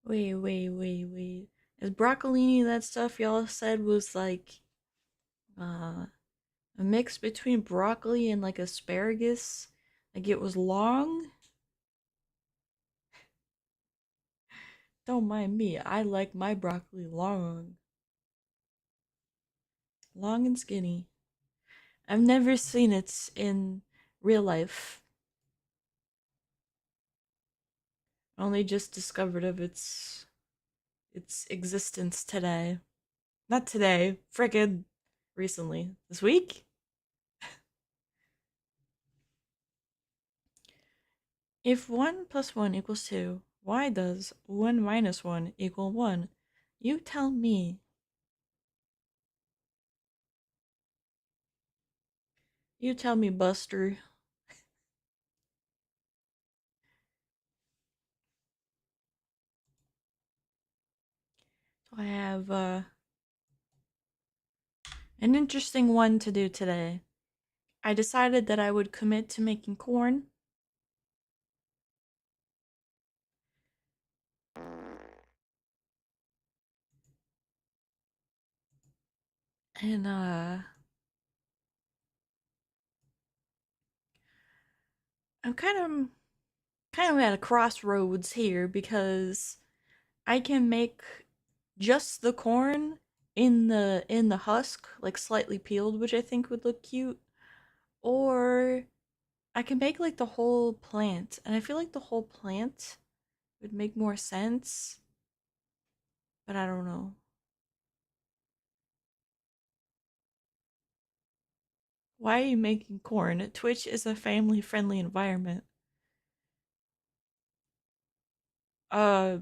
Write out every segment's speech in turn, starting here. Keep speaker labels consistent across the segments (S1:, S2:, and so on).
S1: Wait. Is broccolini that stuff y'all said was like a mix between broccoli and like asparagus? Like it was long? Don't mind me. I like my broccoli long. Long and skinny. I've never seen it in real life. Only just discovered of its existence today. Not today, frickin' recently. This week? If 1 plus 1 equals 2, why does 1 minus 1 equal 1? You tell me. You tell me, Buster. So I have an interesting one to do today. I decided that I would commit to making corn. And I'm kind of at a crossroads here because I can make just the corn in the husk, like slightly peeled, which I think would look cute, or I can make like the whole plant, and I feel like the whole plant would make more sense, but I don't know. Why are you making corn? Twitch is a family-friendly environment. Uh,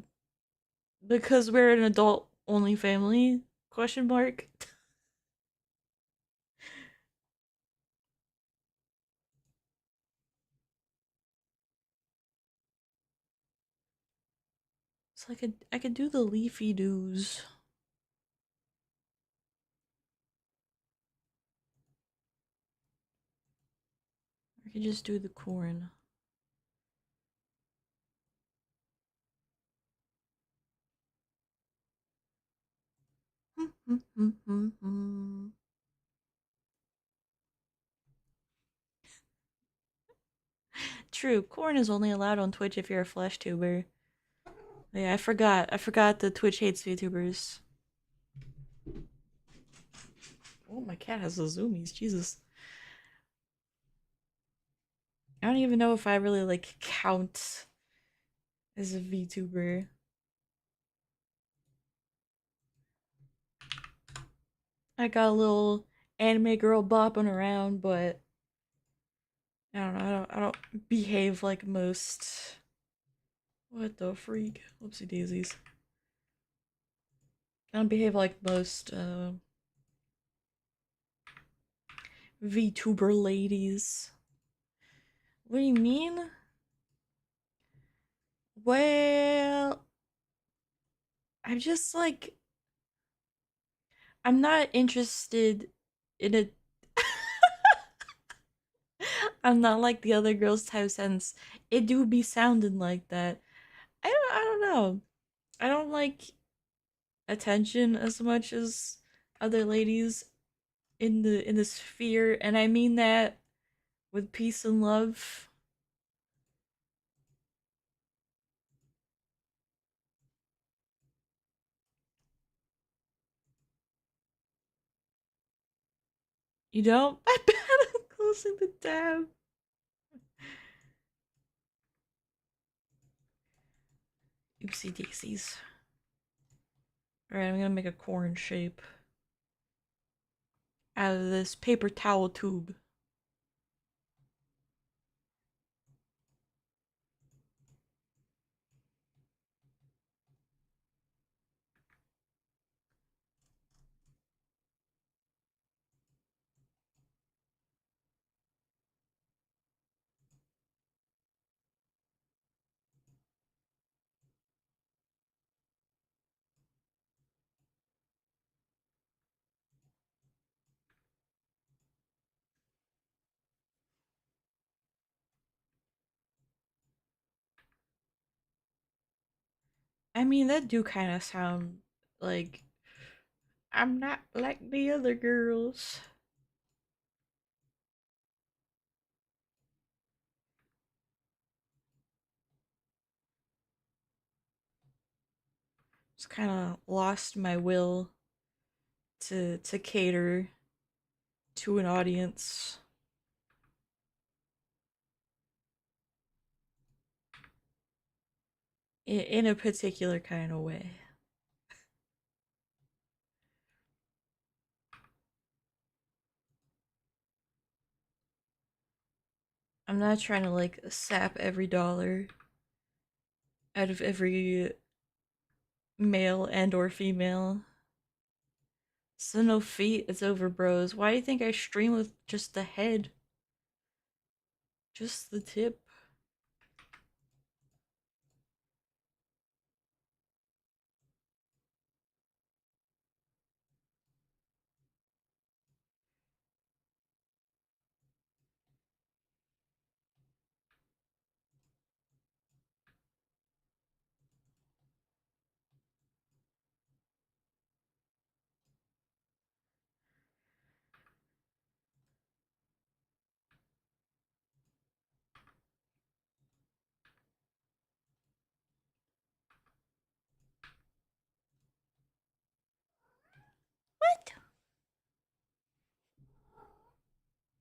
S1: because we're an adult-only family? Question mark. So I could do the leafy doos. I could just do the corn. True, corn is only allowed on Twitch if you're a flesh tuber. Yeah, I forgot. I forgot that Twitch hates VTubers. Oh, my cat has the zoomies. Jesus. I don't even know if I really like count as a VTuber. I got a little anime girl bopping around, but I don't know. I don't behave like most. What the freak? Whoopsie daisies. I don't behave like most VTuber ladies. What do you mean? Well, I'm just like I'm not interested in a I'm not like the other girls type sense. It do be sounding like that. I don't know. I don't like attention as much as other ladies in the sphere, and I mean that with peace and love. You don't? I bet I'm closing the tab. Oopsie daisies. Alright, I'm gonna make a corn shape out of this paper towel tube. I mean, that do kind of sound like I'm not like the other girls. Just kind of lost my will to cater to an audience in a particular kind of way. I'm not trying to like sap every dollar out of every male and or female. So no feet, it's over, bros. Why do you think I stream with just the head? Just the tip? What?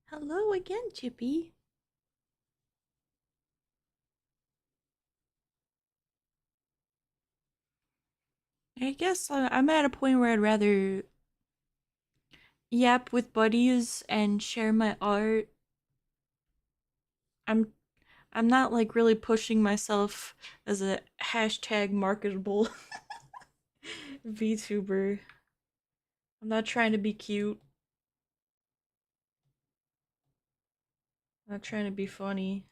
S1: Hello again, Chippy. I guess I'm at a point where I'd rather yap with buddies and share my art. I'm I'm not like really pushing myself as a hashtag marketable VTuber. I'm not trying to be cute. I'm not trying to be funny.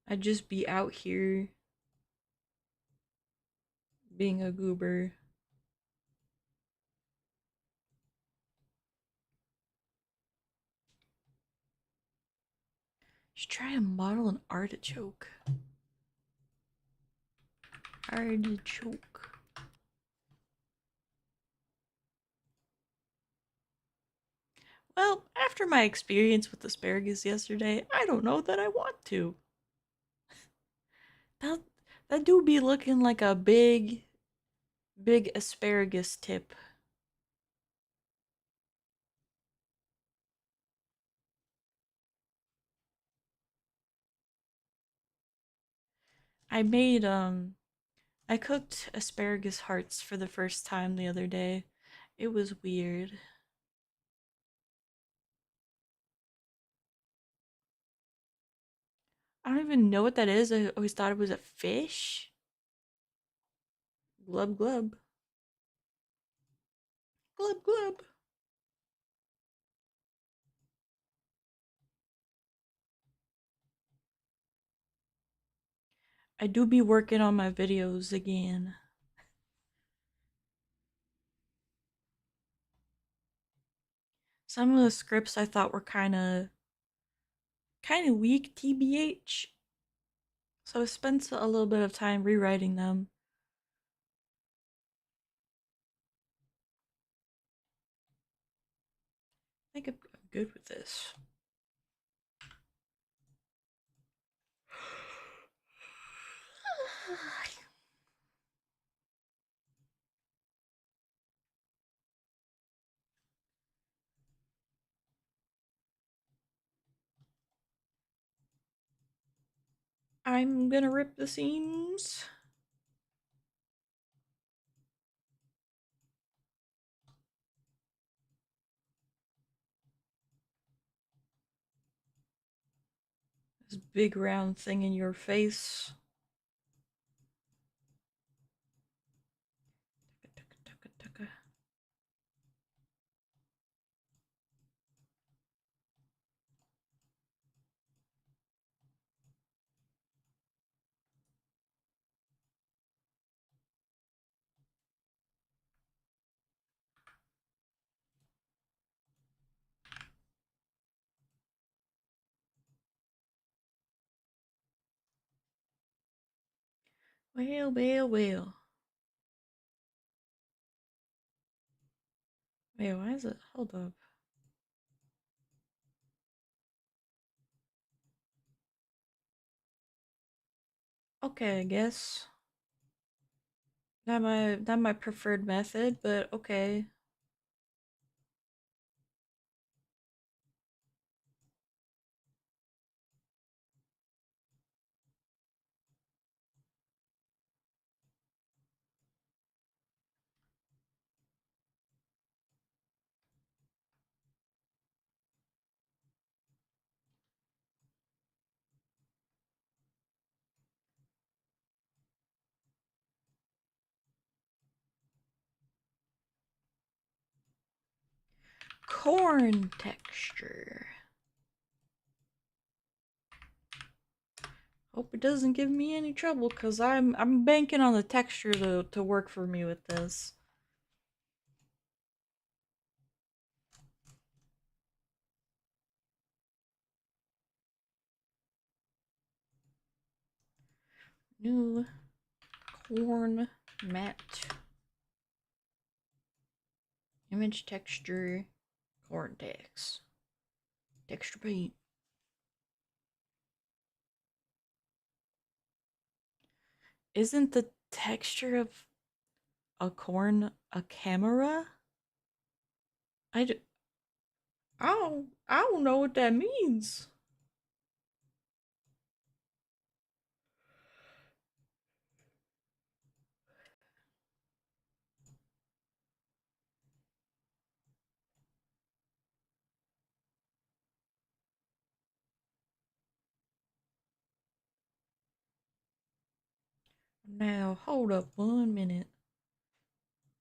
S1: I'd just be out here being a goober. Should try to model an artichoke. Artichoke. Well, after my experience with asparagus yesterday, I don't know that I want to. That that do be looking like a big asparagus tip. I made I cooked asparagus hearts for the first time the other day. It was weird. I don't even know what that is. I always thought it was a fish. Glub glub. Glub glub. I do be working on my videos again. Some of the scripts I thought were kind of weak, TBH. So I spent a little bit of time rewriting them. I think I'm good with this. I'm gonna rip the seams. This big round thing in your face. Well, well, well. Wait, why is it? Hold up. Okay, I guess. Not my preferred method, but okay. Corn texture. Hope it doesn't give me any trouble, cause I'm banking on the texture to work for me with this. New corn matte image texture corn text texture paint. Isn't the texture of a corn a camera? I, d- I don't know what that means. Now, hold up 1 minute.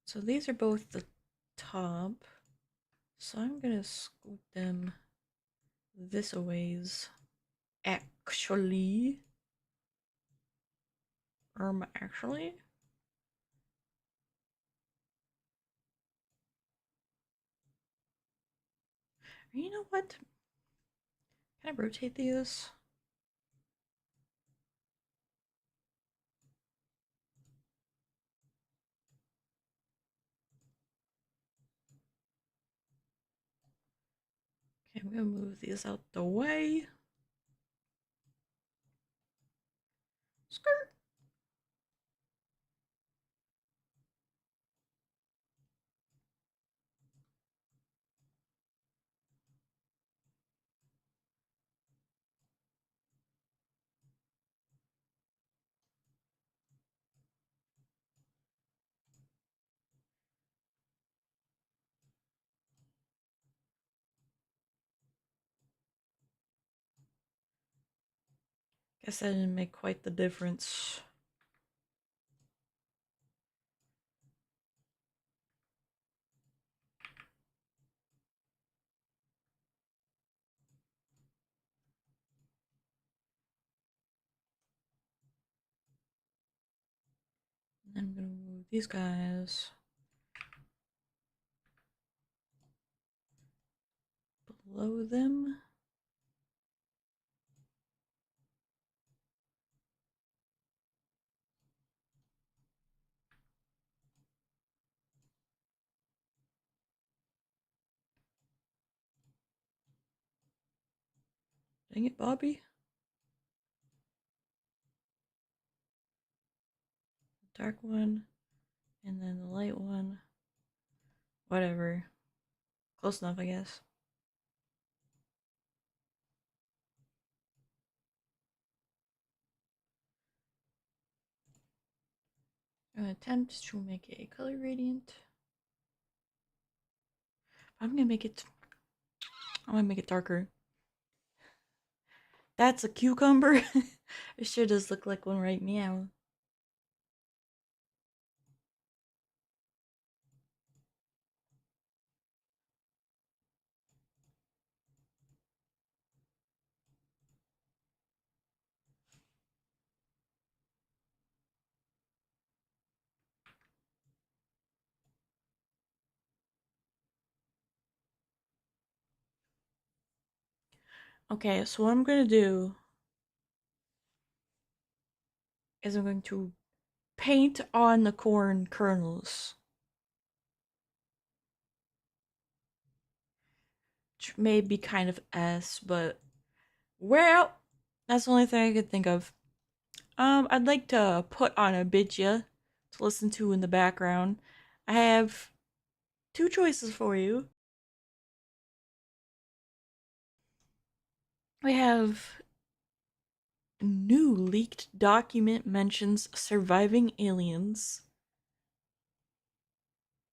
S1: So these are both the top. So I'm gonna scoot them this a ways. Actually. Actually. You know what? Can I rotate these? Okay, I'm gonna move these out the way. Skirt. Guess that didn't make quite the difference. And I'm gonna move these guys below them. Dang it, Bobby. Dark one, and then the light one. Whatever. Close enough, I guess. I'm gonna attempt to make a color gradient. I'm gonna make it. I'm gonna make it darker. That's a cucumber. It sure does look like one, right? Meow. Okay, so what I'm gonna do is I'm going to paint on the corn kernels. Which may be kind of but well, that's the only thing I could think of. I'd like to put on a bitya to listen to in the background. I have two choices for you. We have new leaked document mentions surviving aliens.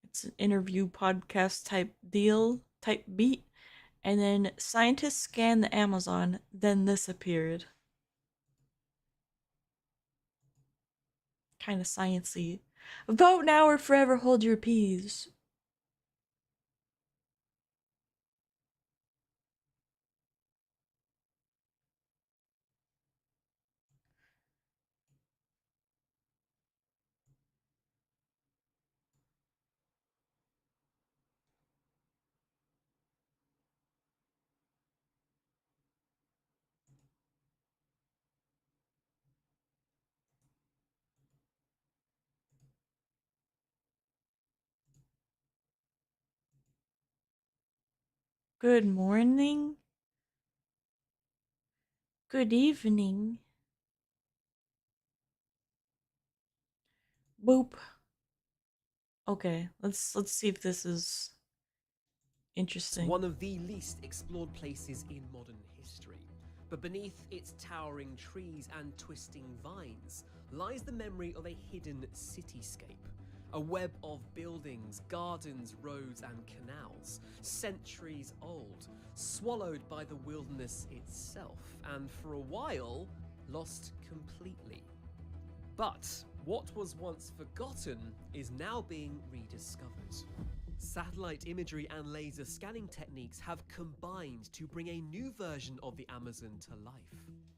S1: It's an interview podcast type deal, type beat. And then scientists scanned the Amazon, then this appeared. Kind of sciencey. Vote now or forever hold your peas. Good morning. Good evening. Boop. Okay, let's see if this is interesting.
S2: It's one of the least explored places in modern history. But beneath its towering trees and twisting vines lies the memory of a hidden cityscape. A web of buildings, gardens, roads and canals, centuries old, swallowed by the wilderness itself, and for a while, lost completely. But what was once forgotten is now being rediscovered. Satellite imagery and laser scanning techniques have combined to bring a new version of the Amazon to life.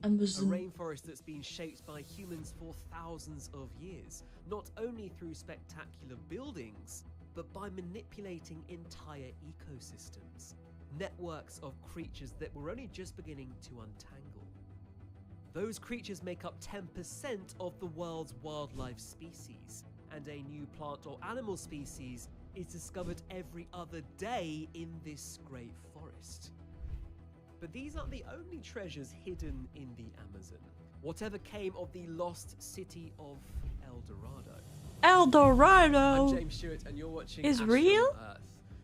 S1: Amazon.
S2: A rainforest that's been shaped by humans for thousands of years, not only through spectacular buildings, but by manipulating entire ecosystems, networks of creatures that we're only just beginning to untangle. Those creatures make up 10% of the world's wildlife species, and a new plant or animal species is discovered every other day in this great forest. But these aren't the only treasures hidden in the Amazon. Whatever came of the lost city of El Dorado?
S1: El Dorado!
S2: I'm James Stewart and you're watching
S1: Is
S2: Astro
S1: real?
S2: Earth.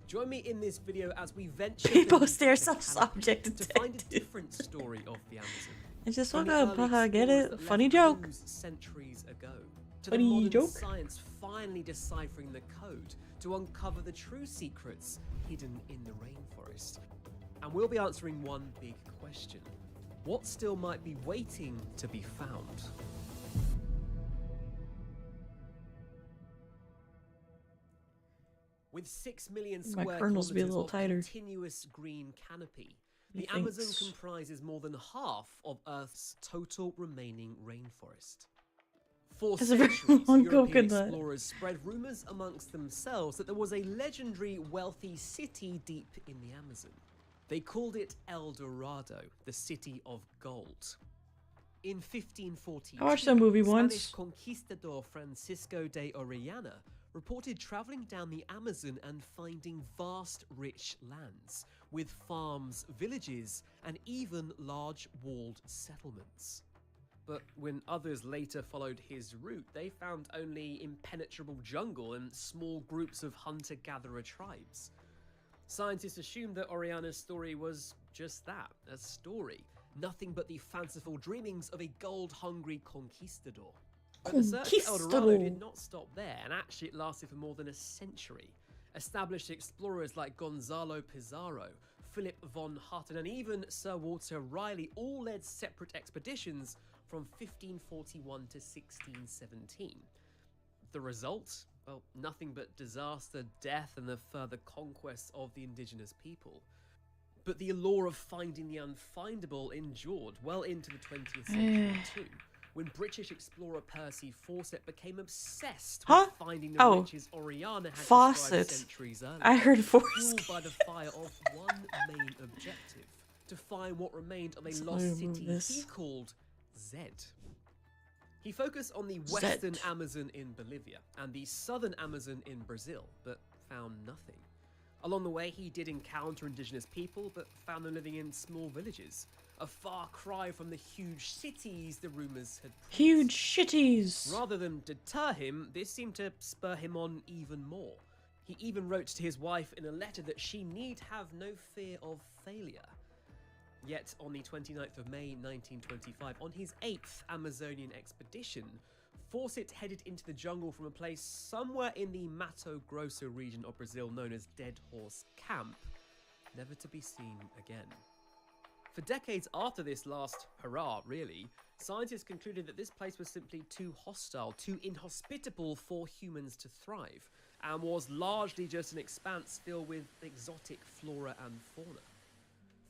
S2: Join me in this video as we venture
S1: People stare
S2: the
S1: self-subject
S2: to find a different story of the Amazon.
S1: I just
S2: From
S1: woke
S2: the
S1: up,
S2: early
S1: get
S2: explorers
S1: it?
S2: that
S1: Funny
S2: left
S1: joke.
S2: clues centuries ago, to
S1: Funny
S2: the modern
S1: joke.
S2: science finally deciphering the code to uncover the true secrets hidden in the rainforest. And we'll be answering one big question. What still might be waiting to be found? With 6 million
S1: My
S2: square
S1: kernels be a
S2: kilometers
S1: little
S2: of
S1: tighter.
S2: continuous green canopy, the
S1: Methinks.
S2: Amazon comprises more than half of Earth's total remaining rainforest. For
S1: It's a very
S2: centuries,
S1: long
S2: European
S1: coconut.
S2: explorers spread rumors amongst themselves that there was a legendary wealthy city deep in the Amazon. They called it El Dorado, the city of gold. In 1542,
S1: I watched that movie
S2: Spanish
S1: once.
S2: conquistador Francisco de Orellana reported traveling down the Amazon and finding vast rich lands, with farms, villages, and even large walled settlements. But when others later followed his route, they found only impenetrable jungle and small groups of hunter-gatherer tribes. Scientists assumed that Orellana's story was just that, a story, nothing but the fanciful dreamings of a gold-hungry conquistador. But the search for El Dorado did not stop there, and actually it lasted for more than a century. Established explorers like Gonzalo Pizarro, Philip von Hutten, and even Sir Walter Raleigh all led separate expeditions from 1541 to 1617. The result? Well, nothing but disaster, death, and the further conquest of the indigenous people. But the allure of finding the unfindable endured well into the 20th century too, when British explorer Percy Fawcett became obsessed with finding the riches Orellana had described centuries earlier.
S1: I heard
S2: fueled
S1: Fawcett.
S2: by the fire of one main objective, to find what remained of a lost city he called Zed. He focused on the western Amazon in Bolivia and the southern Amazon in Brazil, but found nothing. Along the way, he did encounter indigenous people, but found them living in small villages, a far cry from the huge cities the rumors had promised.
S1: Huge shitties!
S2: Rather than deter him, this seemed to spur him on even more. He even wrote to his wife in a letter that she need have no fear of failure. Yet, on the 29th of May 1925, on his 8th Amazonian expedition, Fawcett headed into the jungle from a place somewhere in the Mato Grosso region of Brazil known as Dead Horse Camp, never to be seen again. For decades after this last hurrah, really, scientists concluded that this place was simply too hostile, too inhospitable for humans to thrive, and was largely just an expanse filled with exotic flora and fauna.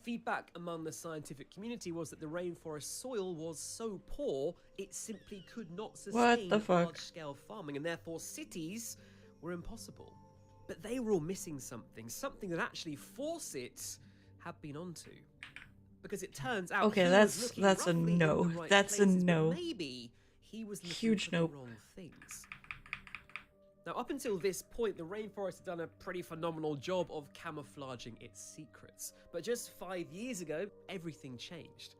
S2: Feedback among the scientific community was that the rainforest soil was so poor, it simply could not sustain large-scale farming, and therefore cities were impossible. But they were all missing something that actually Fawcett had been onto. Because it turns out
S1: that's a no. That's a no.
S2: Maybe he was looking
S1: Huge
S2: for the
S1: nope.
S2: wrong things. Now, up until this point, the rainforest had done a pretty phenomenal job of camouflaging its secrets. But just 5 years ago, everything changed.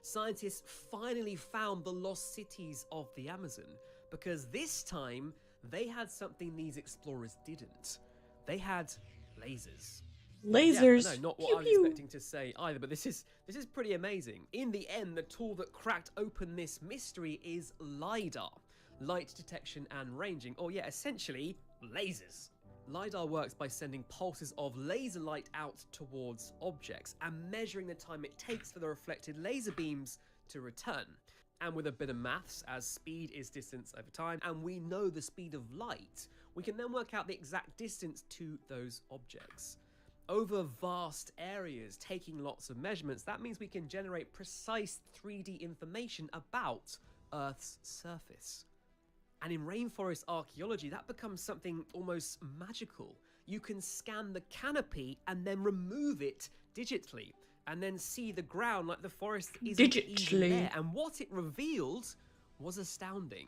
S2: Scientists finally found the lost cities of the Amazon, because this time, they had something these explorers didn't. They had lasers.
S1: Lasers?
S2: Yeah, no, not what
S1: pew,
S2: I was
S1: pew.
S2: expecting to say either, but this is pretty amazing. In the end, the tool that cracked open this mystery is LiDAR. Light detection and ranging, or yeah, essentially, lasers. LiDAR works by sending pulses of laser light out towards objects and measuring the time it takes for the reflected laser beams to return. And with a bit of maths, as speed is distance over time, and we know the speed of light, we can then work out the exact distance to those objects. Over vast areas, taking lots of measurements, that means we can generate precise 3D information about Earth's surface. And in rainforest archaeology, that becomes something almost magical. You can scan the canopy and then remove it digitally, and then see the ground like the forest isn't even there. And what it revealed was astounding.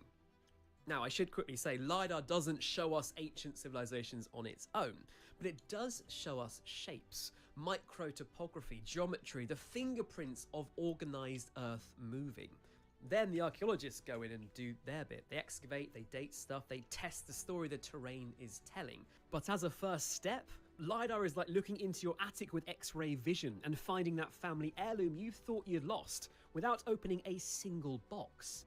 S2: Now, I should quickly say, LiDAR doesn't show us ancient civilizations on its own, but it does show us shapes, microtopography, geometry, the fingerprints of organized Earth moving. Then the archaeologists go in and do their bit. They excavate, they date stuff, they test the story the terrain is telling. But as a first step, LiDAR is like looking into your attic with X-ray vision and finding that family heirloom you thought you'd lost without opening a single box.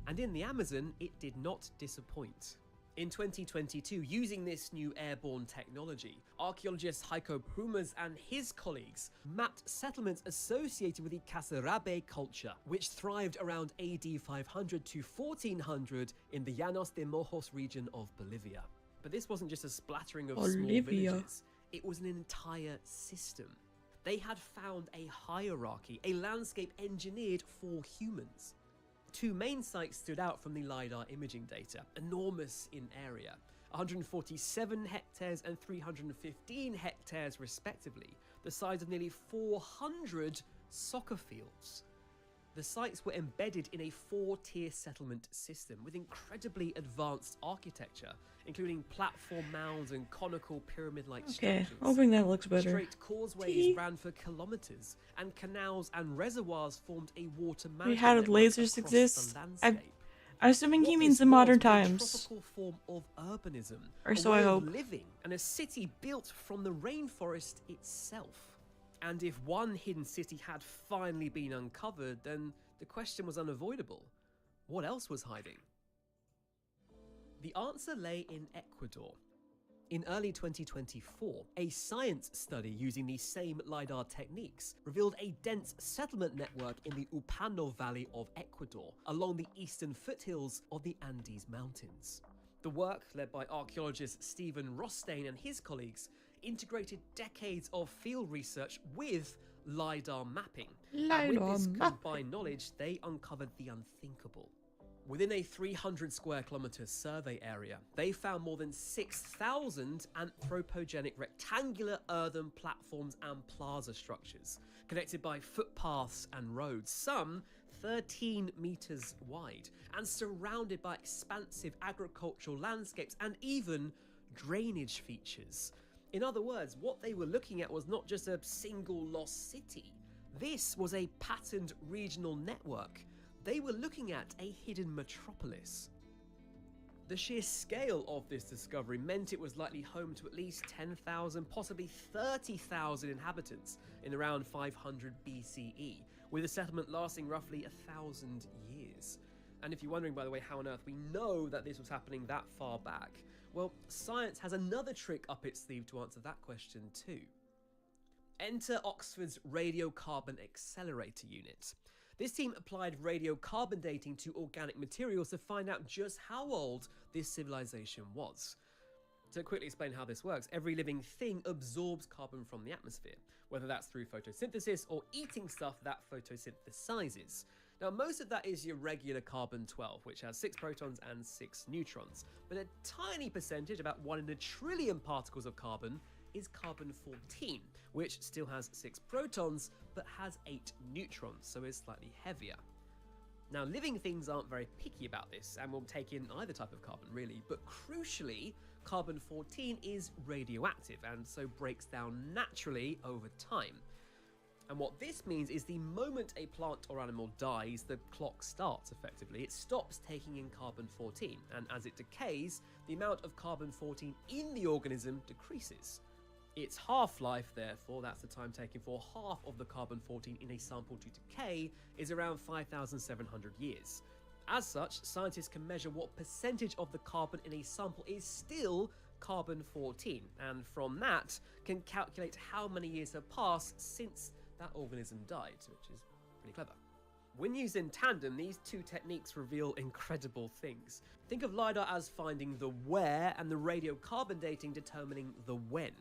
S2: And in the Amazon, it did not disappoint. In 2022, using this new airborne technology, archaeologist Heiko Hummers and his colleagues mapped settlements associated with the Casarabe culture, which thrived around AD 500 to 1400 in the Llanos de Mojos region of Bolivia. But this wasn't just a splattering of small villages, it was an entire system. They had found a hierarchy, a landscape engineered for humans. Two main sites stood out from the LiDAR imaging data, enormous in area, 147 hectares and 315 hectares respectively, the size of nearly 400 soccer fields. The sites were embedded in a 4-tier settlement system with incredibly advanced architecture, including platform mounds and conical pyramid-like structures.
S1: Hoping that looks better.
S2: Straight causeways ran for kilometers, and canals and reservoirs formed a water management
S1: How did lasers exist? I'm assuming he means in modern times.
S2: Tropical form of urbanism,
S1: Or so
S2: a way
S1: I
S2: of
S1: hope.
S2: living, and a city built from the rainforest itself. And if one hidden city had finally been uncovered, then the question was unavoidable. What else was hiding? The answer lay in Ecuador. In early 2024, a science study using the same LiDAR techniques revealed a dense settlement network in the Upano Valley of Ecuador, along the eastern foothills of the Andes Mountains. The work, led by archaeologist Stephen Rostein and his colleagues, integrated decades of field research with LiDAR mapping. And with this combined knowledge, they uncovered the unthinkable. Within a 300 square kilometer survey area, they found more than 6,000 anthropogenic rectangular earthen platforms and plaza structures, connected by footpaths and roads, some 13 meters wide and surrounded by expansive agricultural landscapes and even drainage features. In other words, what they were looking at was not just a single lost city. This was a patterned regional network. They were looking at a hidden metropolis. The sheer scale of this discovery meant it was likely home to at least 10,000, possibly 30,000 inhabitants in around 500 BCE, with a settlement lasting roughly 1,000 years. And if you're wondering, by the way, how on earth we know that this was happening that far back, well, science has another trick up its sleeve to answer that question too. Enter Oxford's Radiocarbon Accelerator Unit. This team applied radiocarbon dating to organic materials to find out just how old this civilization was. To quickly explain how this works, every living thing absorbs carbon from the atmosphere, whether that's through photosynthesis or eating stuff that photosynthesizes. Now, most of that is your regular carbon-12, which has 6 protons and 6 neutrons, but a tiny percentage, about 1 in a trillion particles of carbon, is carbon-14, which still has 6 protons, but has 8 neutrons, so is slightly heavier. Now, living things aren't very picky about this, and will take in either type of carbon, really, but crucially, carbon-14 is radioactive, and so breaks down naturally over time. And what this means is the moment a plant or animal dies, the clock starts effectively. It stops taking in carbon-14, and as it decays, the amount of carbon-14 in the organism decreases. Its half-life, therefore, that's the time taken for half of the carbon-14 in a sample to decay, is around 5,700 years. As such, scientists can measure what percentage of the carbon in a sample is still carbon-14, and from that can calculate how many years have passed since that organism died, which is pretty clever. When used in tandem, these two techniques reveal incredible things. Think of LiDAR as finding the where and the radiocarbon dating determining the when.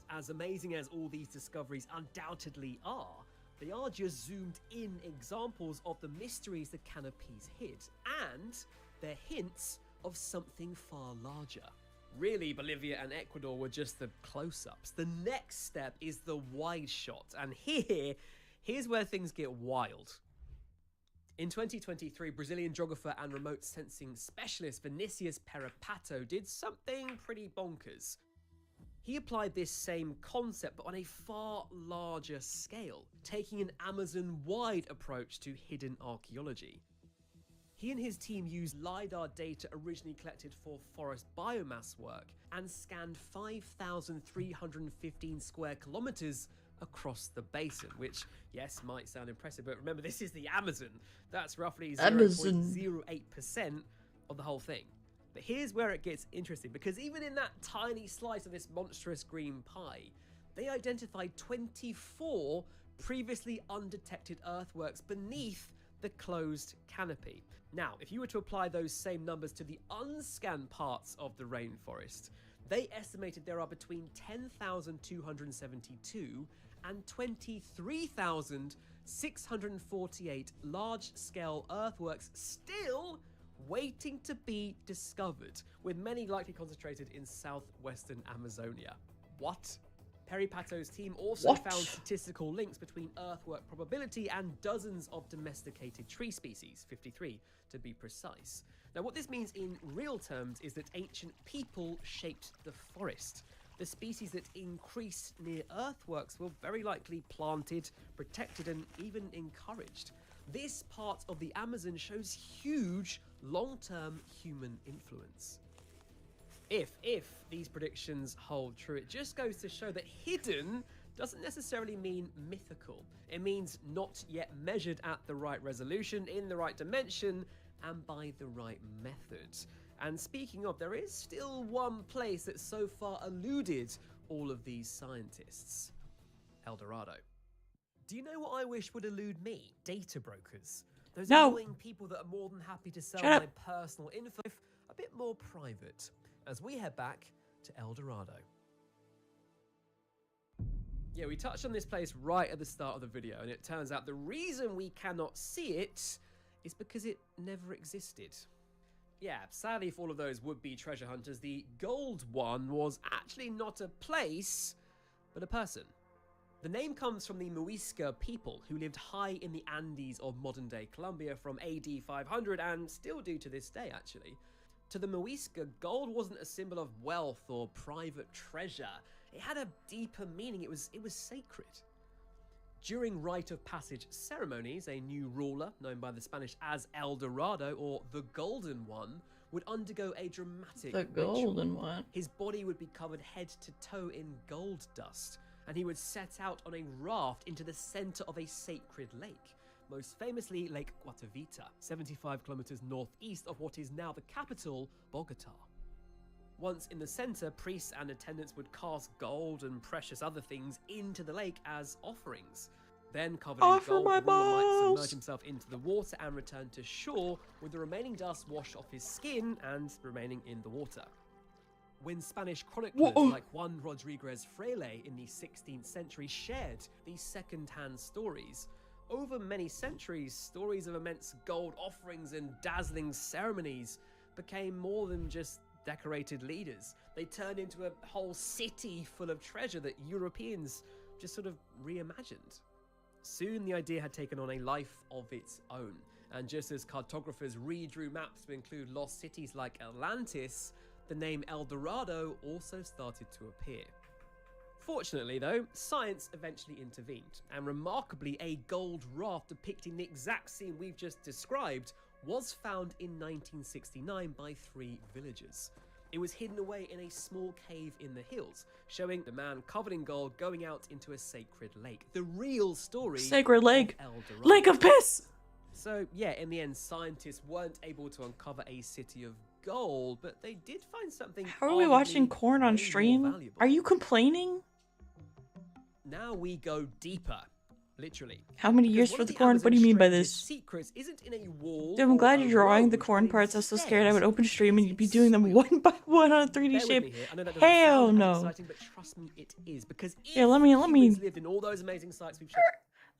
S2: As amazing as all these discoveries undoubtedly are, they are just zoomed in examples of the mysteries the canopies hid, and they're hints of something far larger. Really, Bolivia and Ecuador were just the close-ups. The next step is the wide shot, and here's where things get wild. In 2023, Brazilian geographer and remote sensing specialist Vinicius Peripato did something pretty bonkers. He applied this same concept but on a far larger scale, taking an Amazon-wide approach to hidden archaeology. He and his team used LiDAR data originally collected for forest biomass work and scanned 5,315 square kilometers across the basin, which, yes, might sound impressive, but remember, this is the Amazon. That's roughly 0.08% of the whole thing. But here's where it gets interesting, because even in that tiny slice of this monstrous green pie, they identified 24 previously undetected earthworks beneath the closed canopy. Now, if you were to apply those same numbers to the unscanned parts of the rainforest, they estimated there are between 10,272 and 23,648 large-scale earthworks still waiting to be discovered, with many likely concentrated in southwestern Amazonia. What? Peripato's team also found statistical links between earthwork probability and dozens of domesticated tree species, 53 to be precise. Now, what this means in real terms is that ancient people shaped the forest. The species that increased near earthworks were very likely planted, protected, and even encouraged. This part of the Amazon shows huge long-term human influence. If these predictions hold true, it just goes to show that hidden doesn't necessarily mean mythical. It means not yet measured at the right resolution, in the right dimension, and by the right method. And speaking of, there is still one place that so far eluded all of these scientists: El Dorado. Do you know what I wish would elude me? Data brokers. Those annoying people that are more than happy to sell my personal info a bit more private, as we head back to El Dorado. Yeah, we touched on this place right at the start of the video, and it turns out the reason we cannot see it is because it never existed. Yeah, sadly for all of those would-be treasure hunters, the gold one was actually not a place, but a person. The name comes from the Muisca people who lived high in the Andes of modern-day Colombia from AD 500 and still do to this day, actually. To the Muisca, gold wasn't a symbol of wealth or private treasure. It had a deeper meaning. It was sacred. During rite of passage ceremonies, a new ruler, known by the Spanish as El Dorado or the Golden One, would undergo a dramatic
S1: The
S2: ritual.
S1: golden one.
S2: His body would be covered head to toe in gold dust, and he would set out on a raft into the center of a sacred lake, most famously Lake Guatavita, 75 kilometers northeast of what is now the capital, Bogota. Once in the center, priests and attendants would cast gold and precious other things into the lake as offerings. Then, covered in gold, the ruler might submerge himself into the water and return to shore, with the remaining dust washed off his skin and remaining in the water. When Spanish chroniclers like Juan Rodriguez Fraile in the 16th century shared these second-hand stories, over many centuries, stories of immense gold offerings and dazzling ceremonies became more than just decorated leaders. They turned into a whole city full of treasure that Europeans just sort of reimagined. Soon the idea had taken on a life of its own, and just as cartographers redrew maps to include lost cities like Atlantis, the name El Dorado also started to appear. Fortunately though, science eventually intervened, and remarkably a gold raft depicting the exact scene we've just described was found in 1969 by 3 villagers. It was hidden away in a small cave in the hills, showing the man covered in gold going out into a sacred lake. The real story
S1: Sacred lake.
S2: of El Dorado.
S1: Lake of piss!
S2: So yeah, in the end, scientists weren't able to uncover a city of gold, but they did find something.
S1: How are we watching
S2: arguably
S1: corn on
S2: way more
S1: stream?
S2: valuable.
S1: Are you complaining?
S2: Now we go deeper, literally.
S1: How many years for the corn? What do you mean by this?
S2: Secrets isn't in a wall.
S1: Dude, I'm glad
S2: or
S1: you're
S2: a
S1: drawing the
S2: road,
S1: corn
S2: but
S1: parts. I was so
S2: instead
S1: scared I would open stream and you'd be
S2: it's
S1: doing them
S2: soil.
S1: one by one on a 3D
S2: Bear with
S1: shape.
S2: me here. I know that doesn't
S1: Hell
S2: sound as
S1: no.
S2: exciting, but trust me, it is. Because if
S1: Yeah, let me-
S2: humans lived in all those amazing sites we've shown.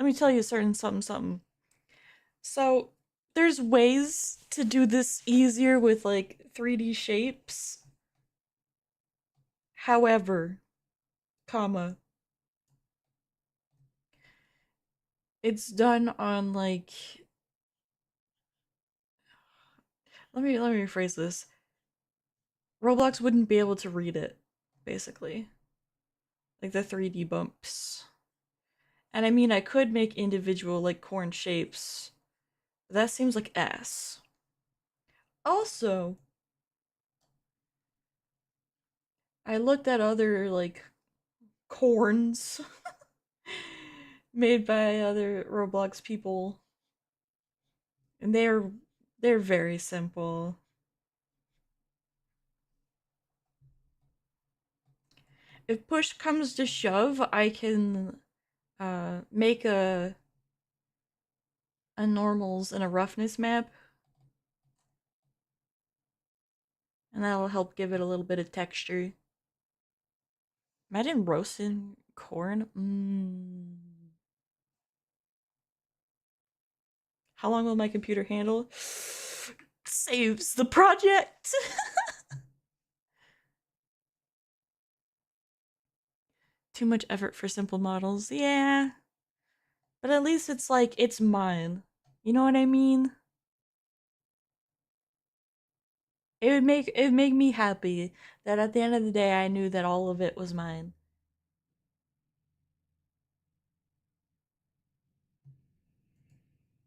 S1: Let me tell you a certain something. So, there's ways to do this easier with like 3D shapes. However, it's done on like, let me rephrase this. Roblox wouldn't be able to read it, basically. Like the 3D bumps. And I mean, I could make individual like corn shapes. But that seems like ass. Also, I looked at other like corns made by other Roblox people, and they're very simple. If push comes to shove, I can make a normals and a roughness map, and that'll help give it a little bit of texture. Imagine roasting corn. How long will my computer handle? Saves the project. Too much effort for simple models. Yeah. But at least it's like, it's mine. You know what I mean? It would make me happy that at the end of the day I knew that all of it was mine.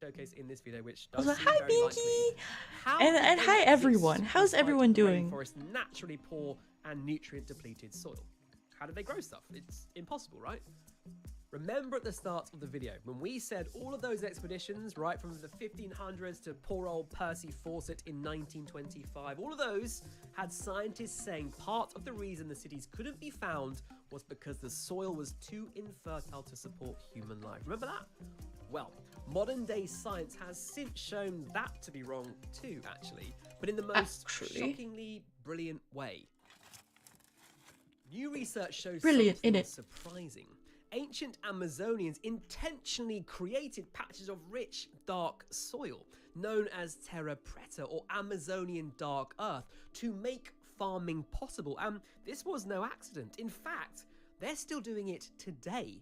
S2: Showcase in this video, which does
S1: Also,
S2: seem
S1: hi
S2: very likely.
S1: Binky!
S2: How
S1: And
S2: did they
S1: hi
S2: exist
S1: everyone. How's
S2: despite
S1: everyone doing?
S2: Rainforest naturally poor and nutrient depleted soil. How did they grow stuff? It's impossible, right? Remember at the start of the video when we said all of those expeditions, right from the 1500s to poor old Percy Fawcett in 1925, all of those had scientists saying part of the reason the cities couldn't be found was because the soil was too infertile to support human life. Remember that? Well, modern day science has since shown that to be wrong too, actually, but in the most shockingly brilliant way. New research shows something surprising. Ancient Amazonians intentionally created patches of rich, dark soil, known as terra preta or Amazonian dark earth, to make farming possible. And this was no accident. In fact, they're still doing it today.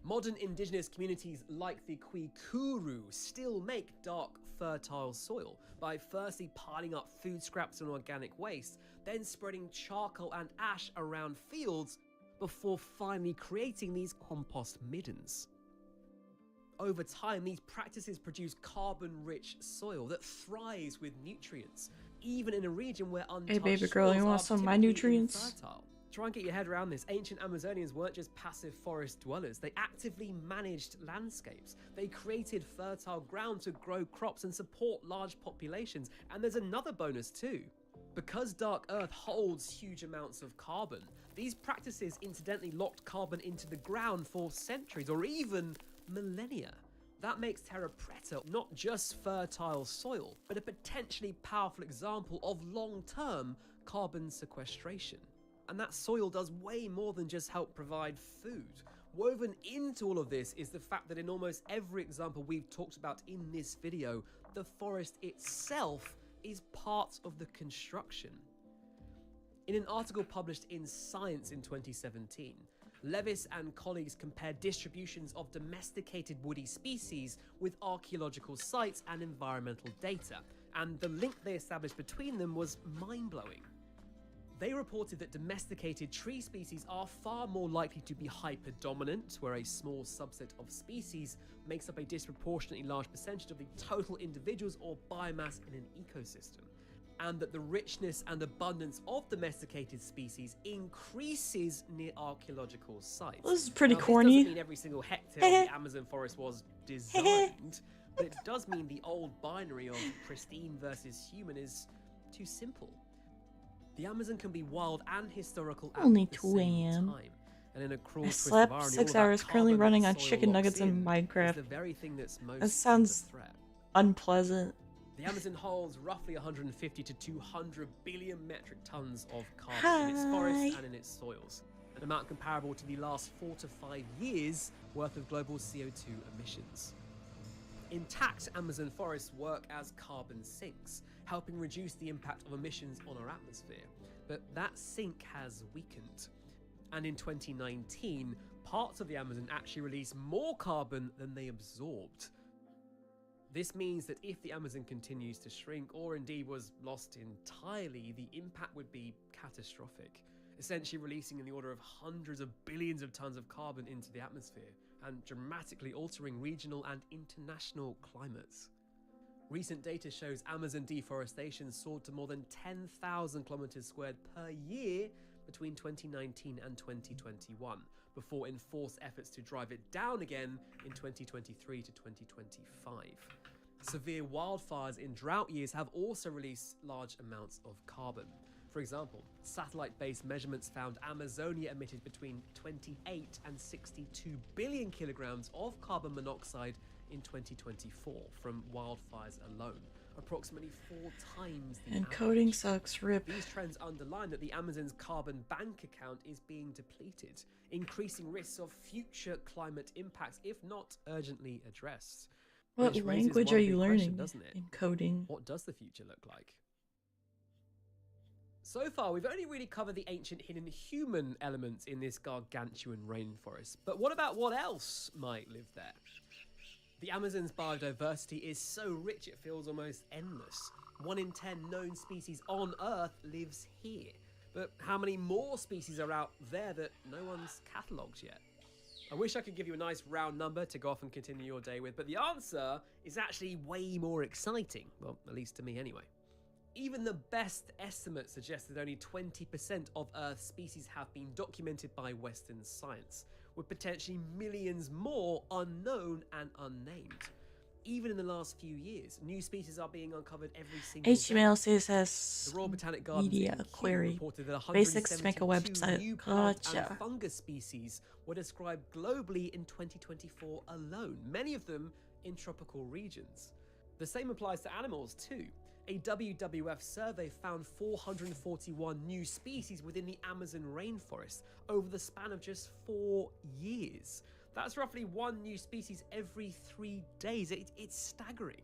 S2: Modern indigenous communities like the Kwikuru still make dark, fertile soil by firstly piling up food scraps and organic waste, then spreading charcoal and ash around fields before finally creating these compost middens. Over time, these practices produce carbon-rich soil that thrives with nutrients, even in a region where untouched
S1: Hey baby girl,
S2: soils
S1: you want
S2: are
S1: some of my
S2: typically
S1: nutrients?
S2: infertile. Try and get your head around this. Ancient Amazonians weren't just passive forest dwellers. They actively managed landscapes. They created fertile ground to grow crops and support large populations. And there's another bonus too. Because dark earth holds huge amounts of carbon, these practices incidentally locked carbon into the ground for centuries or even millennia. That makes Terra Preta not just fertile soil, but a potentially powerful example of long-term carbon sequestration. And that soil does way more than just help provide food. Woven into all of this is the fact that in almost every example we've talked about in this video, the forest itself is part of the construction. In an article published in Science in 2017, Levis and colleagues compared distributions of domesticated woody species with archaeological sites and environmental data, and the link they established between them was mind-blowing. They reported that domesticated tree species are far more likely to be hyper-dominant, where a small subset of species makes up a disproportionately large percentage of the total individuals or biomass in an ecosystem, and that the richness and abundance of domesticated species increases near archaeological sites.
S1: This is pretty
S2: Now,
S1: corny.
S2: This doesn't mean every single hectare of the Amazon forest was designed, but it does mean the old binary of pristine versus human is too simple. The Amazon can be wild and historical at
S1: Only
S2: the
S1: 2
S2: same
S1: a.m.
S2: time. And in a cruel
S1: I
S2: twist of
S1: slept
S2: irony,
S1: 6
S2: all of that
S1: hours, currently
S2: carbon
S1: running
S2: that
S1: on
S2: soil
S1: chicken
S2: locks
S1: nuggets in
S2: is
S1: Minecraft.
S2: the very thing that's most
S1: That sounds
S2: under threat.
S1: unpleasant.
S2: The Amazon holds roughly 150 to 200 billion metric tons of carbon in its forests and in its soils, an amount comparable to the last 4 to 5 years worth of global CO2 emissions. Intact Amazon forests work as carbon sinks, helping reduce the impact of emissions on our atmosphere. But that sink has weakened. And in 2019, parts of the Amazon actually released more carbon than they absorbed. This means that if the Amazon continues to shrink, or indeed was lost entirely, the impact would be catastrophic, essentially releasing in the order of hundreds of billions of tons of carbon into the atmosphere, and dramatically altering regional and international climates. Recent data shows Amazon deforestation soared to more than 10,000 kilometers squared per year between 2019 and 2021, before enforced efforts to drive it down again in 2023 to 2025. Severe wildfires in drought years have also released large amounts of carbon. For example, satellite-based measurements found Amazonia emitted between 28 and 62 billion kilograms of carbon monoxide in 2024 from wildfires alone, approximately 4 times the
S1: Encoding
S2: average.
S1: sucks, rip.
S2: These trends underline that the Amazon's carbon bank account is being depleted, increasing risks of future climate impacts if not urgently addressed.
S1: What
S2: Which raises
S1: language
S2: one
S1: are
S2: big
S1: you
S2: question,
S1: learning?
S2: doesn't it?
S1: Encoding.
S2: What does the future look like? So far, we've only really covered the ancient hidden human elements in this gargantuan rainforest. But what about what else might live there? The Amazon's biodiversity is so rich it feels almost endless. 1 in 10 known species on Earth lives here. But how many more species are out there that no one's catalogued yet? I wish I could give you a nice round number to go off and continue your day with, but the answer is actually way more exciting. Well, at least to me anyway. Even the best estimates suggest that only 20% of Earth's species have been documented by Western science, with potentially millions more unknown and unnamed. Even in the last few years, new species are being uncovered every single
S1: HTML,
S2: day.
S1: CSS,
S2: The Royal Botanic Gardens
S1: media,
S2: in Kew
S1: query,
S2: reported that
S1: basics to make a
S2: 172
S1: website.
S2: new plant
S1: Gotcha.
S2: and fungus species were described globally in 2024 alone, many of them in tropical regions. The same applies to animals too. A WWF survey found 441 new species within the Amazon rainforest over the span of just 4 years. That's roughly 1 new species every 3 days. It's staggering.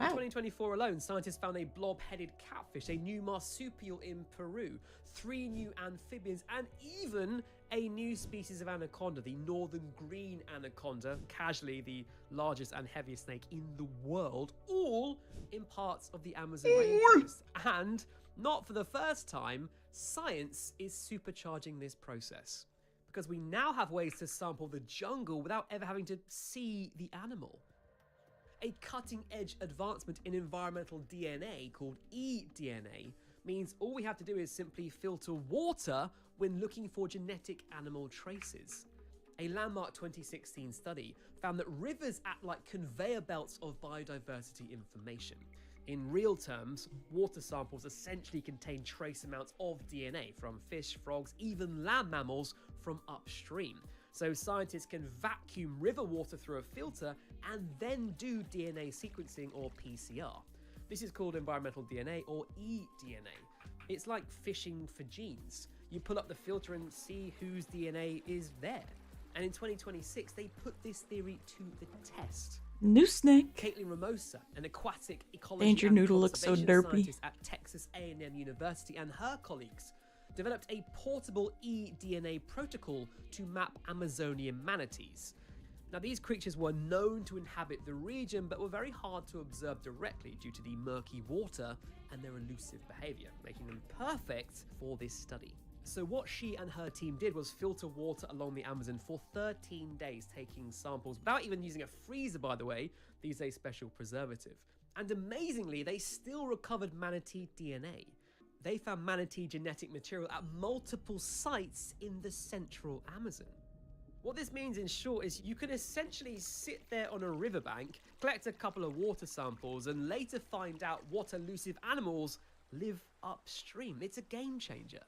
S2: In
S1: Wow.
S2: 2024 alone, scientists found a blob-headed catfish, a new marsupial in Peru, 3 new amphibians, and even a new species of anaconda, the northern green anaconda, casually the largest and heaviest snake in the world, all in parts of the Amazon rainforest. And, not for the first time, science is supercharging this process. Because we now have ways to sample the jungle without ever having to see the animal. A cutting-edge advancement in environmental DNA called eDNA means all we have to do is simply filter water when looking for genetic animal traces. A landmark 2016 study found that rivers act like conveyor belts of biodiversity information. In real terms, water samples essentially contain trace amounts of DNA from fish, frogs, even land mammals from upstream. So scientists can vacuum river water through a filter and then do DNA sequencing or PCR. This is called environmental DNA or eDNA. It's like fishing for genes. You pull up the filter and see whose DNA is there. And in 2026, they put this theory to the test.
S1: New snake.
S2: Caitlin Ramosa, an aquatic ecology
S1: Danger
S2: and
S1: Noodle looks so
S2: conservation
S1: derpy.
S2: scientist at Texas A&M University, and her colleagues developed a portable eDNA protocol to map Amazonian manatees. Now, these creatures were known to inhabit the region, but were very hard to observe directly due to the murky water and their elusive behavior, making them perfect for this study. So what she and her team did was filter water along the Amazon for 13 days, taking samples without even using a freezer, by the way. They use a special preservative. And amazingly, they still recovered manatee DNA. They found manatee genetic material at multiple sites in the central Amazon. What this means in short is you can essentially sit there on a riverbank, collect a couple of water samples, and later find out what elusive animals live upstream. It's a game changer.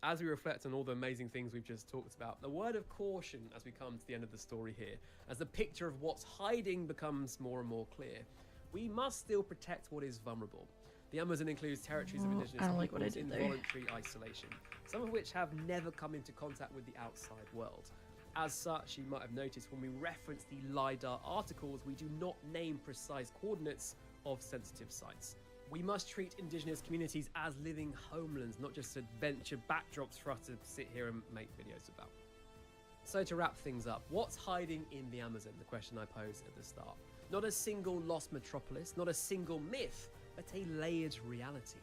S2: As we reflect on all the amazing things we've just talked about, a word of caution as we come to the end of the story here, as the picture of what's hiding becomes more and more clear. We must still protect what is vulnerable. The Amazon includes territories of indigenous peoples in voluntary isolation, some of which have never come into contact with the outside world. As such, you might have noticed when we reference the LiDAR articles, we do not name precise coordinates of sensitive sites. We must treat indigenous communities as living homelands, not just adventure backdrops for us to sit here and make videos about. So to wrap things up, what's hiding in the Amazon? The question I posed at the start. Not a single lost metropolis, not a single myth, but a layered reality.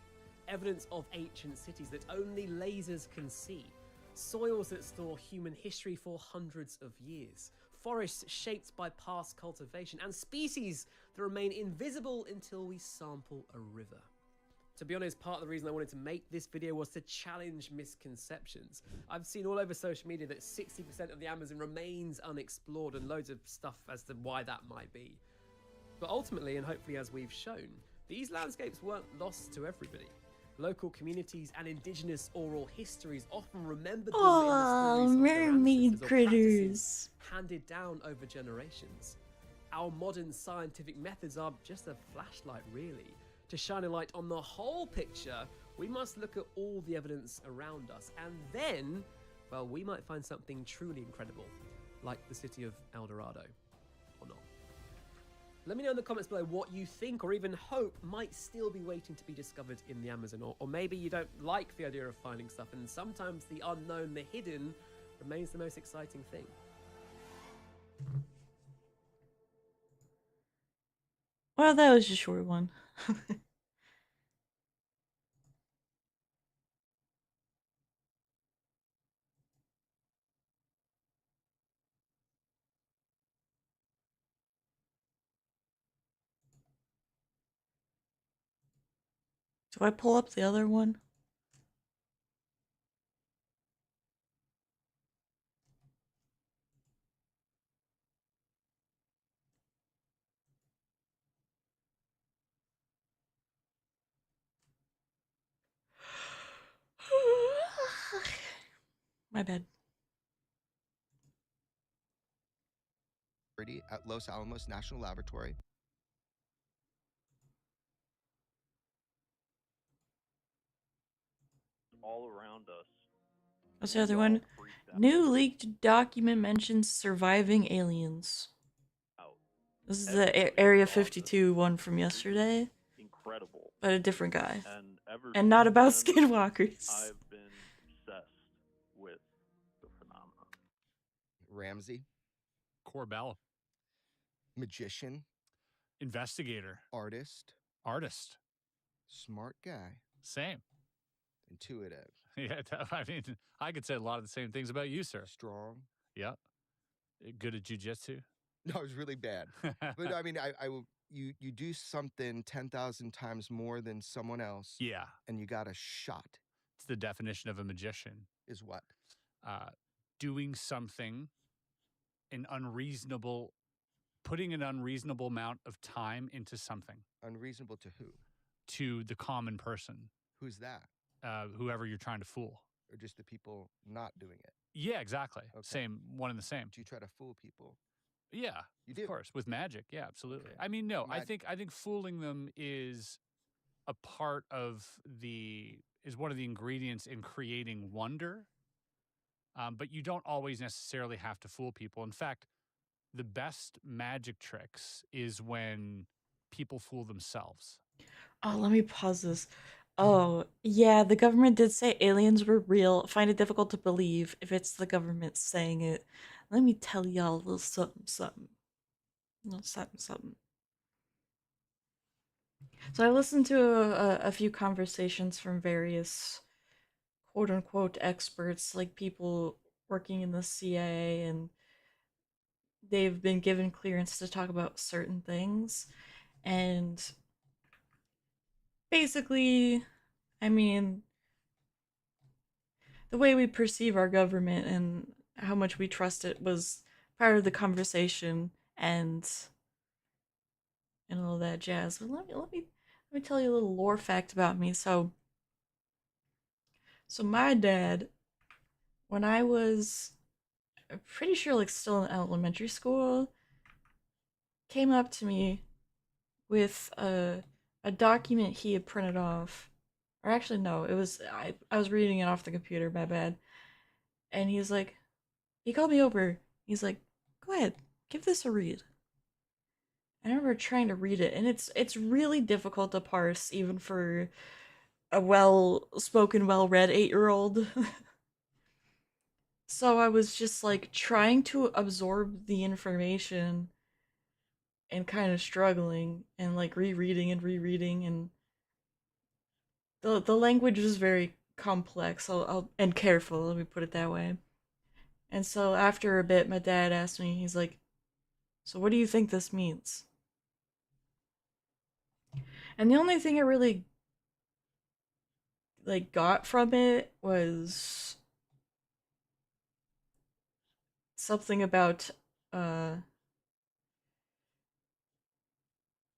S2: Evidence of ancient cities that only lasers can see. Soils that store human history for hundreds of years. Forests shaped by past cultivation, and species that remain invisible until we sample a river. To be honest, part of the reason I wanted to make this video was to challenge misconceptions. I've seen all over social media that 60% of the Amazon remains unexplored, and loads of stuff as to why that might be. But ultimately, and hopefully as we've shown, these landscapes weren't lost to everybody. Local communities and indigenous oral histories often remembered them in the stories of their
S1: mermaid
S2: ancestors or
S1: critters
S2: practices handed down over generations. Our modern scientific methods are just a flashlight, really. To shine a light on the whole picture, we must look at all the evidence around us, and then, well, we might find something truly incredible, like the city of El Dorado, or not. Let me know in the comments below what you think or even hope might still be waiting to be discovered in the Amazon, or maybe you don't like the idea of finding stuff, and sometimes the unknown, the hidden, remains the most exciting thing.
S1: Well, that was a short one. Do I pull up the other one? My bad.
S3: At Los Alamos National Laboratory.
S4: All around us.
S1: What's the other one? New leaked document mentions surviving aliens.
S4: Out.
S1: This is the
S4: everybody
S1: Area
S4: saw this.
S1: 52 one from yesterday,
S4: Incredible.
S1: but a different guy.
S4: And ever
S1: And not
S4: since
S1: about
S4: then,
S1: skinwalkers.
S4: I've been obsessed with the phenomena.
S3: Ramsey,
S5: Corbell,
S3: magician,
S5: investigator,
S3: artist,
S5: artist,
S3: smart guy,
S5: same.
S3: intuitive,
S5: Yeah, I mean, I could say a lot of the same things about you, sir.
S3: strong.
S5: Yeah, good at jujitsu.
S3: No, it was really bad. But I mean, I will. You do something 10,000 times more than someone else,
S5: Yeah,
S3: and you got a shot.
S5: it's the definition of a magician.
S3: Is what?
S5: Doing something putting an unreasonable amount of time into something.
S3: Unreasonable to who?
S5: To the common person.
S3: Who's that?
S5: Whoever you're trying to fool.
S3: Or just the people not doing it?
S5: Yeah, exactly.
S3: Okay.
S5: Same, one and the same.
S3: Do you try to fool people?
S5: Yeah,
S3: You
S5: of
S3: do?
S5: course, with magic. Yeah, absolutely.
S3: Okay.
S5: I mean, no, I think fooling them is a part of is one of the ingredients in creating wonder. But you don't always necessarily have to fool people. In fact, the best magic tricks is when people fool themselves.
S1: Oh, let me pause this. Oh, yeah, the government did say aliens were real. Find it difficult to believe if it's the government saying it. Let me tell y'all a little something, something. A little something, something. So I listened to a few conversations from various quote unquote experts, like people working in the CIA, and they've been given clearance to talk about certain things. And basically, I mean, the way we perceive our government and how much we trust it was part of the conversation and all that jazz. But let me tell you a little lore fact about me. So my dad, when I was pretty sure like still in elementary school, came up to me with a document he had printed off. Or actually no, it was I was reading it off the computer, my bad. And he called me over. He's like, "Go ahead, give this a read." I remember trying to read it, and it's really difficult to parse, even for a well-spoken, well-read 8-year-old. So I was just like trying to absorb the information and kind of struggling and like rereading and the language was very complex. And careful, let me put it that way. And so after a bit, my dad asked me, he's like, "So what do you think this means?" And the only thing I really like got from it was something about I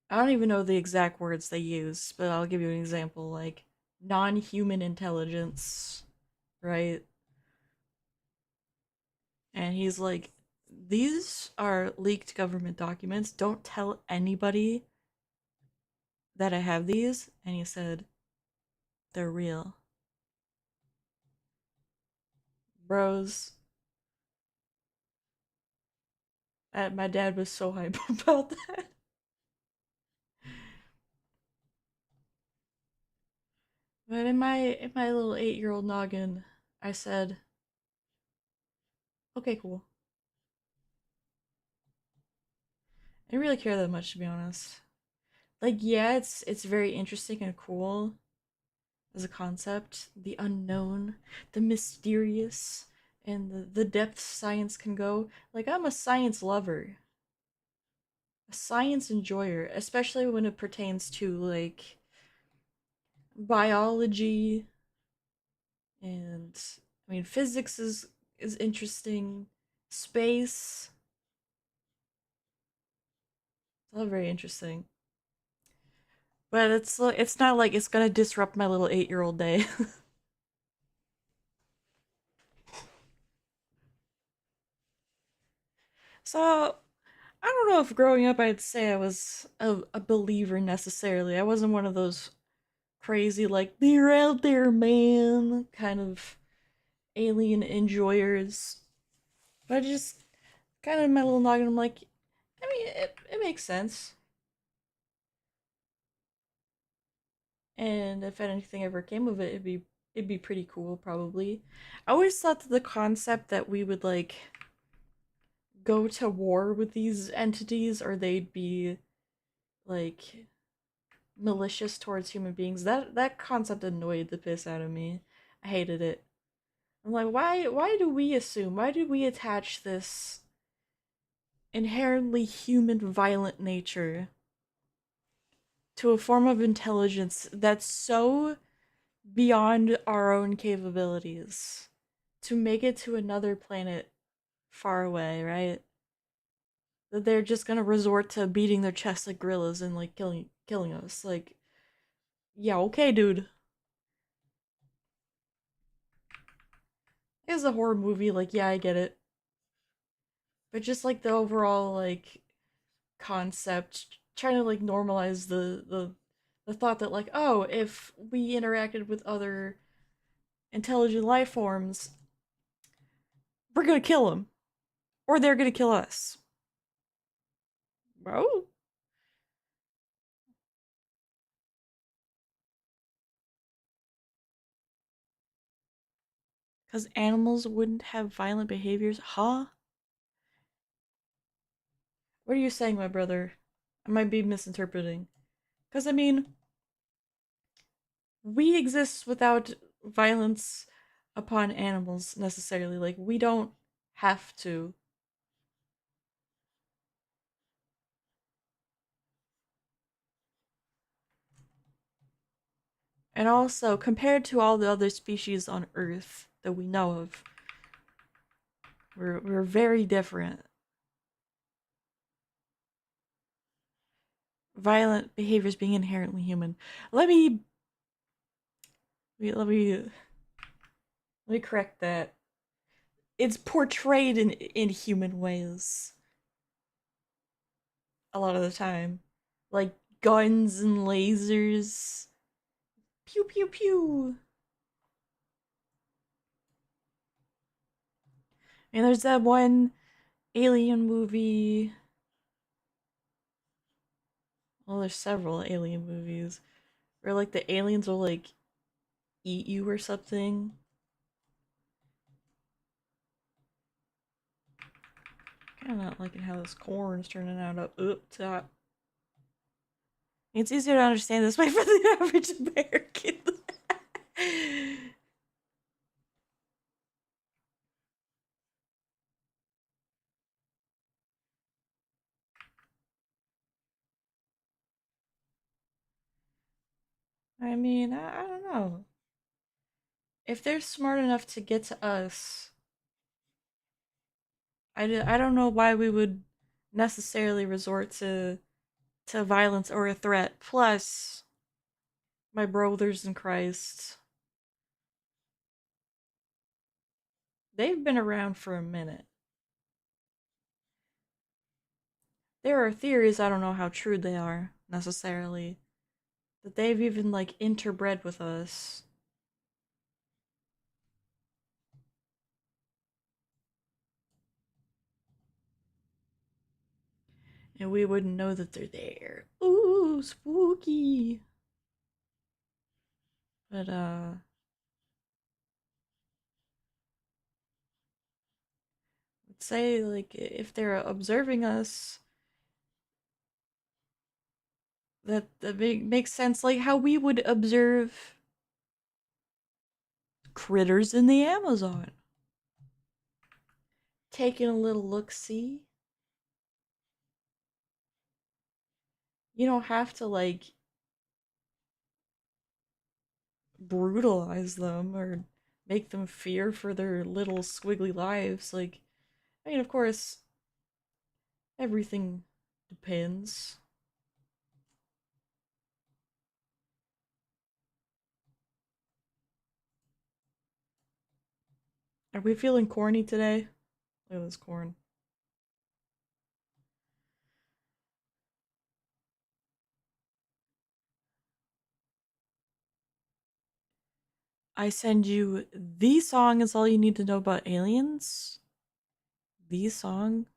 S1: don't even know the exact words they use, but I'll give you an example, like non-human intelligence, right? And he's like, "These are leaked government documents. Don't tell anybody that I have these." And he said, "They're real." Bros, my dad was so hype about that. But in my little 8-year-old noggin, I said, "Okay, cool." I didn't really care that much, to be honest. Like, yeah, it's very interesting and cool as a concept. The unknown, the mysterious, and the depth science can go. Like, I'm a science lover, a science enjoyer, especially when it pertains to like biology and I mean physics is interesting. Space, it's all very interesting. But it's not like it's gonna disrupt my little 8-year-old day. So I don't know if growing up I'd say I was a believer necessarily. I wasn't one of those crazy like they're out there, man, kind of alien enjoyers. But I just kind of in my little noggin, I'm like, I mean, it makes sense. And if anything ever came of it, it'd be pretty cool, probably. I always thought that the concept that we would like go to war with these entities, or they'd be like malicious towards human beings, that concept annoyed the piss out of me. I hated it. I'm like, why do we assume? Why do we attach this inherently human violent nature to a form of intelligence that's so beyond our own capabilities to make it to another planet far away, right? That they're just gonna resort to beating their chests like gorillas and like killing us. Like, yeah, okay, dude. It's a horror movie, like, yeah, I get it. But just like the overall like concept, trying to like normalize the thought that like, oh, if we interacted with other intelligent life forms, we're gonna kill them, or they're gonna kill us. Bro, because animals wouldn't have violent behaviors, huh? What are you saying, my brother? I might be misinterpreting. Because I mean, we exist without violence upon animals necessarily. Like, we don't have to. And also, compared to all the other species on Earth that we know of, we're very different. Violent behaviors being inherently human. Let me let me let me correct that. It's portrayed in human ways a lot of the time, like guns and lasers. Pew pew pew. And there's that one alien movie. Well, there's several alien movies where like the aliens will like eat you or something. Kind of not liking how this corn's turning out up top. It's easier to understand this way for the average American. I mean, I don't know. If they're smart enough to get to us, I don't know why we would necessarily resort to violence or a threat. Plus, my brothers in Christ, they've been around for a minute. There are theories, I don't know how true they are necessarily, that they've even like interbred with us. And we wouldn't know that they're there. Ooh, spooky. But let's say like if they're observing us, that makes sense. Like how we would observe critters in the Amazon. Taking a little look see. You don't have to like brutalize them or make them fear for their little squiggly lives. Like, I mean, of course, everything depends. Are we feeling corny today? Look at this corn. I send you the song is all you need to know about aliens. The song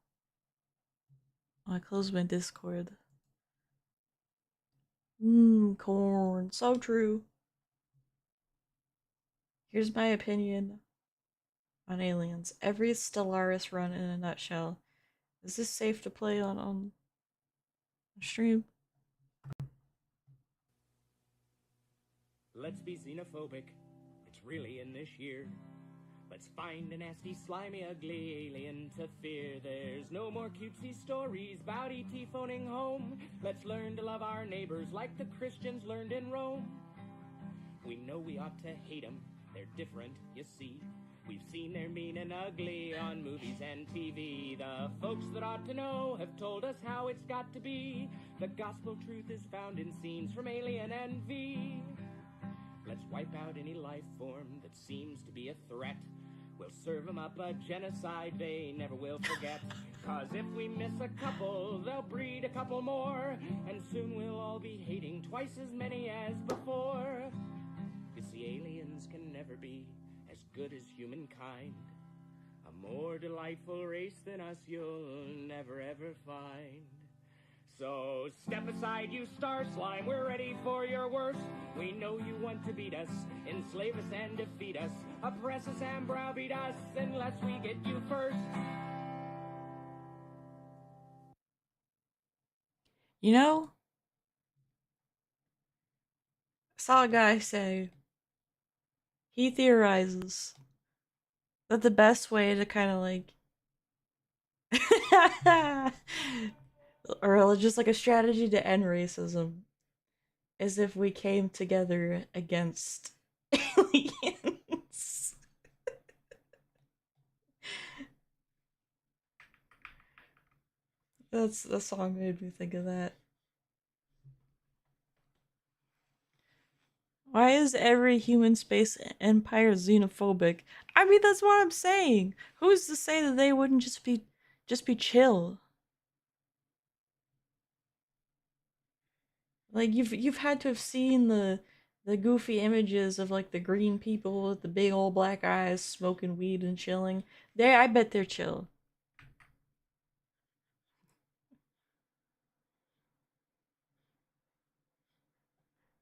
S1: Oh, I closed my Discord. Corn. So true. Here's my opinion on aliens. Every Stellaris run in a nutshell. Is this safe to play on stream?
S6: Let's be xenophobic. It's really in this year. Let's find a nasty, slimy, ugly alien to fear. There's no more cutesy stories about E.T. phoning home. Let's learn to love our neighbors like the Christians learned in Rome. We know we ought to hate them. They're different, you see. We've seen they're mean and ugly on movies and TV. The folks that ought to know have told us how it's got to be. The gospel truth is found in scenes from Alien and V. Let's wipe out any life form that seems to be a threat. We'll serve them up a genocide they never will forget. Cause if we miss a couple, they'll breed a couple more. And soon we'll all be hating twice as many as before. You see, aliens can never be as good as humankind. A more delightful race than us you'll never ever find. So step aside, you star slime, we're ready for your worst. We know you want to beat us, enslave us and defeat us, oppress us and browbeat us unless we get you first.
S1: You know, I saw a guy say he theorizes that the best way to kind of like or just like a strategy to end racism is if we came together against aliens. That's the song made me think of that. Why is every human space empire xenophobic? I mean, that's what I'm saying. Who's to say that they wouldn't just be chill? Like you've had to have seen the goofy images of like the green people with the big old black eyes smoking weed and chilling. I bet they're chill.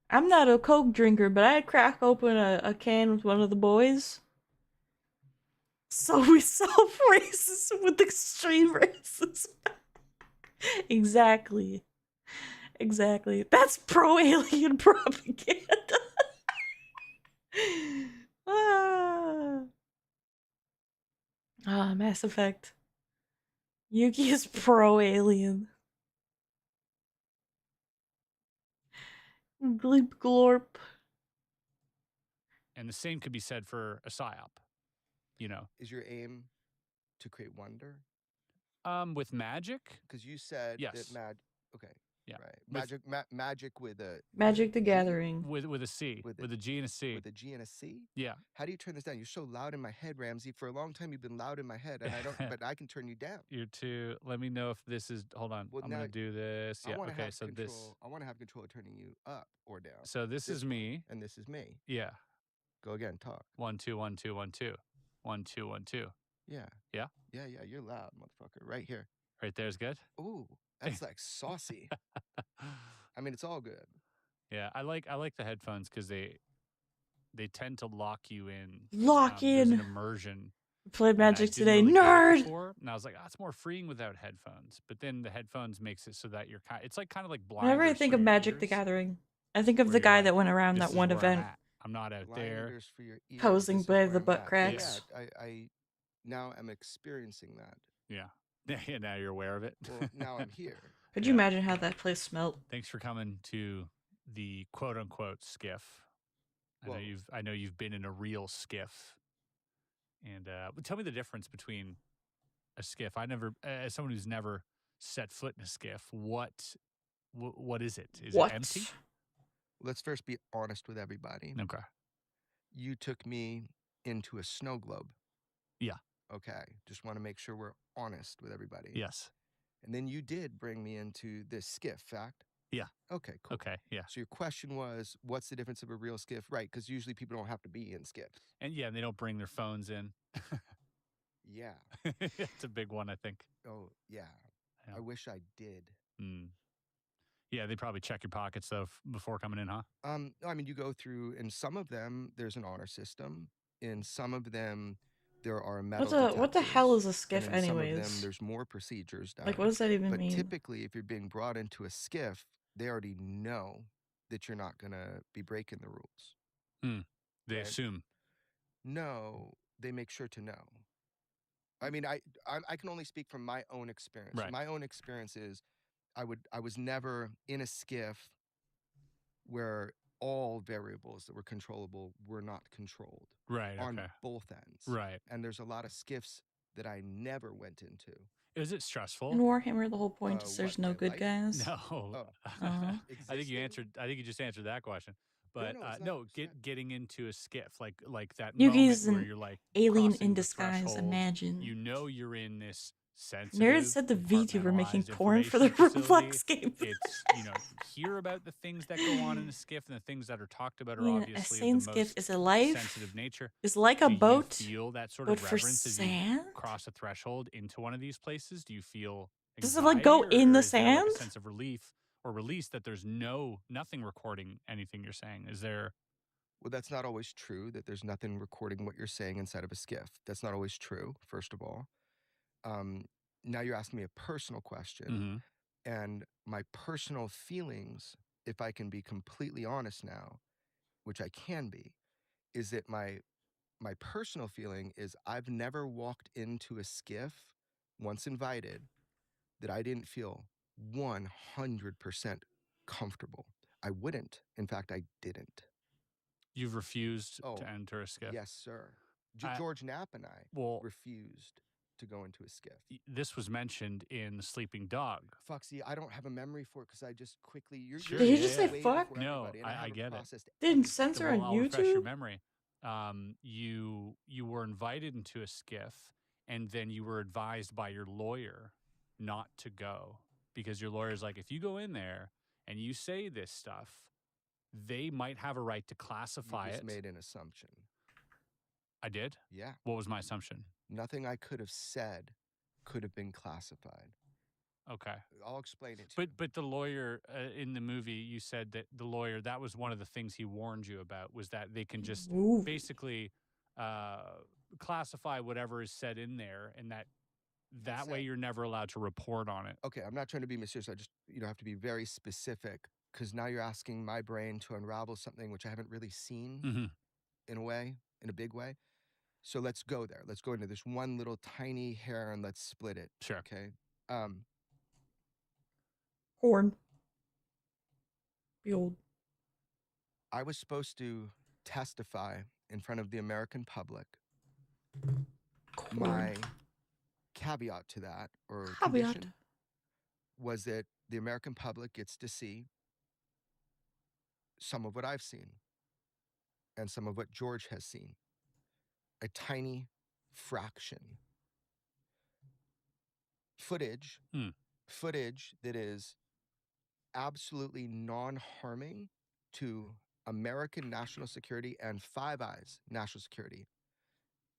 S1: I'm not a Coke drinker, but I'd crack open a can with one of the boys. So we self-racist with extreme racism. Exactly. Exactly. That's pro-alien propaganda. Mass Effect. Yuki is pro-alien. Gleep glorp.
S5: And the same could be said for a psyop. You know,
S3: Is your aim to create wonder?
S5: with magic,
S3: Because you said
S5: yes,
S3: that okay,
S5: yeah,
S3: right, magic with a
S1: Magic the
S3: G?
S1: Gathering.
S5: with a C, with a G and a C,
S3: with a G and a C.
S5: Yeah.
S3: How do you turn this down? You're so loud in my head, Ramsey. For a long time, you've been loud in my head, and I don't. But I can turn you down.
S5: You're too. Let me know if this is. Hold on.
S3: Well,
S5: I'm
S3: now
S5: gonna do this. Yeah. Okay. So this.
S3: I want to have control of turning you up or down.
S5: So this is me,
S3: and this is me.
S5: Yeah.
S3: Go again. Talk.
S5: 1 2 1 2 1 2 1 2 1 2.
S3: Yeah.
S5: Yeah.
S3: Yeah. You're loud, motherfucker. Right here.
S5: Right there's good.
S3: Ooh, that's like saucy. I mean, it's all good.
S5: Yeah, I like the headphones because they tend to lock you in.
S1: Lock
S5: There's
S1: in.
S5: an immersion.
S1: Played Magic today,
S5: Really
S1: nerd.
S5: Before, and I was like, oh, it's more freeing without headphones. But then the headphones makes it so that you're it's kind of like blind.
S1: Whenever I think of Magic the Gathering, I think of the guy that went around that one event.
S5: I'm not out there.
S3: For your ears,
S1: posing by the butt cracks.
S3: Yeah, I now am experiencing that.
S5: Yeah. Yeah, now you're aware of it.
S3: Well, now I'm here.
S1: Could you imagine how that place smelled?
S5: Thanks for coming to the quote unquote skiff. I know you've been in a real skiff. And tell me the difference between a skiff. I never, as someone who's never set foot in a skiff, what is it? Is it empty?
S3: Let's first be honest with everybody.
S5: Okay.
S3: You took me into a snow globe.
S5: Yeah.
S3: Okay. Just want to make sure we're honest with everybody.
S5: Yes.
S3: And then you did bring me into this skiff, fact?
S5: Yeah.
S3: Okay, cool.
S5: Okay, yeah.
S3: So your question was, what's the difference of a real skiff? Right, because usually people don't have to be in skiffs.
S5: And yeah, they don't bring their phones in.
S3: Yeah.
S5: It's a big one, I think.
S3: Oh, yeah. I wish I did.
S5: Yeah, they probably check your pockets though before coming in, huh?
S3: I mean, you go through, in some of them, there's an honor system. In some of them, there are metal
S1: What the hell is a
S3: detectors, and
S1: skiff,
S3: in some of them,
S1: anyways?
S3: there's more procedures done.
S1: Like, what does that even
S3: But
S1: mean?
S3: typically, if you're being brought into a skiff, they already know that you're not gonna be breaking the rules.
S5: They
S3: Right?
S5: assume.
S3: No, they make sure to know. I mean, I can only speak from my own experience.
S5: Right.
S3: My own experience is, I was never in a skiff where all variables that were controllable were not controlled.
S5: Right.
S3: On
S5: Okay.
S3: both ends.
S5: Right.
S3: And there's a lot of skiffs that I never went into.
S5: Is it stressful?
S1: In Warhammer, the whole point is there's no good guys.
S5: No.
S3: Oh.
S5: I think you answered. I think you just answered that question. But
S3: no,
S5: getting into a skiff, like that
S1: Yuki's
S5: moment where
S1: an
S5: you're like
S1: alien
S5: crossing
S1: in
S5: the
S1: disguise,
S5: threshold,
S1: imagine.
S5: You know you're in this sensitive,
S1: Nerds said the VTuber making
S5: compartmentalized
S1: porn for the
S5: information facility.
S1: Roblox game.
S5: It's, you hear about the things that go on in the skiff, and the things that are talked about are obviously
S1: a sane
S5: of the
S1: skiff
S5: most
S1: is a life.
S5: sensitive nature.
S1: It's like a boat,
S5: Do you feel that sort
S1: but
S5: of
S1: for
S5: reverence as you
S1: sand.
S5: cross a threshold into one of these places? Do you feel
S1: Does
S5: anxiety,
S1: it like go in the
S5: is there, like,
S1: sand?
S5: a sense of relief or release that there's nothing recording anything you're saying? Is there?
S3: Well, that's not always true, that there's nothing recording what you're saying inside of a skiff. That's not always true, first of all. Now you're asking me a personal question. And my personal feelings, if I can be completely honest now, which I can be, is that my personal feeling is I've never walked into a skiff, once invited, that I didn't feel 100% comfortable. I wouldn't. In fact, I didn't.
S5: You've refused to enter a skiff?
S3: Yes, sir. George Knapp and I refused to go into a skiff.
S5: This was mentioned in The Sleeping Dog.
S3: Foxy, I don't have a memory for it because I just quickly...
S5: Sure,
S1: Did he just say fuck?
S5: No, I get it.
S1: Didn't censor on
S5: I'll refresh your
S1: YouTube?
S5: memory. You were invited into a skiff, and then you were advised by your lawyer not to go, because your lawyer's like, if you go in there and you say this stuff, they might have a right to classify
S3: You just
S5: it.
S3: made an assumption.
S5: I did?
S3: Yeah.
S5: What was my assumption?
S3: Nothing I could have said could have been classified.
S5: Okay.
S3: I'll explain it to you.
S5: But the lawyer in the movie, you said that the lawyer, that was one of the things he warned you about, was that they can just basically classify whatever is said in there, and that way you're never allowed to report on it.
S3: Okay, I'm not trying to be mysterious. I just have to be very specific, because now you're asking my brain to unravel something which I haven't really seen in a way, in a big way. So let's go there. Let's go into this one little tiny hair and let's split it.
S5: Sure.
S3: Okay.
S1: Horn. Behold.
S3: I was supposed to testify in front of the American public. My caveat to that, or condition, was that the American public gets to see some of what I've seen and some of what George has seen. A tiny fraction. Footage that is absolutely non-harming to American national security and Five Eyes national security.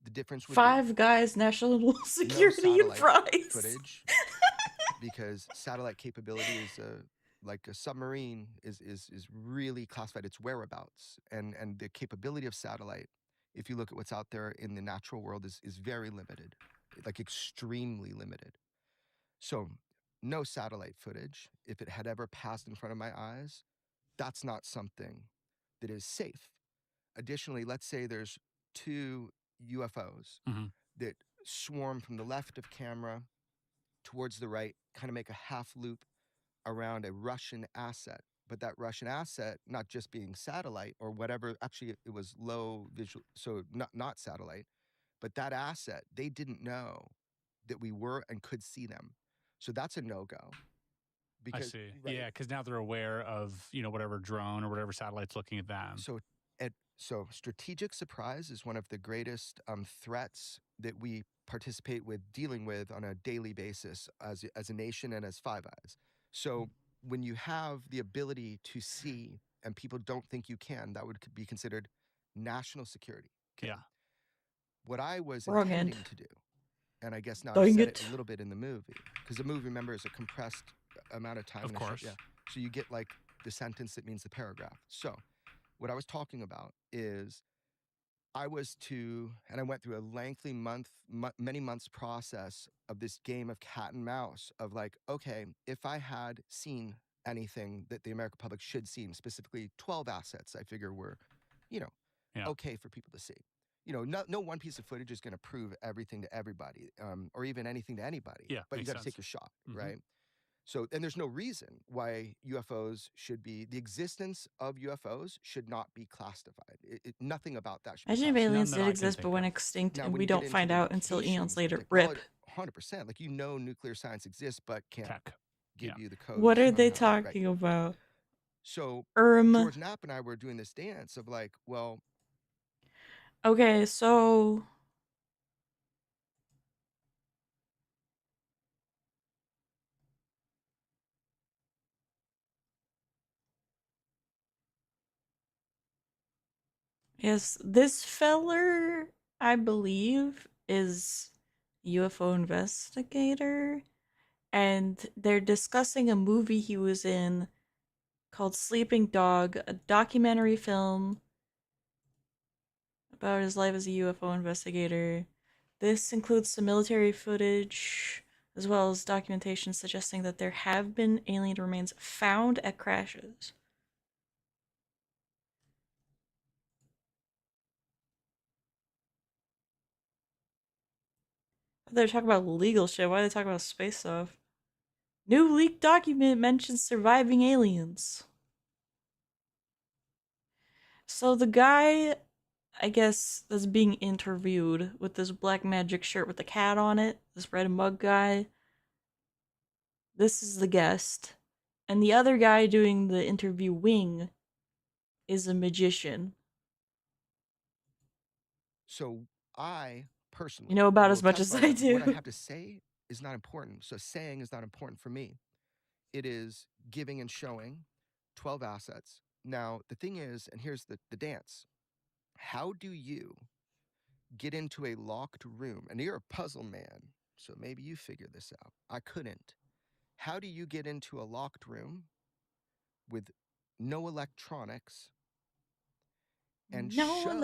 S3: The difference would
S1: Five Guys national security and prize
S3: footage, because satellite capability is like a submarine is really classified. Its whereabouts and the capability of satellite, if you look at what's out there in the natural world, is very limited, like extremely limited. So no satellite footage. If it had ever passed in front of my eyes, that's not something that is safe. Additionally, let's say there's 2 UFOs that swarm from the left of camera towards the right, kind of make a half loop around a Russian asset. But that Russian asset, not just being satellite or whatever, actually it was low visual, so not satellite, but that asset, they didn't know that we were and could see them. So that's a no-go.
S5: I see. Right. Yeah, because now they're aware of, whatever drone or whatever satellite's looking at them.
S3: So strategic surprise is one of the greatest threats that we participate with, dealing with on a daily basis as a nation and as Five Eyes. So when you have the ability to see and people don't think you can, that would be considered national security.
S5: Okay? Yeah.
S3: What I was intending to do, and I guess now I
S1: Dang
S3: said
S1: it.
S3: it a little bit in the movie, because the movie, remember, is a compressed amount of time.
S5: Of course.
S3: Yeah. So you get like the sentence that means the paragraph. So what I was talking about is I went through a lengthy many months process of this game of cat and mouse of like, okay, if I had seen anything that the American public should see, specifically 12 assets, I figure were, you know,
S5: Yeah.
S3: okay for people to see. You know, no one piece of footage is going to prove everything to everybody, or even anything to anybody.
S5: Yeah,
S3: but you
S5: makes
S3: got to
S5: sense.
S3: take your shot,
S5: Mhm.
S3: right? So, and there's no reason why UFOs should be, the existence of UFOs should not be classified. Nothing about that should be
S1: Imagine if
S3: classified.
S1: aliens
S5: that
S1: did
S5: I can
S1: exist but
S5: think
S1: went
S5: of.
S1: extinct
S3: Now,
S1: and
S3: when
S1: we
S3: you get
S1: don't
S3: into
S1: find
S3: the
S1: out until eons
S3: locations and
S1: later. RIP.
S3: technology, 100%. Like, nuclear science exists, but can't
S5: Tech.
S3: give
S5: Yeah.
S3: you the codes
S1: What are
S3: on
S1: they
S3: how, right?
S1: talking about?
S3: So
S1: Erm.
S3: George Knapp and I were doing this dance of like, well,
S1: Okay, so yes, this feller, I believe, is UFO investigator, and they're discussing a movie he was in called Sleeping Dog, a documentary film about his life as a UFO investigator. This includes some military footage as well as documentation suggesting that there have been alien remains found at crashes. They're talking about legal shit. Why are they talking about space stuff? New leaked document mentions surviving aliens. So the guy, I guess, that's being interviewed with this black magic shirt with the cat on it, this red mug guy, this is the guest. And the other guy doing the interviewing is a magician.
S3: so I personally,
S1: You know about
S3: will
S1: as much as
S3: testify
S1: I
S3: that what I
S1: do.
S3: have to say is not important. So saying is not important for me. It is giving and showing 12 assets. Now, the thing is, and here's the dance. How do you get into a locked room? And you're a puzzle man, so maybe you figure this out. I couldn't. How do you get into a locked room with no electronics and
S1: No
S3: show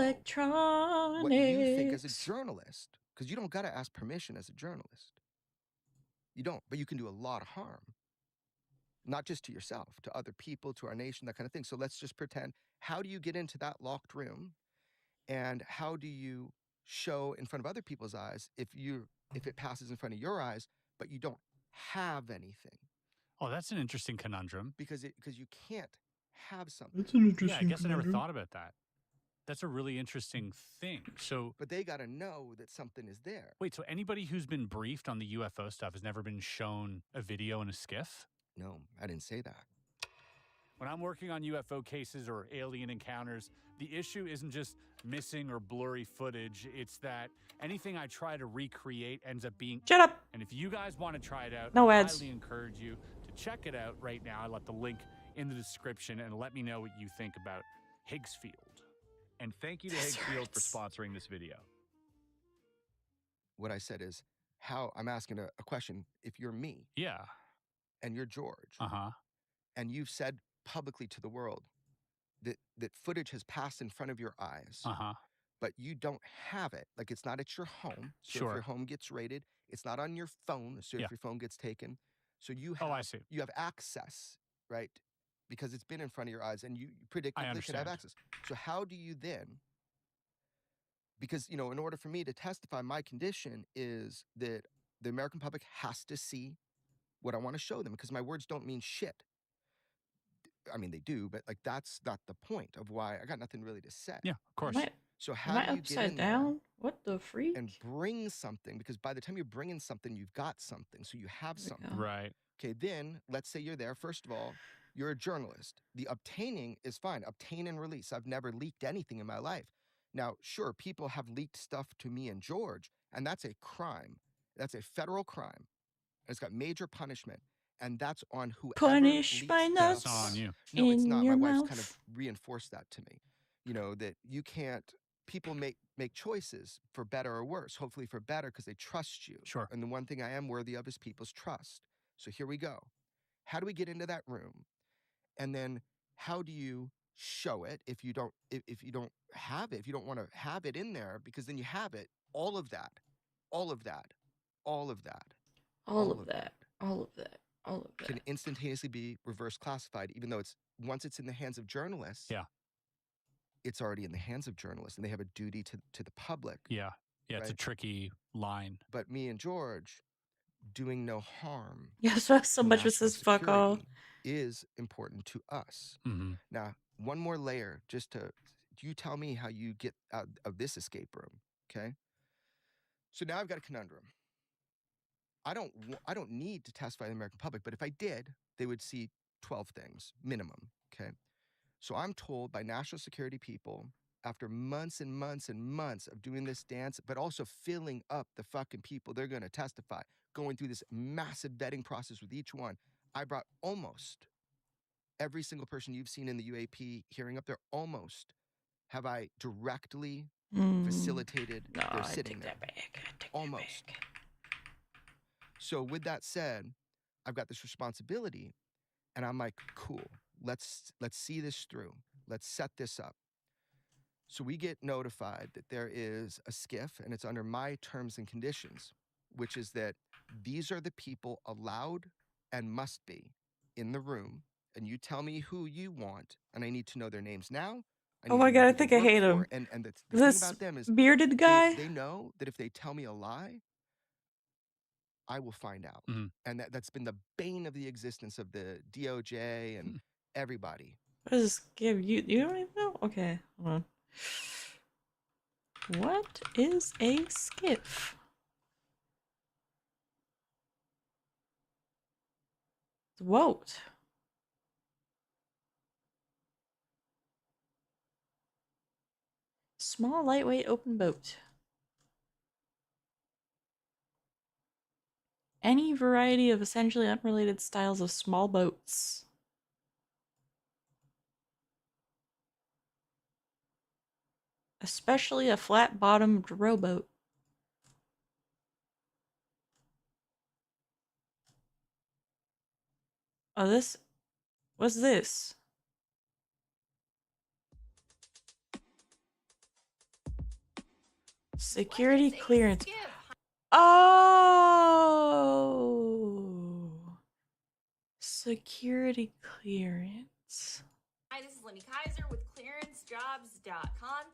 S3: what you think as a
S1: electronics.
S3: journalist? Because you don't got to ask permission as a journalist. You don't, but you can do a lot of harm, not just to yourself, to other people, to our nation, that kind of thing. So let's just pretend, how do you get into that locked room? And how do you show in front of other people's eyes if it passes in front of your eyes, but you don't have anything?
S5: Oh, that's an interesting conundrum.
S3: Because you can't have something.
S1: That's an
S5: Yeah,
S1: interesting
S5: I guess I never
S1: conundrum.
S5: thought about that. That's a really interesting thing. So,
S3: But they got to know that something is there.
S5: wait, so anybody who's been briefed on the UFO stuff has never been shown a video in a skiff?
S3: No, I didn't say that.
S5: When I'm working on UFO cases or alien encounters, the issue isn't just missing or blurry footage. It's that anything I try to recreate ends up being...
S1: Shut up.
S5: And if you guys want to try it out,
S1: No
S5: I
S1: ads.
S5: highly encourage you to check it out right now. I left the link in the description and let me know what you think about Higgsfield. And thank you to Higgsfield for sponsoring this video.
S3: What I said is, how I'm asking a question. If you're me
S5: Yeah.
S3: and you're George,
S5: Uh-huh.
S3: and you've said publicly to the world that footage has passed in front of your eyes,
S5: Uh-huh.
S3: but you don't have it, like it's not at your home. So
S5: Sure.
S3: if your home gets raided, it's not on your phone. So
S5: Yeah.
S3: if your phone gets taken, so you
S5: Oh, I
S3: have
S5: see.
S3: you have access, right? Because it's been in front of your eyes, and you
S5: I
S3: predictably could have
S5: understand.
S3: access. So how do you then? Because in order for me to testify, my condition is that the American public has to see what I want to show them, because my words don't mean shit. I mean, they do, but like that's not the point of why I got nothing really to say.
S5: Yeah, of course.
S3: So
S1: Am
S3: how
S1: I
S3: do you get
S1: upside
S3: in
S1: down?
S3: there
S1: What the freak?
S3: and bring something? Because by the time you're bringing something, you've got something. So you have
S1: There we
S3: something.
S1: go.
S5: Right.
S3: Okay, then let's say you're there. First of all, you're a journalist. The obtaining is fine. Obtain and release. I've never leaked anything in my life. Now, sure, people have leaked stuff to me and George, and that's a crime. That's a federal crime. It's got major punishment. And that's on whoever
S1: Punish
S3: leaks
S1: by
S3: stuff.
S5: That's
S1: nuts
S5: on you.
S3: No, it's
S1: in
S3: not.
S1: your
S3: My wife's
S1: mouth.
S3: kind of reinforced that to me. That you can't people make choices for better or worse, hopefully for better because they trust you.
S5: Sure.
S3: And the one thing I am worthy of is people's trust. So here we go. How do we get into that room? And then how do you show it if you don't have it, if you don't want to have it in there, because then you have it, all of that, all of that, all of that,
S1: All of that. All of that. All of that.
S3: can instantaneously be reverse classified, even though once it's in the hands of journalists,
S5: Yeah.
S3: it's already in the hands of journalists and they have a duty to the public.
S5: Yeah. Yeah, it's a
S3: right?
S5: tricky line.
S3: But me and George doing no harm
S1: Yeah, so
S3: to
S1: much
S3: national
S1: says fuck off.
S3: security is important to us.
S5: Mm-hmm.
S3: Now, one more layer, you tell me how you get out of this escape room, okay? So now I've got a conundrum. I don't need to testify to the American public, but if I did, they would see 12 things minimum, okay? So I'm told by national security people, after months and months and months of doing this dance, but also filling up the fucking people they're going to testify, going through this massive vetting process with each one, I brought almost every single person you've seen in the UAP hearing up there, almost have I directly facilitated their sitting there. Almost. So with that said, I've got this responsibility and I'm like, cool, let's see this through. Let's set this up. So we get notified that there is a skiff and it's under my terms and conditions, which is that these are the people allowed and must be in the room. And you tell me who you want, and I need to know their names now.
S1: Oh my god, I
S3: who they
S1: think I
S3: work
S1: hate
S3: for.
S1: him.
S3: And the
S1: This
S3: thing about them is
S1: bearded guy?
S3: they know that if they tell me a lie, I will find out.
S5: Mhm.
S3: And that's been the bane of the existence of the DOJ and everybody.
S1: What is this give? You don't even know? Okay, hold on. What is a skiff? Woat. Small, lightweight, open boat. Any variety of essentially unrelated styles of small boats. Especially a flat-bottomed rowboat. Oh, this... What's this? Security clearance. Oh! Security clearance.
S7: Hi, this is Lindy Kaiser with clearancejobs.com.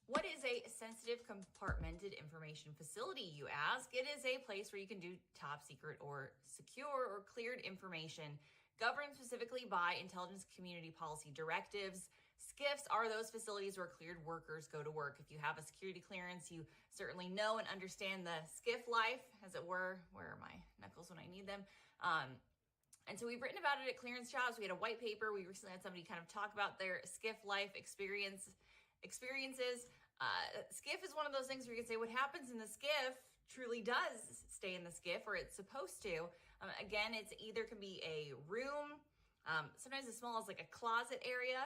S7: What is a sensitive compartmented information facility, you ask? It is a place where you can do top secret or secure or cleared information governed specifically by intelligence community policy directives. SCIFs are those facilities where cleared workers go to work. If you have a security clearance, you certainly know and understand the SCIF life, as it were. Where are my knuckles when I need them? And so we've written about it at Clearance Jobs. We had a white paper. We recently had somebody kind of talk about their SCIF life experiences. SCIF is one of those things where you can say what happens in the SCIF truly does stay in the SCIF, or it's supposed to. Again, it's either can be a room, sometimes as small as like a closet area.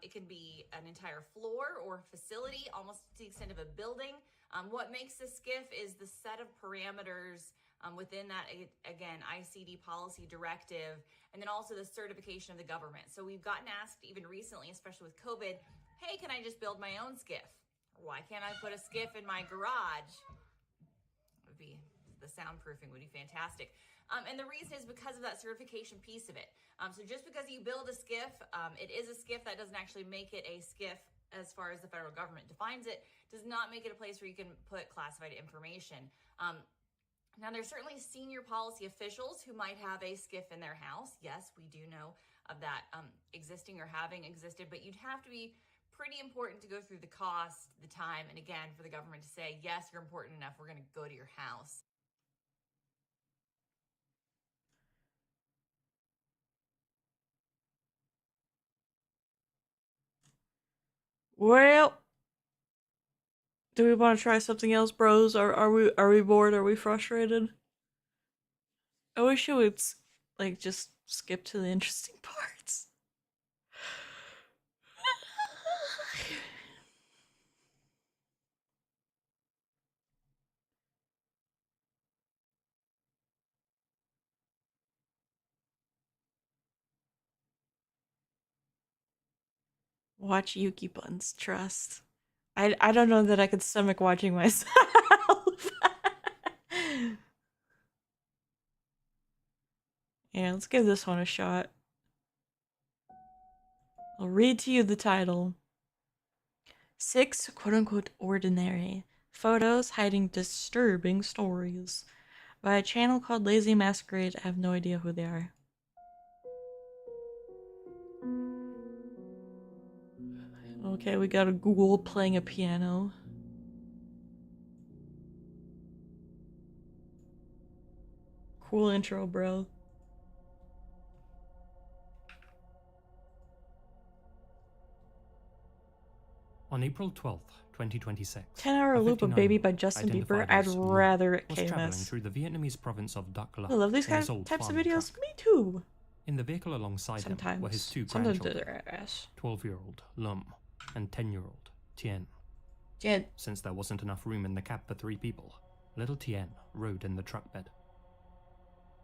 S7: It can be an entire floor or facility, almost to the extent of a building. What makes the SCIF is the set of parameters within that, again, ICD policy directive, and then also the certification of the government. So we've gotten asked even recently, especially with COVID, hey, can I just build my own SCIF? Why can't I put a SCIF in my garage? The soundproofing would be fantastic. And the reason is because of that certification piece of it. So just because you build a SCIF, it is a SCIF. That doesn't actually make it a SCIF as far as the federal government defines it, does not make it a place where you can put classified information. Now, there's certainly senior policy officials who might have a SCIF in their house. Yes, we do know of that existing or having existed, but you'd have to be pretty important to go through the cost, the time, and again, for the government to say, yes, you're important enough, we're going to go to your house.
S1: Well, do we want to try something else, bros? Are we bored? Are we frustrated? I wish it would like just skip to the interesting parts. Watch Yuki Buns, trust. I don't know that I could stomach watching myself. Yeah, let's give this one a shot. I'll read to you the title. 6 quote-unquote ordinary photos hiding disturbing stories by a channel called Lazy Masquerade. I have no idea who they are. Okay, we got a Google playing a piano. Cool intro, bro.
S8: On April 12th, 2026,
S1: 10-hour
S8: a
S1: loop of Baby
S8: 59-year-old,
S1: by Justin Bieber.
S8: identified
S1: I'd
S8: as Lou,
S1: rather it
S8: was traveling
S1: KMS.
S8: through the Vietnamese province of Dak Lak
S1: I love these
S8: in his
S1: kind of
S8: old
S1: types of
S8: farm
S1: videos.
S8: truck.
S1: Me too.
S8: In the vehicle alongside him were his two
S1: Sometimes
S8: grandchildren,
S1: they're ass.
S8: 12-year-old Lum and 10-year-old Tien.
S1: Yeah.
S8: Since there wasn't enough room in the cab for 3 people, little Tien rode in the truck bed.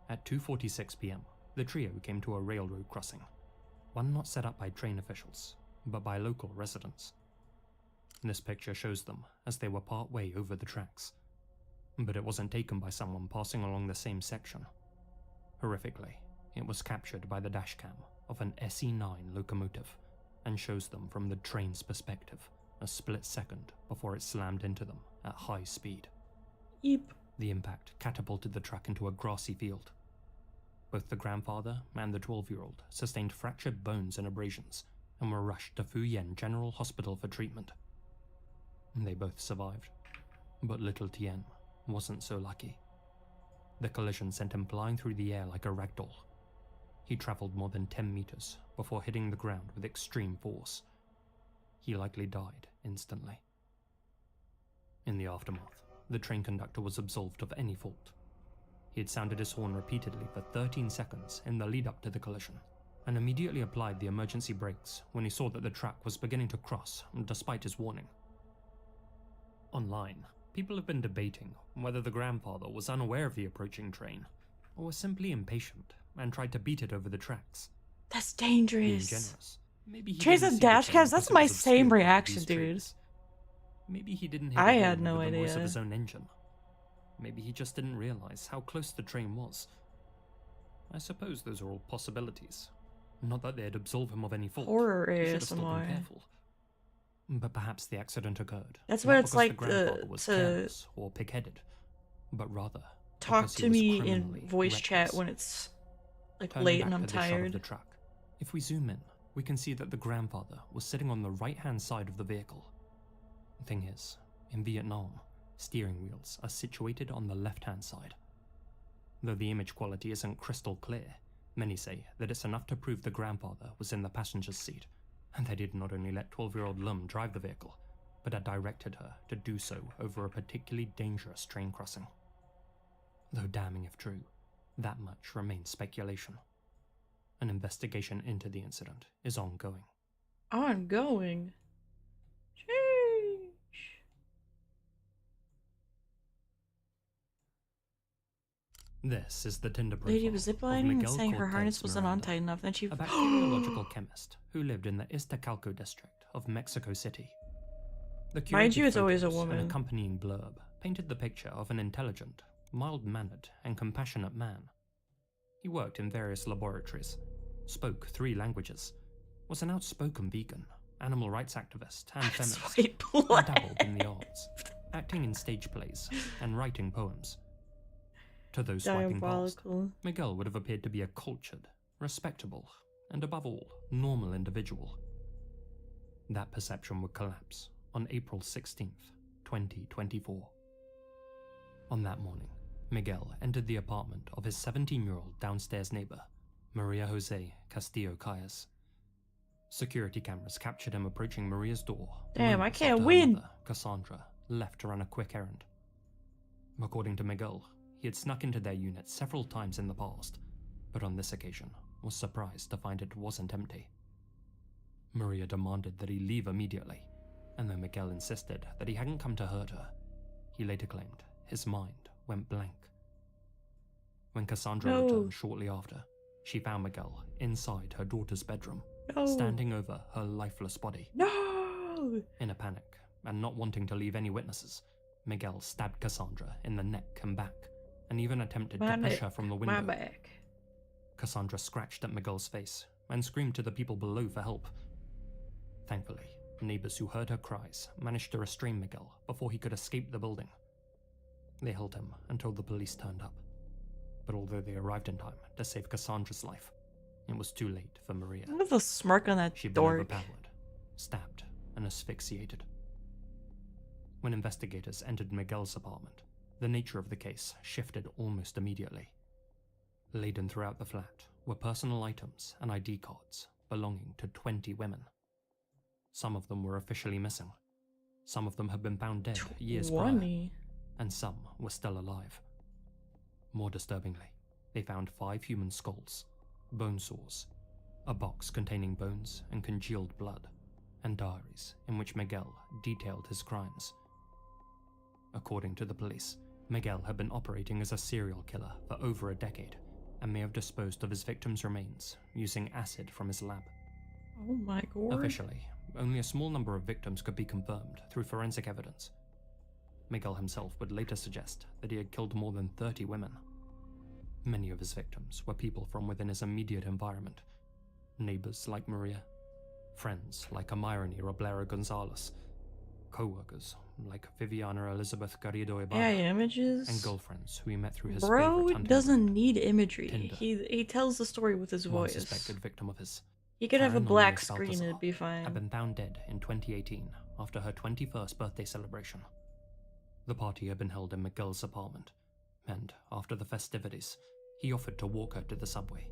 S8: At 2:46 p.m., the trio came to a railroad crossing, one not set up by train officials, but by local residents. This picture shows them as they were part way over the tracks, but it wasn't taken by someone passing along the same section. Horrifically, it was captured by the dashcam of an SE9 locomotive and shows them from the train's perspective a split second before it slammed into them at high speed.
S1: Yep.
S8: The impact catapulted the truck into a grassy field. Both the grandfather and the 12-year-old sustained fractured bones and abrasions and were rushed to Phu Yen General Hospital for treatment. They both survived, but little Tien wasn't so lucky. The collision sent him flying through the air like a ragdoll. He traveled more than 10 meters before hitting the ground with extreme force. He likely died instantly. In the aftermath, the train conductor was absolved of any fault. He had sounded his horn repeatedly for 13 seconds in the lead-up to the collision, and immediately applied the emergency brakes when he saw that the truck was beginning to cross, despite his warning. Online, people have been debating whether the grandfather was unaware of the approaching train, or was simply impatient and tried to beat it over the tracks.
S1: That's
S8: Being
S1: dangerous.
S8: generous, maybe he
S1: Trains
S8: didn't
S1: and
S8: see the
S1: dash
S8: train
S1: cabs,
S8: because
S1: that's
S8: it
S1: my
S8: was
S1: same
S8: obscured by
S1: reaction,
S8: these
S1: dude.
S8: trees. Maybe he didn't hear
S1: I
S8: the
S1: had
S8: horn
S1: no
S8: with the noise of
S1: idea.
S8: his own engine. Maybe he just didn't realize how close the train was. I suppose those are all possibilities. Not that they'd absolve him of any fault.
S1: Horror
S8: He should have still been
S1: ASMR.
S8: careful. But perhaps the accident occurred.
S1: That's
S8: not
S1: what it's
S8: because
S1: like
S8: the grandfather was
S1: to
S8: careless or pig-headed, but rather
S1: talk
S8: because he
S1: to
S8: was
S1: me in
S8: criminally
S1: voice chat
S8: reckless.
S1: when it's like
S8: Turning
S1: late
S8: back
S1: and I'm
S8: to the shot of the
S1: tired.
S8: truck, if we zoom in, we can see that the grandfather was sitting on the right-hand side of the vehicle. The thing is, in Vietnam, steering wheels are situated on the left-hand side. Though the image quality isn't crystal clear, many say that it's enough to prove the grandfather was in the passenger's seat, and they did not only let 12-year-old Lum drive the vehicle, but had directed her to do so over a particularly dangerous train crossing. Though damning if true, that much remains speculation. An investigation into the incident is ongoing.
S1: Ongoing. Sheesh.
S8: This is the Tinder profile
S1: Lady was
S8: of
S1: ziplining and
S8: Miguel
S1: saying her
S8: Cortez
S1: harness wasn't on
S8: Miranda,
S1: tight enough. Then she.
S8: a bacteriological chemist who lived in the Iztacalco district of Mexico City. The
S1: Mind you,
S8: curated
S1: it's always a
S8: photos and
S1: woman.
S8: accompanying blurb painted the picture of an intelligent, mild-mannered, and compassionate man. He worked in various laboratories, spoke 3 languages, was an outspoken vegan, animal rights activist, and feminist,
S1: Swipe
S8: and
S1: left.
S8: dabbled in the arts, acting in stage plays, and writing poems. To those swiping past,
S1: Diabolical.
S8: Miguel would have appeared to be a cultured, respectable, and above all, normal individual. That perception would collapse on April 16th, 2024. On that morning, Miguel entered the apartment of his 17-year-old downstairs neighbor, Maria Jose Castillo Calles. Security cameras captured him approaching Maria's door.
S1: Damn, I
S8: moments
S1: can't
S8: after her
S1: win.
S8: mother, Cassandra, left to run a quick errand. According to Miguel, he had snuck into their unit several times in the past, but on this occasion was surprised to find it wasn't empty. Maria demanded that he leave immediately, and though Miguel insisted that he hadn't come to hurt her, he later claimed his mind went blank. When Cassandra
S1: No.
S8: returned shortly after, she found Miguel inside her daughter's bedroom.
S1: No.
S8: standing over her lifeless body.
S1: No.
S8: In a panic, and not wanting to leave any witnesses, Miguel stabbed Cassandra in the neck and back, and even attempted
S1: My
S8: to push
S1: neck,
S8: her from the
S1: my
S8: window.
S1: back.
S8: Cassandra scratched at Miguel's face and screamed to the people below for help. Thankfully, neighbors who heard her cries managed to restrain Miguel before he could escape the building. They held him until the police turned up. But although they arrived in time to save Cassandra's life, it was too late for Maria.
S1: Look at the smirk on that
S8: She'd been
S1: dork.
S8: overpowered, stabbed, and asphyxiated. When investigators entered Miguel's apartment, the nature of the case shifted almost immediately. Laden throughout the flat were personal items and ID cards belonging to 20 women. Some of them were officially missing. Some of them had been found dead years prior,
S1: 20.
S8: and some were still alive. More disturbingly, they found 5 human skulls, bone saws, a box containing bones and congealed blood, and diaries in which Miguel detailed his crimes. According to the police, Miguel had been operating as a serial killer for over a decade and may have disposed of his victims' remains using acid from his lab.
S1: Oh my god.
S8: Officially, only a small number of victims could be confirmed through forensic evidence. Miguel himself would later suggest that he had killed more than 30 women. Many of his victims were people from within his immediate environment. Neighbors like Maria, friends like Amirani Roblera Gonzalez, co-workers like Viviana Elizabeth Garrido Ibarra,
S1: AI images.
S8: and girlfriends who he met through his
S1: Bro
S8: favorite hunting
S1: doesn't
S8: group,
S1: need imagery.
S8: Tinder.
S1: He tells the story with his
S8: One
S1: voice.
S8: suspected victim of his,
S1: He could have a
S8: Karen
S1: black
S8: Anonymous
S1: screen and
S8: Balthazar,
S1: it'd be fine.
S8: had been found dead in 2018 after her 21st birthday celebration. The party had been held in Miguel's apartment, and after the festivities, he offered to walk her to the subway.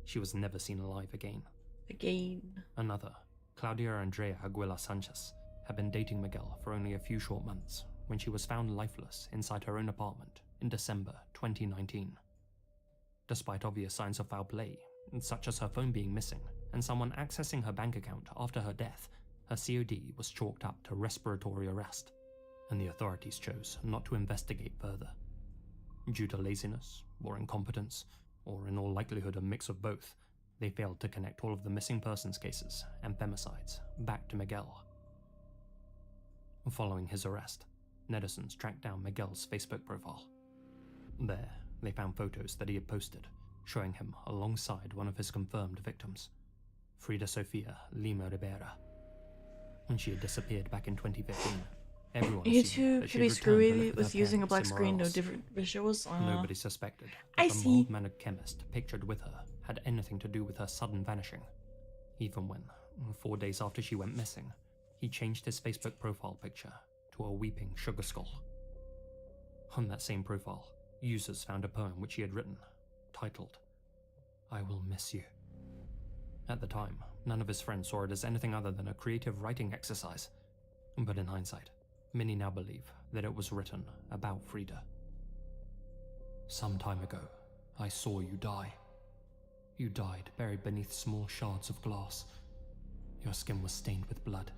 S8: She was never seen alive again.
S1: Again.
S8: Another, Claudia Andrea Aguila Sanchez, had been dating Miguel for only a few short months when she was found lifeless inside her own apartment in December 2019. Despite obvious signs of foul play, such as her phone being missing and someone accessing her bank account after her death, her COD was chalked up to respiratory arrest, and the authorities chose not to investigate further. Due to laziness, or incompetence, or in all likelihood a mix of both, they failed to connect all of the missing persons cases and femicides back to Miguel. Following his arrest, netizens tracked down Miguel's Facebook profile. There, they found photos that he had posted, showing him alongside one of his confirmed victims, Frida Sofia Lima Rivera. When she had disappeared back in 2015, everyone assumed
S1: YouTube
S8: that
S1: could
S8: she
S1: be
S8: had returned to
S1: screwy
S8: live
S1: with
S8: her
S1: using a
S8: parents
S1: black
S8: somewhere
S1: screen, no
S8: else.
S1: different visuals.
S8: Nobody suspected
S1: I
S8: that the
S1: see.
S8: mild-mannered chemist pictured with her had anything to do with her sudden vanishing, even when, 4 days after she went missing, he changed his Facebook profile picture to a weeping sugar skull. On that same profile, users found a poem which he had written, titled, "I Will Miss You." At the time, none of his friends saw it as anything other than a creative writing exercise, but in hindsight, many now believe that it was written about Frida. "Some time ago, I saw you die. You died buried beneath small shards of glass. Your skin was stained with blood,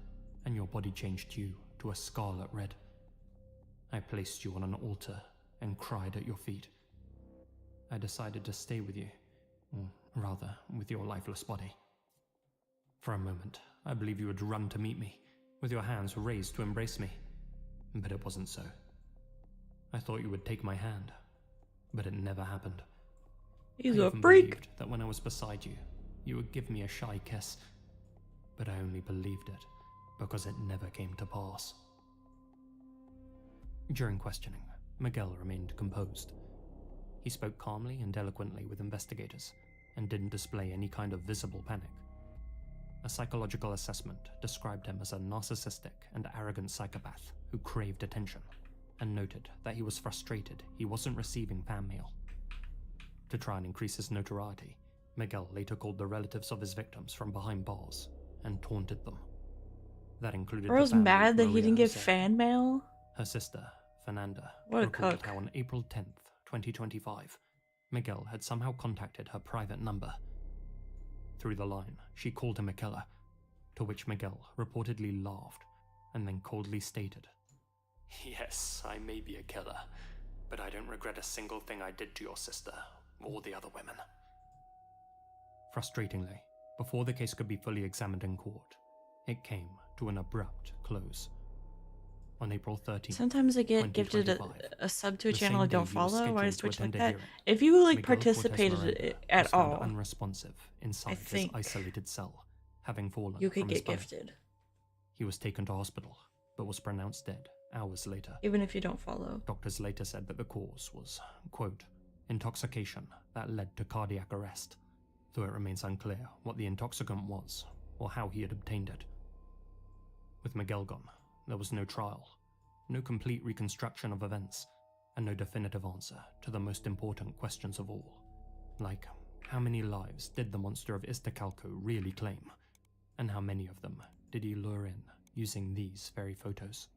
S8: and your body changed hue to a scarlet red. I placed you on an altar and cried at your feet. I decided to stay with you, or rather, with your lifeless body. For a moment, I believed you would run to meet me, with your hands raised to embrace me, but it wasn't so. I thought you would take my hand, but it never happened.
S1: He's
S8: I
S1: a
S8: even
S1: freak.
S8: believed that when I was beside you, you would give me a shy kiss, but I only believed it because it never came to pass." During questioning, Miguel remained composed. He spoke calmly and eloquently with investigators, and didn't display any kind of visible panic. A psychological assessment described him as a narcissistic and arrogant psychopath who craved attention, and noted that he was frustrated he wasn't receiving fan mail. To try and increase his notoriety, Miguel later called the relatives of his victims from behind bars and taunted them. That included
S1: Bro's
S8: the family
S1: mad
S8: of
S1: that he
S8: Maria
S1: didn't get
S8: Jose.
S1: fan mail.
S8: Her sister, Fernanda,
S1: What a
S8: reported
S1: cuck.
S8: how on April 10th, 2025, Miguel had somehow contacted her private number. Through the line, she called him a killer, to which Miguel reportedly laughed and then coldly stated, "Yes, I may be a killer, but I don't regret a single thing I did to your sister or the other women." Frustratingly, before the case could be fully examined in court, it came to an abrupt close. On April 13th,
S1: Sometimes I get gifted
S8: 2025,
S1: a sub to a
S8: the
S1: channel
S8: same
S1: I
S8: day
S1: don't
S8: he was
S1: follow. Why
S8: scheduled
S1: is
S8: to
S1: Twitch like
S8: attend a
S1: that?
S8: hearing,
S1: If you like
S8: Miguel Cortez
S1: participated
S8: Miranda
S1: at
S8: was found
S1: all,
S8: unresponsive inside his
S1: think
S8: isolated cell, having fallen
S1: you could
S8: from his
S1: get
S8: bunk.
S1: gifted,
S8: He was taken to hospital, but was pronounced dead hours later.
S1: even if you don't follow.
S8: Doctors later said that the cause was, quote, intoxication that led to cardiac arrest, though it remains unclear what the intoxicant was or how he had obtained it. With Miguel gone, there was no trial, no complete reconstruction of events, and no definitive answer to the most important questions of all, like how many lives did the monster of Iztacalco really claim, and how many of them did he lure in using these very photos?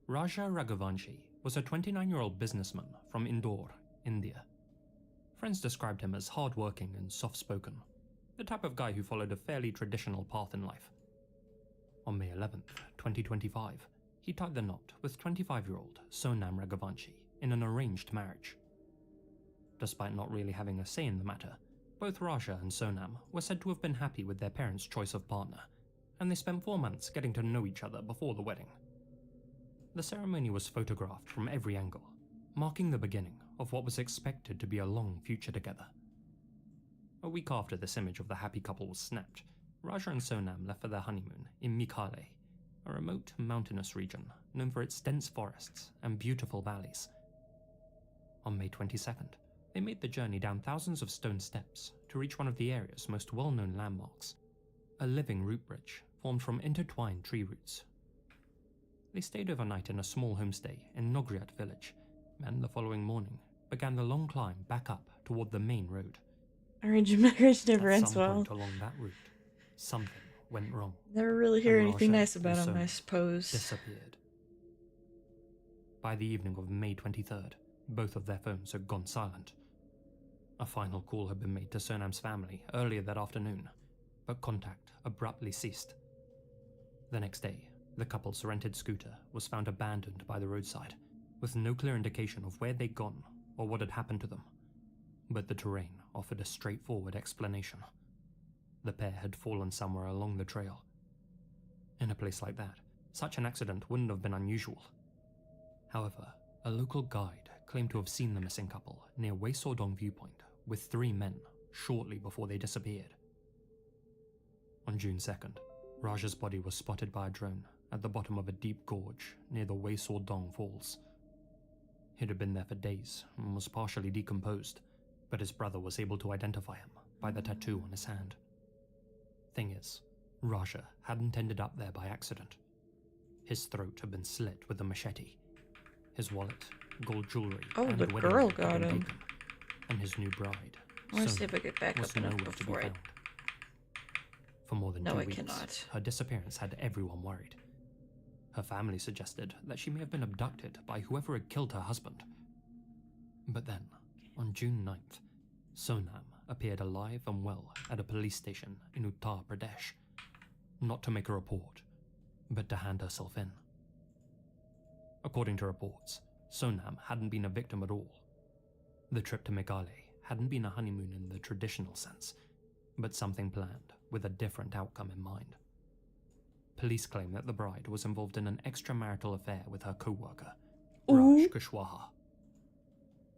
S8: Raja Raghuvanshi was a 29-year-old businessman from Indore, India. Friends described him as hard-working and soft-spoken, the type of guy who followed a fairly traditional path in life. On May 11th, 2025, he tied the knot with 25-year-old Sonam Raghuvanshi in an arranged marriage. Despite not really having a say in the matter, both Raja and Sonam were said to have been happy with their parents' choice of partner, and they spent 4 months getting to know each other before the wedding. The ceremony was photographed from every angle, marking the beginning of what was expected to be a long future together. A week after this image of the happy couple was snapped, Raja and Sonam left for their honeymoon in Mikale, a remote mountainous region known for its dense forests and beautiful valleys. On May 22nd, they made the journey down thousands of stone steps to reach one of the area's most well-known landmarks, a living root bridge formed from intertwined tree roots. They stayed overnight in a small homestay in Nogriat village, and the following morning began the long climb back up toward the main road.
S1: Arranged marriage never
S8: At
S1: ends
S8: some
S1: well.
S8: point along that route, something went wrong.
S1: Never really hear
S8: and
S1: anything
S8: Raja
S1: nice about
S8: and
S1: him, I
S8: Sonam
S1: suppose.
S8: disappeared. By the evening of May 23rd, both of their phones had gone silent. A final call had been made to Sonam's family earlier that afternoon, but contact abruptly ceased. The next day, the couple's rented scooter was found abandoned by the roadside, with no clear indication of where they'd gone or what had happened to them. But the terrain offered a straightforward explanation. The pair had fallen somewhere along the trail. In a place like that, such an accident wouldn't have been unusual. However, a local guide claimed to have seen the missing couple near Waisodong Viewpoint with 3 men shortly before they disappeared. On June 2nd, Raja's body was spotted by a drone at the bottom of a deep gorge near the Waisodong Falls. It had been there for days and was partially decomposed, but his brother was able to identify him by the tattoo on his hand. Thing is, Raja hadn't ended up there by accident. His throat had been slit with a machete. His wallet, gold jewelry,
S1: Oh,
S8: and
S1: the
S8: wedding
S1: girl
S8: ring had
S1: got
S8: been
S1: him.
S8: taken, and his new bride,
S1: I want to see
S8: Sonia,
S1: if I get back
S8: was
S1: up enough
S8: nowhere to be
S1: before I...
S8: found. For more than
S1: No,
S8: 2
S1: I
S8: weeks,
S1: cannot.
S8: her disappearance had everyone worried. Her family suggested that she may have been abducted by whoever had killed her husband. But then, on June 9th, Sonam appeared alive and well at a police station in Uttar Pradesh, not to make a report, but to hand herself in. According to reports, Sonam hadn't been a victim at all. The trip to Meghalaya hadn't been a honeymoon in the traditional sense, but something planned with a different outcome in mind. Police claim that the bride was involved in an extramarital affair with her co-worker, Raj Kushwaha.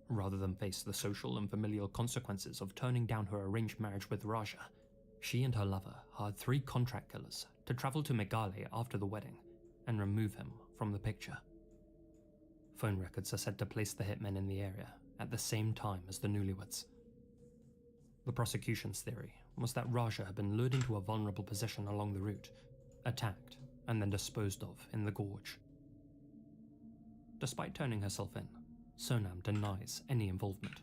S8: Rather than face the social and familial consequences of turning down her arranged marriage with Raja, she and her lover hired 3 contract killers to travel to Meghalaya after the wedding and remove him from the picture. Phone records are said to place the hitmen in the area at the same time as the newlyweds. The prosecution's theory was that Raja had been lured into a vulnerable position along the route, attacked, and then disposed of in the gorge. Despite turning herself in, Sonam denies any involvement.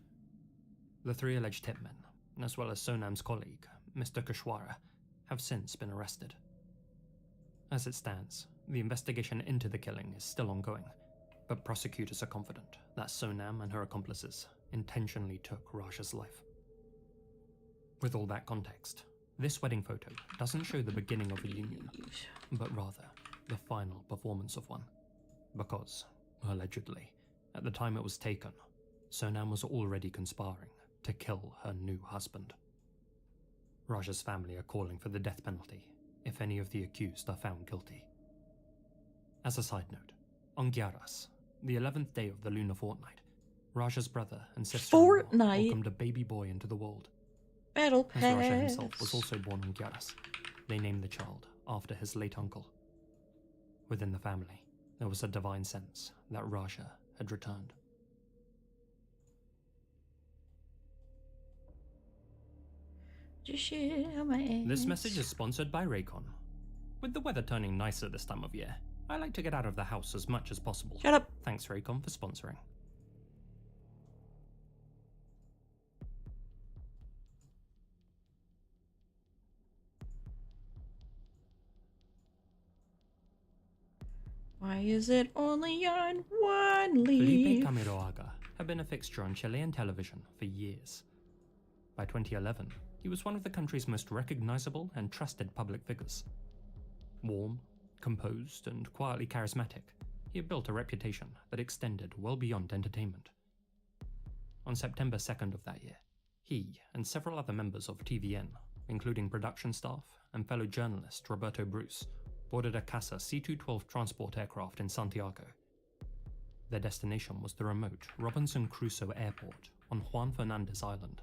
S8: The 3 alleged hitmen, as well as Sonam's colleague, Mr. Kushwara, have since been arrested. As it stands, the investigation into the killing is still ongoing, but prosecutors are confident that Sonam and her accomplices intentionally took Raja's life. With all that context, this wedding photo doesn't show the beginning of a union, but rather the final performance of one, because, allegedly, at the time it was taken, Sonam was already conspiring to kill her new husband. Raja's family are calling for the death penalty if any of the accused are found guilty. As a side note, on Gyaras, the 11th day of the lunar fortnight, Raja's brother and sister-in-law
S1: Fortnight?
S8: welcomed a baby boy into the world.
S1: Battle Pass.
S8: As Raja himself was also born on Gyaras, they named the child after his late uncle. Within the family, there was a divine sense that Raja had returned.
S1: Just shit on my ass.
S8: This message is sponsored by Raycon. With the weather turning nicer this time of year, I like to get out of the house as much as possible.
S1: Shut up.
S8: Thanks Raycon for sponsoring.
S1: Why is it only on one
S8: Felipe
S1: leaf?
S8: Camiroaga had been a fixture on Chilean television for years. By 2011, he was one of the country's most recognizable and trusted public figures. Warm, composed, and quietly charismatic, he had built a reputation that extended well beyond entertainment. On September 2nd of that year, he and several other members of TVN, including production staff and fellow journalist Roberto Bruce, boarded a Casa C-212 transport aircraft in Santiago. Their destination was the remote Robinson Crusoe Airport on Juan Fernandez Island.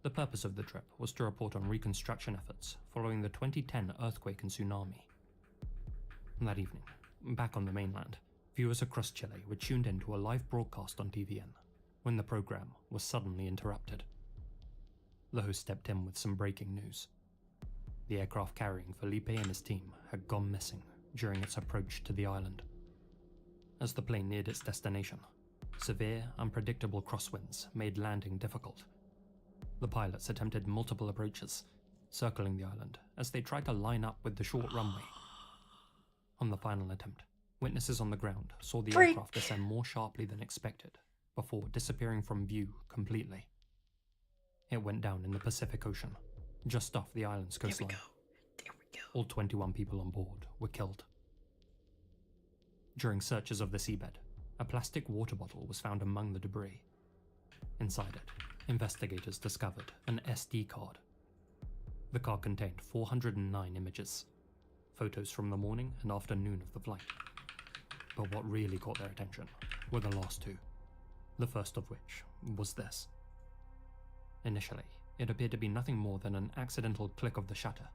S8: The purpose of the trip was to report on reconstruction efforts following the 2010 earthquake and tsunami. That evening, back on the mainland, viewers across Chile were tuned in to a live broadcast on TVN when the program was suddenly interrupted. The host stepped in with some breaking news. The aircraft carrying Felipe and his team had gone missing during its approach to the island. As the plane neared its destination, severe, unpredictable crosswinds made landing difficult. The pilots attempted multiple approaches, circling the island as they tried to line up with the short runway. On the final attempt, witnesses on the ground saw the aircraft descend more sharply than expected before disappearing from view completely. It went down in the Pacific Ocean, just off the island's coastline.
S1: There we go.
S8: All 21 people on board were killed. During searches of the seabed, a plastic water bottle was found among the debris. Inside it, investigators discovered an SD card. The card contained 409 images, photos from the morning and afternoon of the flight. But what really caught their attention were the last two, the first of which was this. Initially, it appeared to be nothing more than an accidental click of the shutter,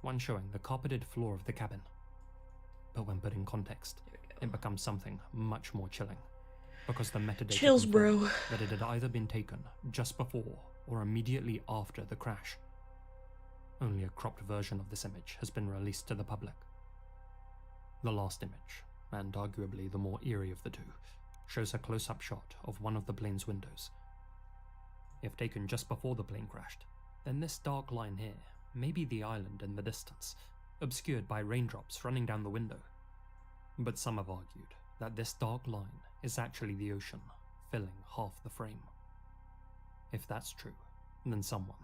S8: one showing the carpeted floor of the cabin. But when put in context, it becomes something much more chilling, because the metadata
S1: Chills,
S8: confirmed
S1: bro.
S8: that it had either been taken just before or immediately after the crash. Only a cropped version of this image has been released to the public. The last image, and arguably the more eerie of the two, shows a close-up shot of one of the plane's windows. If taken just before the plane crashed, then this dark line here may be the island in the distance, obscured by raindrops running down the window. But some have argued that this dark line is actually the ocean, filling half the frame. If that's true, then someone,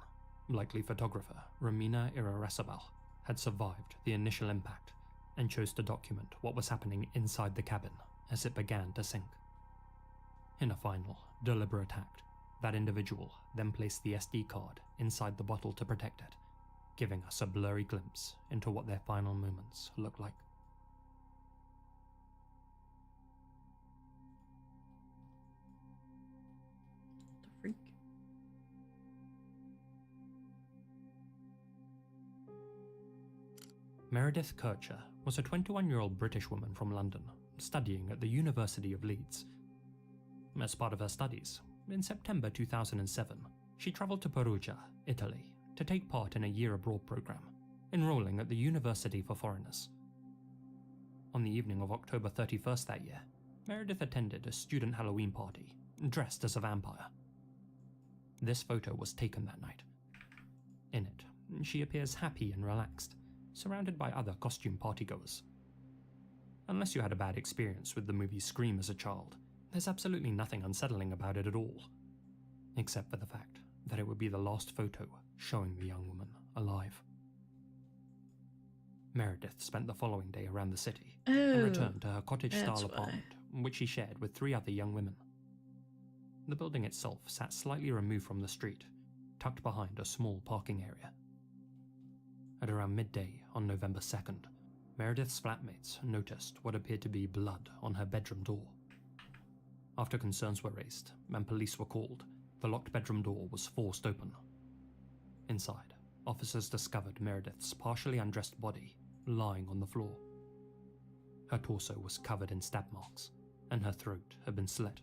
S8: likely photographer Romina Irarezabal, had survived the initial impact and chose to document what was happening inside the cabin as it began to sink. In a final, deliberate act, that individual then placed the SD card inside the bottle to protect it, giving us a blurry glimpse into what their final moments looked like.
S1: The freak.
S8: Meredith Kircher was a 21-year-old British woman from London, studying at the University of Leeds. As part of her studies, in September 2007, she travelled to Perugia, Italy, to take part in a year abroad program, enrolling at the University for Foreigners. On the evening of October 31st that year, Meredith attended a student Halloween party, dressed as a vampire. This photo was taken that night. In it, she appears happy and relaxed, surrounded by other costume partygoers. Unless you had a bad experience with the movie Scream as a child, there's absolutely nothing unsettling about it at all, except for the fact that it would be the last photo showing the young woman alive. Meredith spent the following day around the city
S1: Oh,
S8: and returned to her cottage-style
S1: that's why.
S8: apartment, which she shared with 3 other young women. The building itself sat slightly removed from the street, tucked behind a small parking area. At around midday on November 2nd, Meredith's flatmates noticed what appeared to be blood on her bedroom door. After concerns were raised and police were called, the locked bedroom door was forced open. Inside, officers discovered Meredith's partially undressed body lying on the floor. Her torso was covered in stab marks, and her throat had been slit.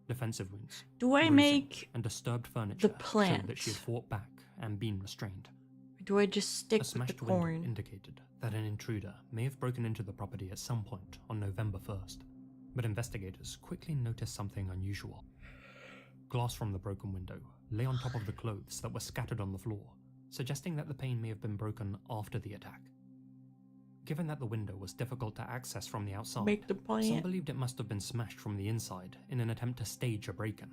S8: Defensive wounds,
S1: Do I
S8: bruising,
S1: make
S8: and disturbed furniture showed that she had
S1: plants?
S8: fought back and been restrained.
S1: Or do I just stick
S8: A
S1: with the
S8: smashed window
S1: corn?
S8: indicated that an intruder may have broken into the property at some point on November 1st, but investigators quickly noticed something unusual. Glass from the broken window lay on top of the clothes that were scattered on the floor, suggesting that the pane may have been broken after the attack. Given that the window was difficult to access from the outside,
S1: Make the
S8: some
S1: plant.
S8: believed it must have been smashed from the inside in an attempt to stage a break-in.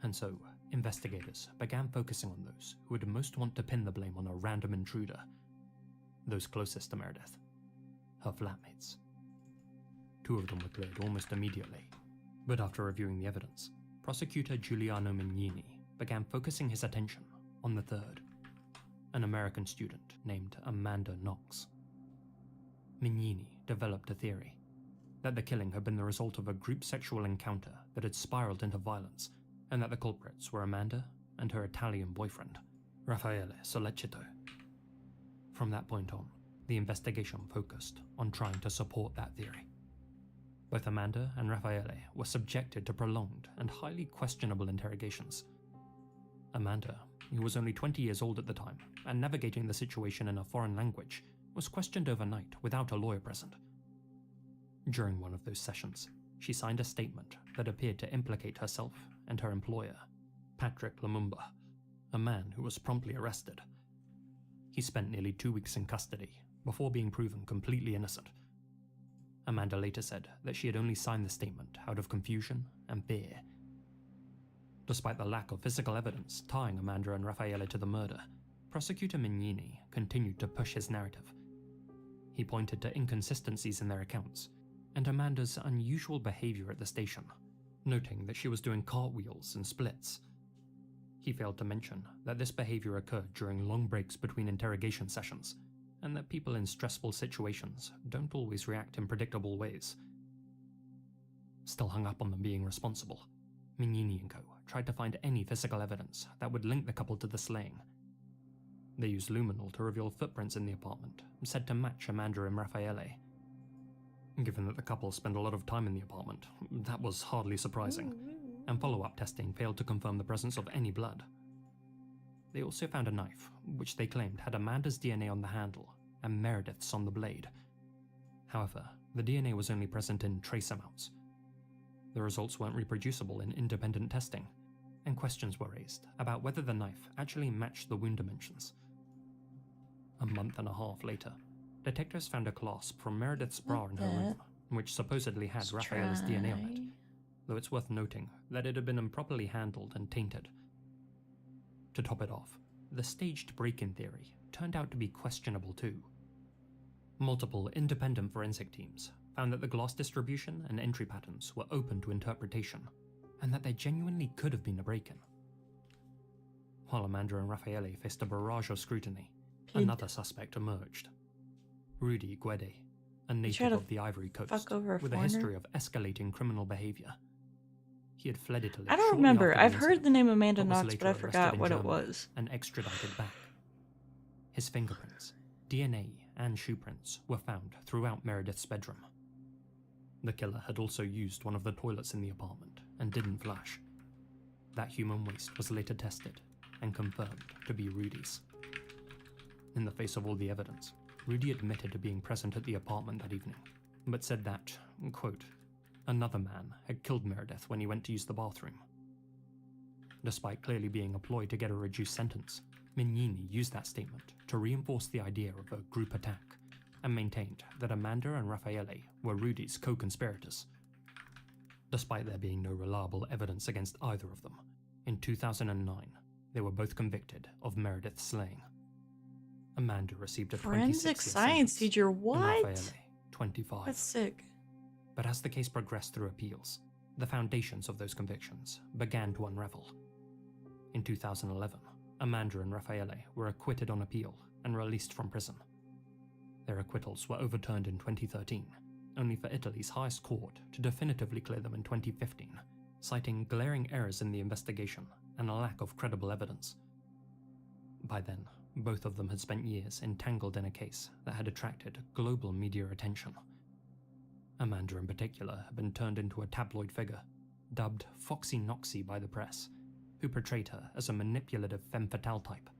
S8: And so, investigators began focusing on those who would most want to pin the blame on a random intruder, those closest to Meredith, her flatmates. 2 of them were cleared almost immediately, but after reviewing the evidence, prosecutor Giuliano Mignini began focusing his attention on the 3rd, an American student named Amanda Knox. Mignini developed a theory that the killing had been the result of a group sexual encounter that had spiraled into violence, and that the culprits were Amanda and her Italian boyfriend, Raffaele Sollecito. From that point on, the investigation focused on trying to support that theory. Both Amanda and Raffaele were subjected to prolonged and highly questionable interrogations. Amanda, who was only 20 years old at the time and navigating the situation in a foreign language, was questioned overnight without a lawyer present. During one of those sessions, she signed a statement that appeared to implicate herself and her employer, Patrick Lumumba, a man who was promptly arrested. He spent nearly 2 weeks in custody before being proven completely innocent. Amanda later said that she had only signed the statement out of confusion and fear. Despite the lack of physical evidence tying Amanda and Raffaele to the murder, prosecutor Mignini continued to push his narrative. He pointed to inconsistencies in their accounts and Amanda's unusual behavior at the station, noting that she was doing cartwheels and splits. He failed to mention that this behavior occurred during long breaks between interrogation sessions, and that people in stressful situations don't always react in predictable ways. Still hung up on them being responsible, Mignini and co. tried to find any physical evidence that would link the couple to the slaying. They used luminol to reveal footprints in the apartment, said to match Amanda and Raffaele. Given that the couple spent a lot of time in the apartment, that was hardly surprising, and follow-up testing failed to confirm the presence of any blood. They also found a knife, which they claimed had Amanda's DNA on the handle and Meredith's on the blade. However, the DNA was only present in trace amounts. The results weren't reproducible in independent testing, and questions were raised about whether the knife actually matched the wound dimensions. A month and a half later, detectives found a clasp from Meredith's bra in her room, which supposedly had Raffaele's DNA on it, though it's worth noting that it had been improperly handled and tainted. To top it off, the staged break-in theory turned out to be questionable too. Multiple independent forensic teams found that the glass distribution and entry patterns were open to interpretation, and that there genuinely could have been a break-in. While Amanda and Raffaele faced a barrage of scrutiny, another suspect emerged. Rudy Guede, a native of the Ivory Coast, with a history of escalating criminal behavior. He had fled Italy.
S1: I don't remember. I've heard the name Amanda Knox, but I forgot what it was.
S8: And extradited back. His fingerprints, DNA, and shoe prints were found throughout Meredith's bedroom. The killer had also used one of the toilets in the apartment and didn't flush. That human waste was later tested and confirmed to be Rudy's. In the face of all the evidence, Rudy admitted to being present at the apartment that evening, but said that, quote, another man had killed Meredith when he went to use the bathroom. Despite clearly being a ploy to get a reduced sentence, Mignini used that statement to reinforce the idea of a group attack, and maintained that Amanda and Raffaele were Rudy's co-conspirators. Despite there being no reliable evidence against either of them, in 2009, they were both convicted of Meredith's slaying. Amanda received a 26-year
S1: Forensic science
S8: sentence,
S1: teacher,
S8: and
S1: what?
S8: Raffaele, 25.
S1: That's sick.
S8: But as the case progressed through appeals, the foundations of those convictions began to unravel. In 2011, Amanda and Raffaele were acquitted on appeal and released from prison. Their acquittals were overturned in 2013, only for Italy's highest court to definitively clear them in 2015, citing glaring errors in the investigation and a lack of credible evidence. By then, both of them had spent years entangled in a case that had attracted global media attention. Amanda in particular had been turned into a tabloid figure, dubbed Foxy Noxy by the press, who portrayed her as a manipulative femme fatale type.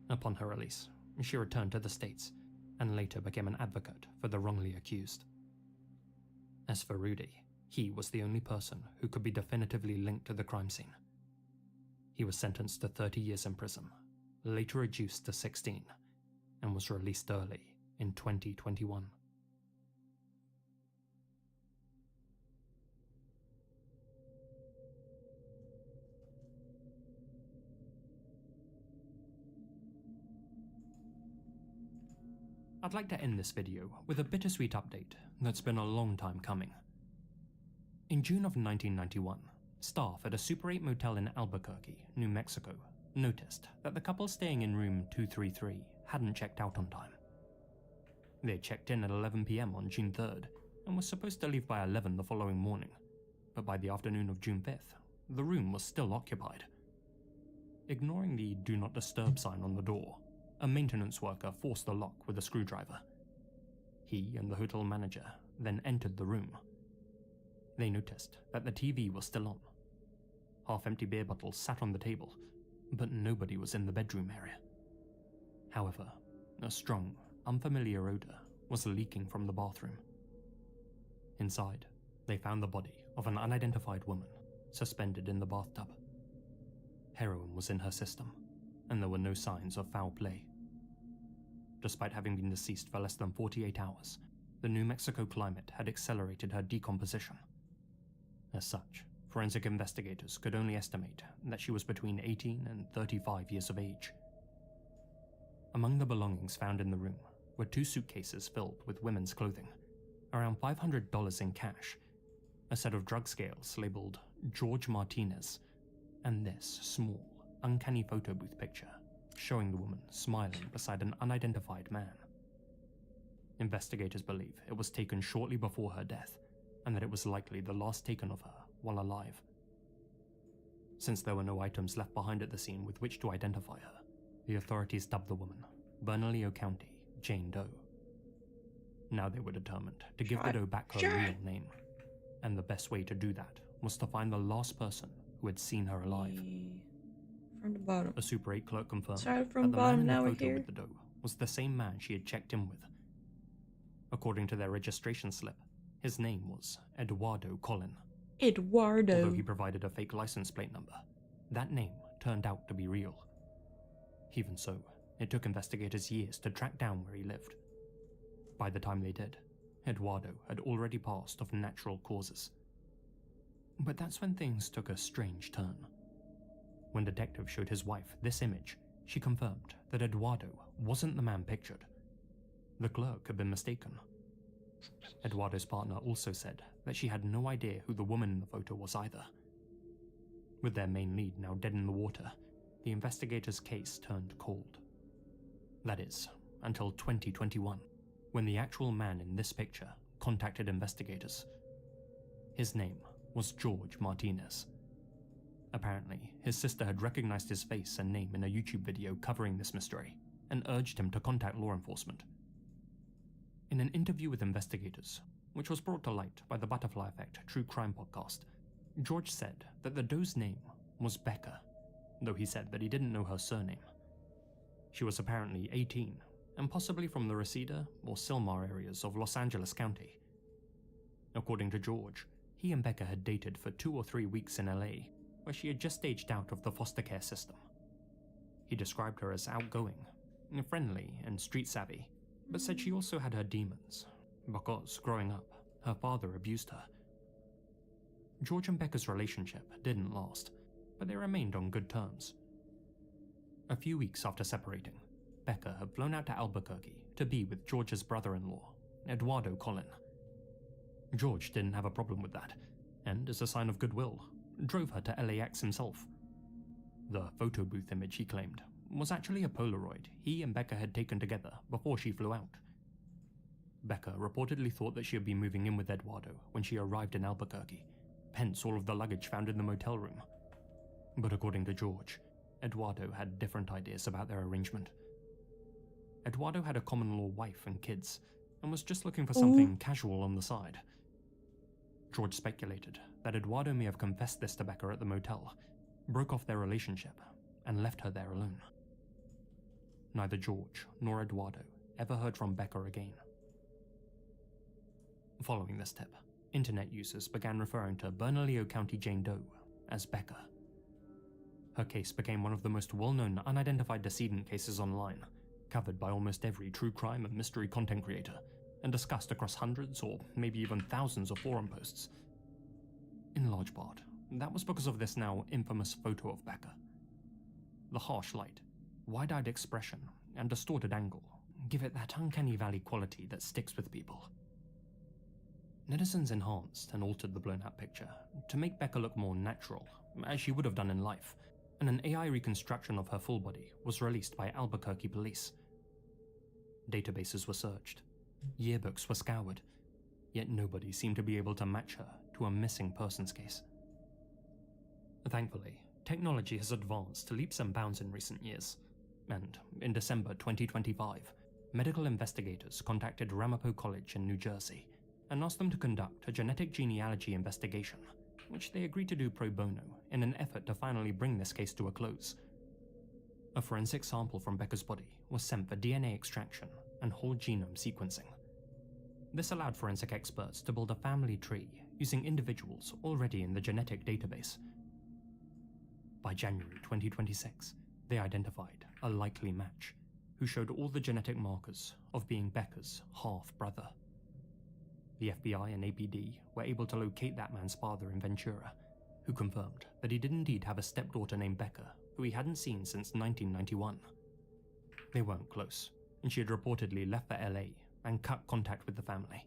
S8: Upon her release, she returned to the States and later became an advocate for the wrongly accused. As for Rudy, he was the only person who could be definitively linked to the crime scene. He was sentenced to 30 years in prison, later reduced to 16, and was released early in 2021. I'd like to end this video with a bittersweet update that's been a long time coming. In June of 1991, staff at a Super 8 motel in Albuquerque, New Mexico, noticed that the couple staying in room 233 hadn't checked out on time. They had checked in at 11 PM on June 3rd and were supposed to leave by 11 the following morning, but by the afternoon of June 5th, the room was still occupied. Ignoring the "Do Not Disturb" sign on the door, a maintenance worker forced the lock with a screwdriver. He and the hotel manager then entered the room. They noticed that the TV was still on. Half-empty beer bottles sat on the table, but nobody was in the bedroom area. However, a strong, unfamiliar odor was leaking from the bathroom. Inside, they found the body of an unidentified woman suspended in the bathtub. Heroin was in her system, and there were no signs of foul play. Despite having been deceased for less than 48 hours, the New Mexico climate had accelerated her decomposition. As such, forensic investigators could only estimate that she was between 18 and 35 years of age. Among the belongings found in the room were 2 suitcases filled with women's clothing, around $500 in cash, a set of drug scales labeled George Martinez, and this small, uncanny photo booth picture showing the woman smiling beside an unidentified man. Investigators believe it was taken shortly before her death, and that it was likely the last taken of her while alive. Since there were no items left behind at the scene with which to identify her, the authorities dubbed the woman Bernalillo County Jane Doe. Now they were determined to give the Doe back her real name, and the best way to do that was to find the last person who had seen her alive.
S1: From the bottom.
S8: A Super 8 clerk confirmed
S1: Started
S8: that
S1: from
S8: the
S1: bottom,
S8: man in
S1: now
S8: the
S1: we're
S8: photo
S1: here.
S8: with the doe was the same man she had checked in with. According to their registration slip, his name was Eduardo Collin.
S1: Eduardo.
S8: Although he provided a fake license plate number, that name turned out to be real. Even so, it took investigators years to track down where he lived. By the time they did, Eduardo had already passed of natural causes. But that's when things took a strange turn. When detectives showed his wife this image, she confirmed that Eduardo wasn't the man pictured. The clerk had been mistaken. Eduardo's partner also said that she had no idea who the woman in the photo was either. With their main lead now dead in the water, the investigators' case turned cold. That is, until 2021, when the actual man in this picture contacted investigators. His name was George Martinez. Apparently, his sister had recognized his face and name in a YouTube video covering this mystery and urged him to contact law enforcement. In an interview with investigators, which was brought to light by the Butterfly Effect True Crime podcast, George said that the doe's name was Becca, though he said that he didn't know her surname. She was apparently 18, and possibly from the Reseda or Sylmar areas of Los Angeles County. According to George, he and Becca had dated for 2 or 3 weeks in LA, where she had just aged out of the foster care system. He described her as outgoing, friendly, and street-savvy, but said she also had her demons, because, growing up, her father abused her. George and Becca's relationship didn't last, but they remained on good terms. A few weeks after separating, Becca had flown out to Albuquerque to be with George's brother-in-law, Eduardo Collin. George didn't have a problem with that, and as a sign of goodwill, drove her to LAX himself. The photo booth image, he claimed, was actually a Polaroid he and Becca had taken together before she flew out. Becca reportedly thought that she would be moving in with Eduardo when she arrived in Albuquerque, hence all of the luggage found in the motel room. But according to George, Eduardo had different ideas about their arrangement. Eduardo had a common-law wife and kids, and was just looking for something casual on the side. George speculated that Eduardo may have confessed this to Becca at the motel, broke off their relationship, and left her there alone. Neither George nor Eduardo ever heard from Becca again. Following this tip, internet users began referring to Bernalillo County Jane Doe as Becca. Her case became one of the most well-known unidentified decedent cases online, covered by almost every true crime and mystery content creator, and discussed across hundreds or maybe even thousands of forum posts. In large part, that was because of this now infamous photo of Becca. The harsh light, wide-eyed expression, and distorted angle give it that uncanny valley quality that sticks with people. Netizens enhanced and altered the blown-out picture to make Becca look more natural, as she would have done in life, and an AI reconstruction of her full body was released by Albuquerque police. Databases were searched, yearbooks were scoured, yet nobody seemed to be able to match her to a missing persons case. Thankfully, technology has advanced to leaps and bounds in recent years, and in December 2025, medical investigators contacted Ramapo College in New Jersey and asked them to conduct a genetic genealogy investigation, which they agreed to do pro bono in an effort to finally bring this case to a close. A forensic sample from Becca's body was sent for DNA extraction and whole genome sequencing. This allowed forensic experts to build a family tree using individuals already in the genetic database. By January 2026, they identified a likely match who showed all the genetic markers of being Becca's half-brother. The FBI and APD were able to locate that man's father in Ventura, who confirmed that he did indeed have a stepdaughter named Becca, who he hadn't seen since 1991. They weren't close, and she had reportedly left for LA and cut contact with the family.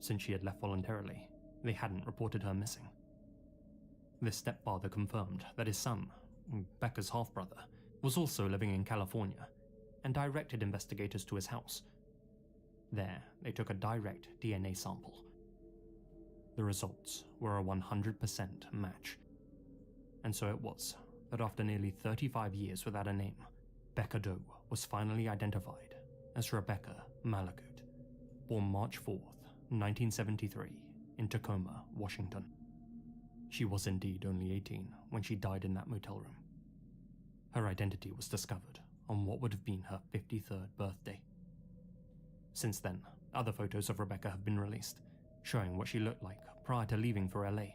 S8: Since she had left voluntarily, they hadn't reported her missing. This stepfather confirmed that his son, Becca's half-brother, was also living in California, and directed investigators to his house. There, they took a direct DNA sample. The results were a 100% match. And so it was that after nearly 35 years without a name, Becca Doe was finally identified as Rebecca Malagut, born March 4th, 1973, in Tacoma, Washington. She was indeed only 18 when she died in that motel room. Her identity was discovered on what would have been her 53rd birthday. Since then, other photos of Rebecca have been released, showing what she looked like prior to leaving for LA.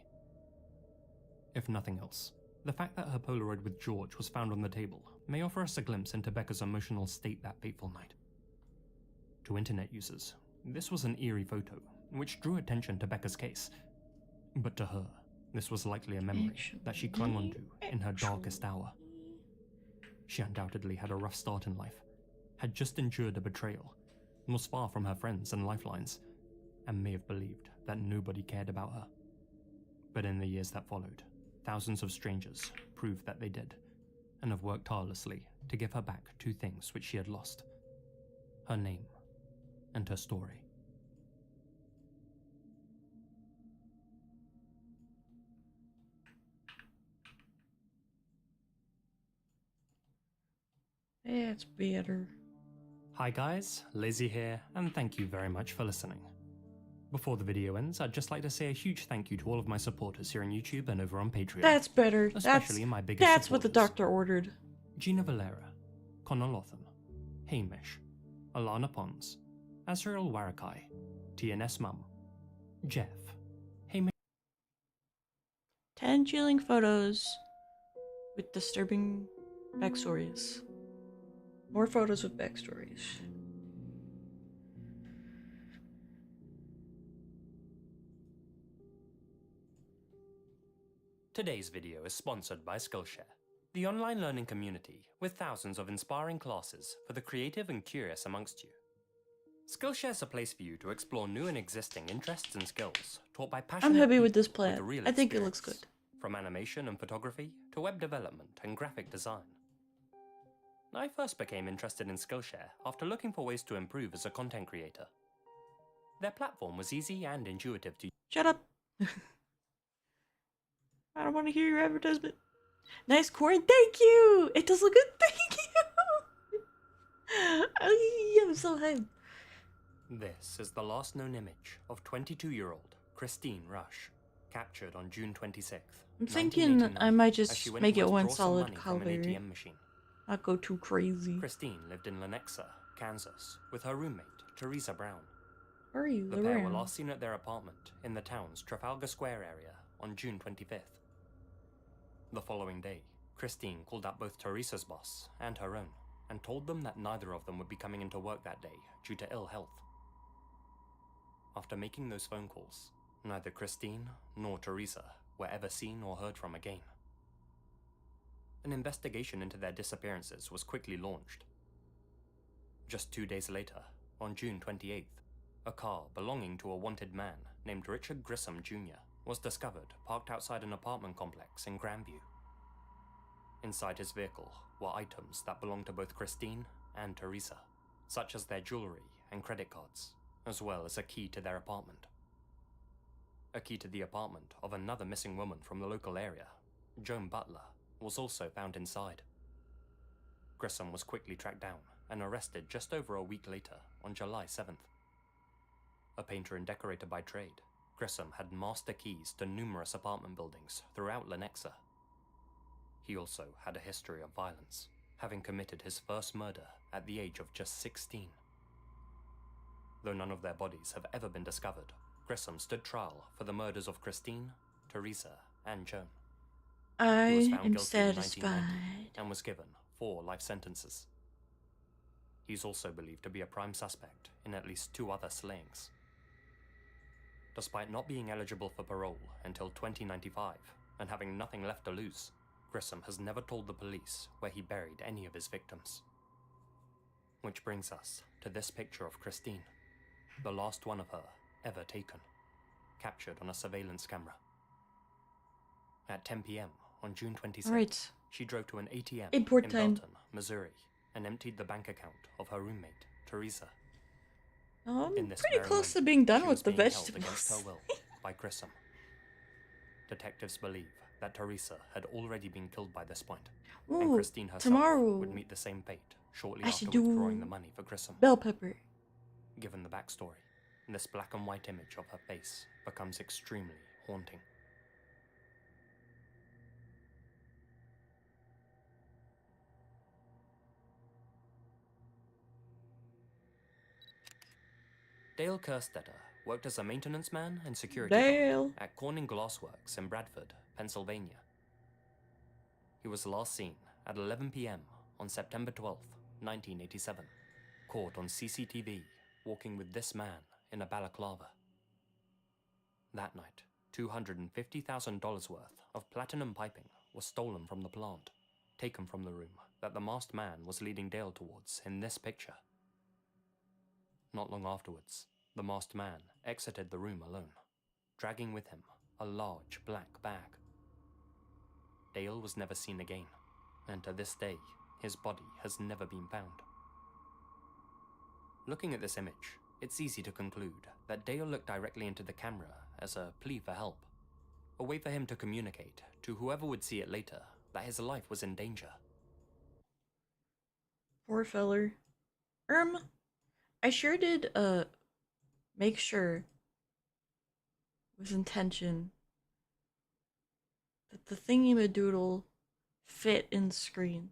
S8: If nothing else, the fact that her Polaroid with George was found on the table may offer us a glimpse into Becca's emotional state that fateful night. To internet users, this was an eerie photo, which drew attention to Becca's case. But to her, this was likely a memory that she clung onto in her darkest hour. She undoubtedly had a rough start in life, had just endured a betrayal, was far from her friends and lifelines, and may have believed that nobody cared about her. But in the years that followed, thousands of strangers proved that they did, and have worked tirelessly to give her back two things which she had lost: her name and her story.
S1: It's better.
S8: Hi guys, Lizzie here, and thank you very much for listening. Before the video ends, I'd just like to say a huge thank you to all of my supporters here on YouTube and over on Patreon.
S1: That's better.
S8: Especially my biggest
S1: That's what the
S8: supporters.
S1: doctor ordered.
S8: Gina Valera, Connor Lotham, Hamish, Alana Pons, Azrael Warakai, TNS Mum, Jeff, Hamish.
S1: 10 chilling photos with disturbing backstories. More photos with backstories.
S8: Today's video is sponsored by Skillshare. The online learning community with thousands of inspiring classes for the creative and curious amongst you. Skillshare is a place for you to explore new and existing interests and skills taught by passionate
S1: I'm happy
S8: people
S1: with this
S8: with
S1: plan.
S8: the real
S1: I think it looks
S8: experience,
S1: good.
S8: from animation and photography to web development and graphic design. I first became interested in Skillshare after looking for ways to improve as a content creator. Their platform was easy and intuitive to use.
S1: Shut up. I don't want to hear your advertisement. Nice corn, thank you! It does look good, thank you! I'm so hyped.
S8: This is the last known image of 22-year-old Christine Rush, captured on June 26th.
S1: I'm thinking I might
S8: as she
S1: just
S8: went
S1: make
S8: to
S1: it one
S8: withdraw some
S1: solid
S8: money from
S1: color.
S8: an ATM machine.
S1: Not go too crazy.
S8: Christine lived in Lenexa, Kansas, with her roommate, Teresa Brown.
S1: Where are you?
S8: The pair were last seen at their apartment in the town's Trafalgar Square area on June 25th. The following day, Christine called up both Teresa's boss and her own, and told them that neither of them would be coming into work that day due to ill health. After making those phone calls, neither Christine nor Teresa were ever seen or heard from again. An investigation into their disappearances was quickly launched. Just 2 days later, on June 28th, a car belonging to a wanted man named Richard Grissom Jr. was discovered parked outside an apartment complex in Grandview. Inside his vehicle were items that belonged to both Christine and Teresa, such as their jewelry and credit cards, as well as a key to their apartment. A key to the apartment of another missing woman from the local area, Joan Butler, was also found inside. Grissom was quickly tracked down and arrested just over a week later on July 7th. A painter and decorator by trade, Grissom had master keys to numerous apartment buildings throughout Lenexa. He also had a history of violence, having committed his first murder at the age of just 16. Though none of their bodies have ever been discovered, Grissom stood trial for the murders of Christine, Teresa, and Joan. He was
S1: I
S8: found
S1: am
S8: guilty in 1990
S1: satisfied.
S8: and was given 4 life sentences. He's also believed to be a prime suspect in at least 2 other slayings. Despite not being eligible for parole until 2095 and having nothing left to lose, Grissom has never told the police where he buried any of his victims. Which brings us to this picture of Christine, the last one of her ever taken, captured on a surveillance camera. At 10 p.m. on June 26th,
S1: Alright.
S8: she drove to an ATM
S1: Import
S8: in
S1: time.
S8: Belton, Missouri, and emptied the bank account of her roommate, Teresa.
S1: I'm
S8: In this
S1: pretty
S8: very
S1: close to
S8: moment,
S1: being done
S8: she
S1: with
S8: was
S1: the
S8: being held against
S1: vegetables.
S8: her will by Grissom. Detectives believe that Teresa had already been killed by this point, and
S1: Ooh,
S8: Christine herself
S1: tomorrow
S8: would meet the same fate shortly
S1: I
S8: after
S1: should do
S8: withdrawing the money for Grissom.
S1: bell pepper.
S8: Given the backstory, this black and white image of her face becomes extremely haunting. Dale Kerstetter worked as a maintenance man and security
S1: Dale.
S8: guard at Corning Glassworks in Bradford, Pennsylvania. He was last seen at 11 p.m. on September 12, 1987, caught on CCTV walking with this man in a balaclava. That night, $250,000 worth of platinum piping was stolen from the plant, taken from the room that the masked man was leading Dale towards in this picture. Not long afterwards, the masked man exited the room alone, dragging with him a large black bag. Dale was never seen again, and to this day, his body has never been found. Looking at this image, it's easy to conclude that Dale looked directly into the camera as a plea for help, a way for him to communicate to whoever would see it later that his life was in danger.
S1: Poor feller. I sure did, make sure with intention that the thingy-madoodle fit in the screen.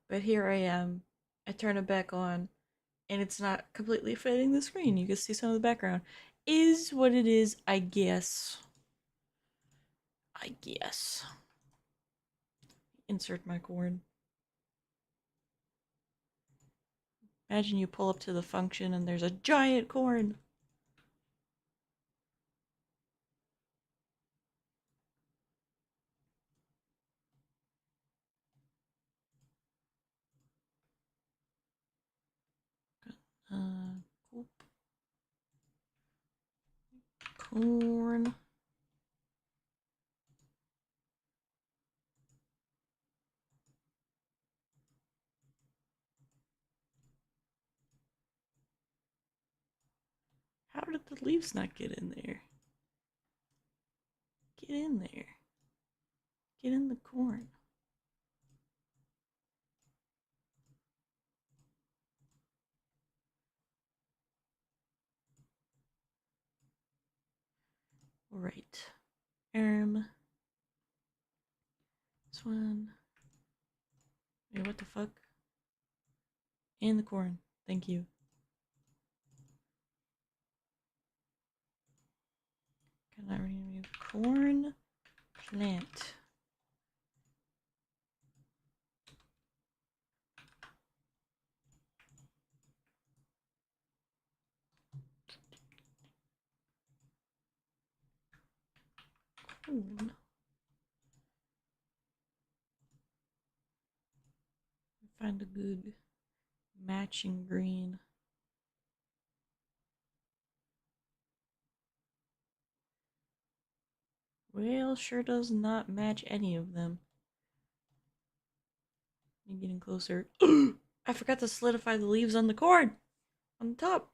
S1: But here I am. I turn it back on, and it's not completely fitting the screen. You can see some of the background. Is what it is, I guess. I guess. Insert my corn. Imagine you pull up to the function and there's a giant corn. Coop. Corn. How did the leaves not get in there? Get in there. Get in the corn. Right. This one. Wait, what the fuck? In the corn. Thank you. Can I rename corn plant? Corn. Find a good matching green. Well, sure does not match any of them. I'm getting closer. I forgot to solidify the leaves on the corn. On the top.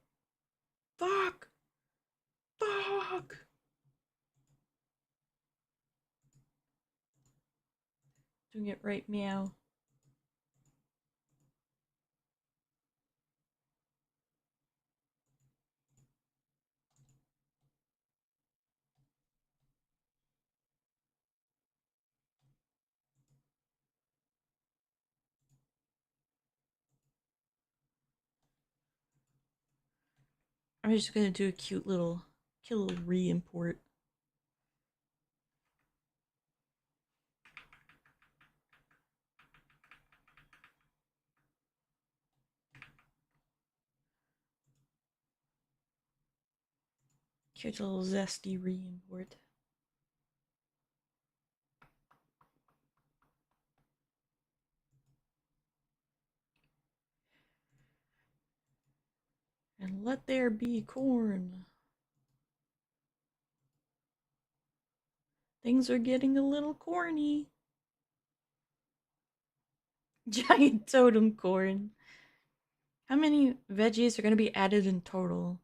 S1: Fuck. Fuck. Doing it right, meow. I'm just gonna do a cute little re-import. Cute little zesty re-import. And let there be corn. Things are getting a little corny. Giant totem corn. How many veggies are going to be added in total?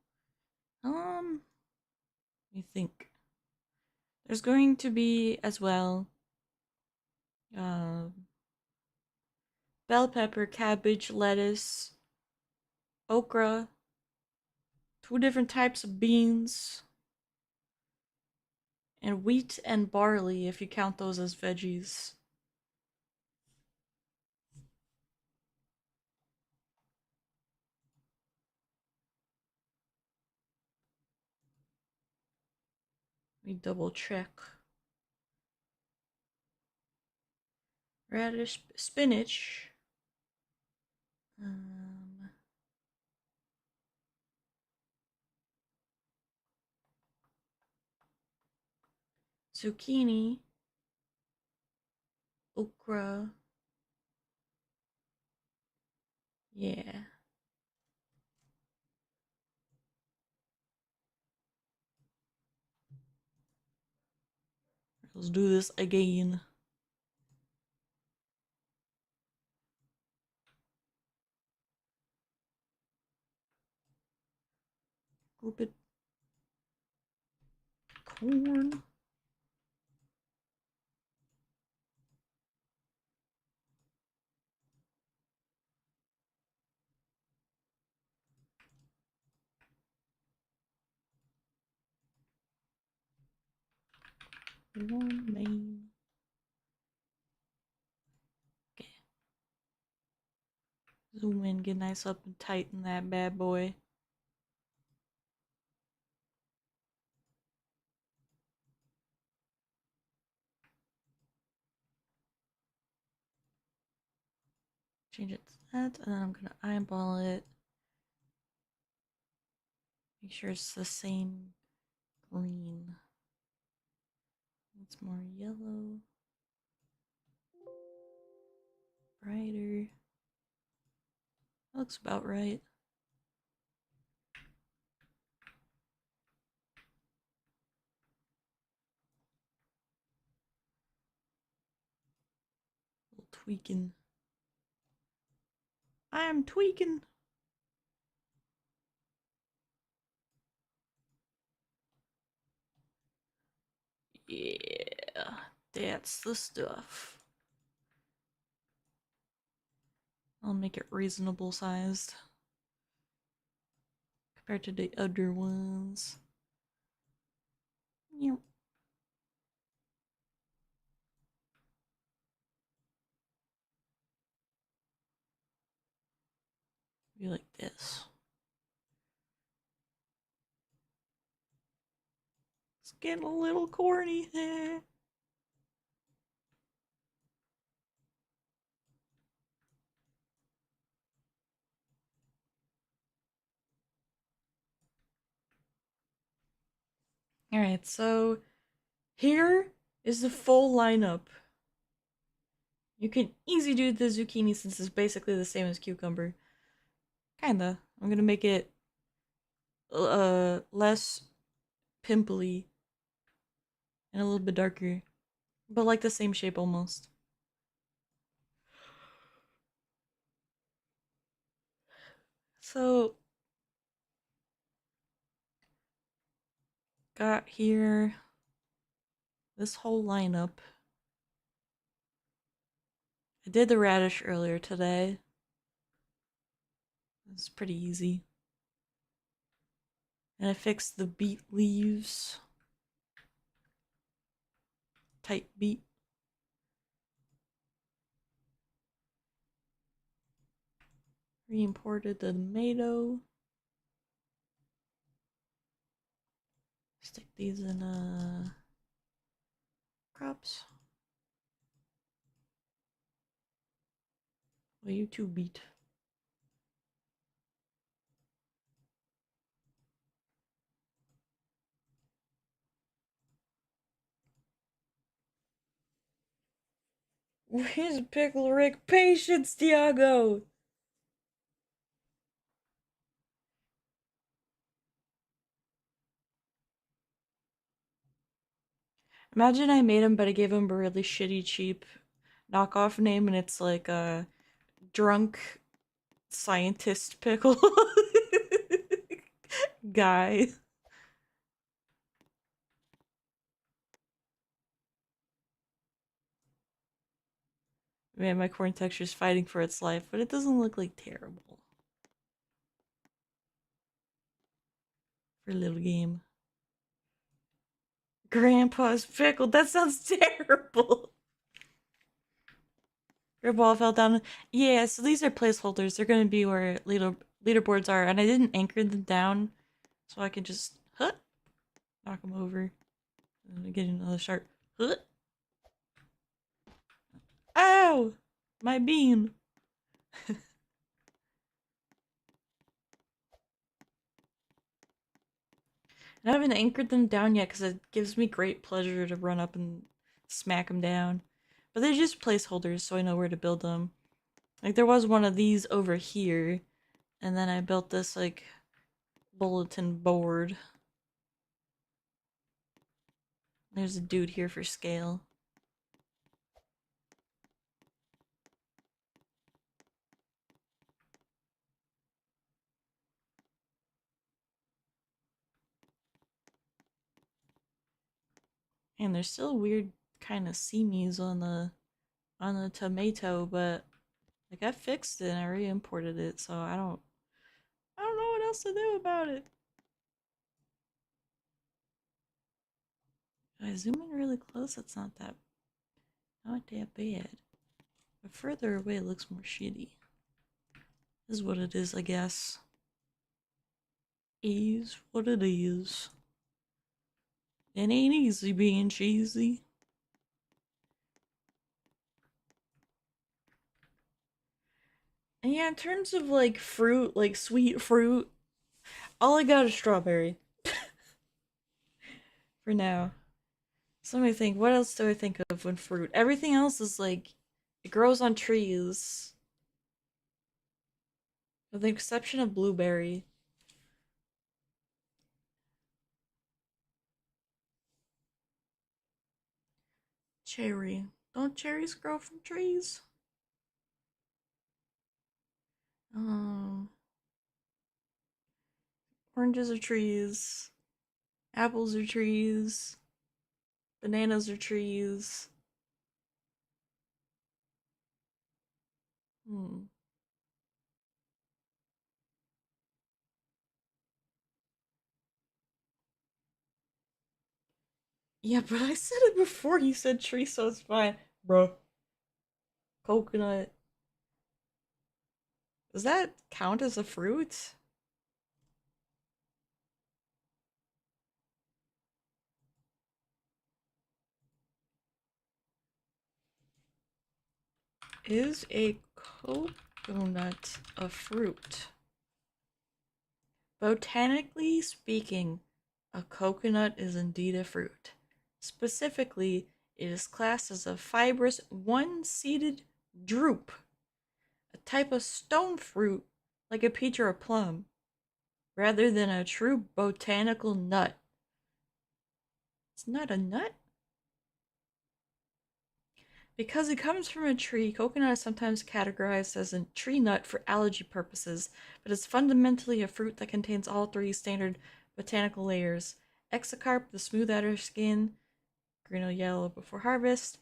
S1: Let me think. There's going to be as well bell pepper, cabbage, lettuce, okra, 2 different types of beans, and wheat and barley if you count those as veggies. Let me double check. Radish, spinach. Zucchini. Okra. Yeah. Let's do this again. Group it. Corn. One main. Okay. Zoom in, get nice up and tight in that bad boy. Change it to that, and then I'm gonna eyeball it. Make sure it's the same green. It's more yellow. Brighter. That looks about right. tweaking. I am tweaking. Yeah, that's the stuff. I'll make it reasonable sized compared to the other ones. Yep. Be like this. It's getting a little corny. Alright, so here is the full lineup. You can easily do the zucchini since it's basically the same as cucumber. Kinda. I'm gonna make it less pimply and a little bit darker. But like the same shape almost. So got here this whole lineup. I did the radish earlier today. It's pretty easy. And I fixed the beet leaves. Type beet. Re-imported the tomato. Stick these in crops. Well, you too, beet. Where's Pickle Rick? Patience, Tiago! Imagine I made him, but I gave him a really shitty, cheap knockoff name, and it's like a drunk scientist pickle guy. Man, my corn texture is fighting for its life, but it doesn't look like terrible. For a little game. Grandpa's pickle, that sounds terrible. Your ball fell down. Yeah, so these are placeholders. They're gonna be where leaderboards are, and I didn't anchor them down, so I can just knock them over. And get another sharp. Ow! My bean. I haven't anchored them down yet because it gives me great pleasure to run up and smack them down. But they're just placeholders, so I know where to build them. Like, there was one of these over here, and then I built this, like, bulletin board. There's a dude here for scale. And there's still weird kind of seamies on the tomato, but like I fixed it and I re-imported it, so I don't know what else to do about it. If I zoom in really close, it's not that bad. But further away it looks more shitty. This is what it is, I guess. Is what it is. It ain't easy being cheesy. And yeah, in terms of like fruit, like sweet fruit, all I got is strawberry. For now. So let me think, what else do I think of when fruit? Everything else is like, it grows on trees. With the exception of blueberry. Cherry. Don't cherries grow from trees? Oranges are trees. Apples are trees. Bananas are trees. Hmm. Yeah, but I said it before you said tree, so it's fine. Bruh. Coconut. Does that count as a fruit? Is a coconut a fruit? Botanically speaking, a coconut is indeed a fruit. Specifically, it is classed as a fibrous, one-seeded drupe, a type of stone fruit like a peach or a plum, rather than a true botanical nut. It's not a nut? Because it comes from a tree, coconut is sometimes categorized as a tree nut for allergy purposes, but is fundamentally a fruit that contains all three standard botanical layers: exocarp, the smooth outer skin, green or yellow before harvest;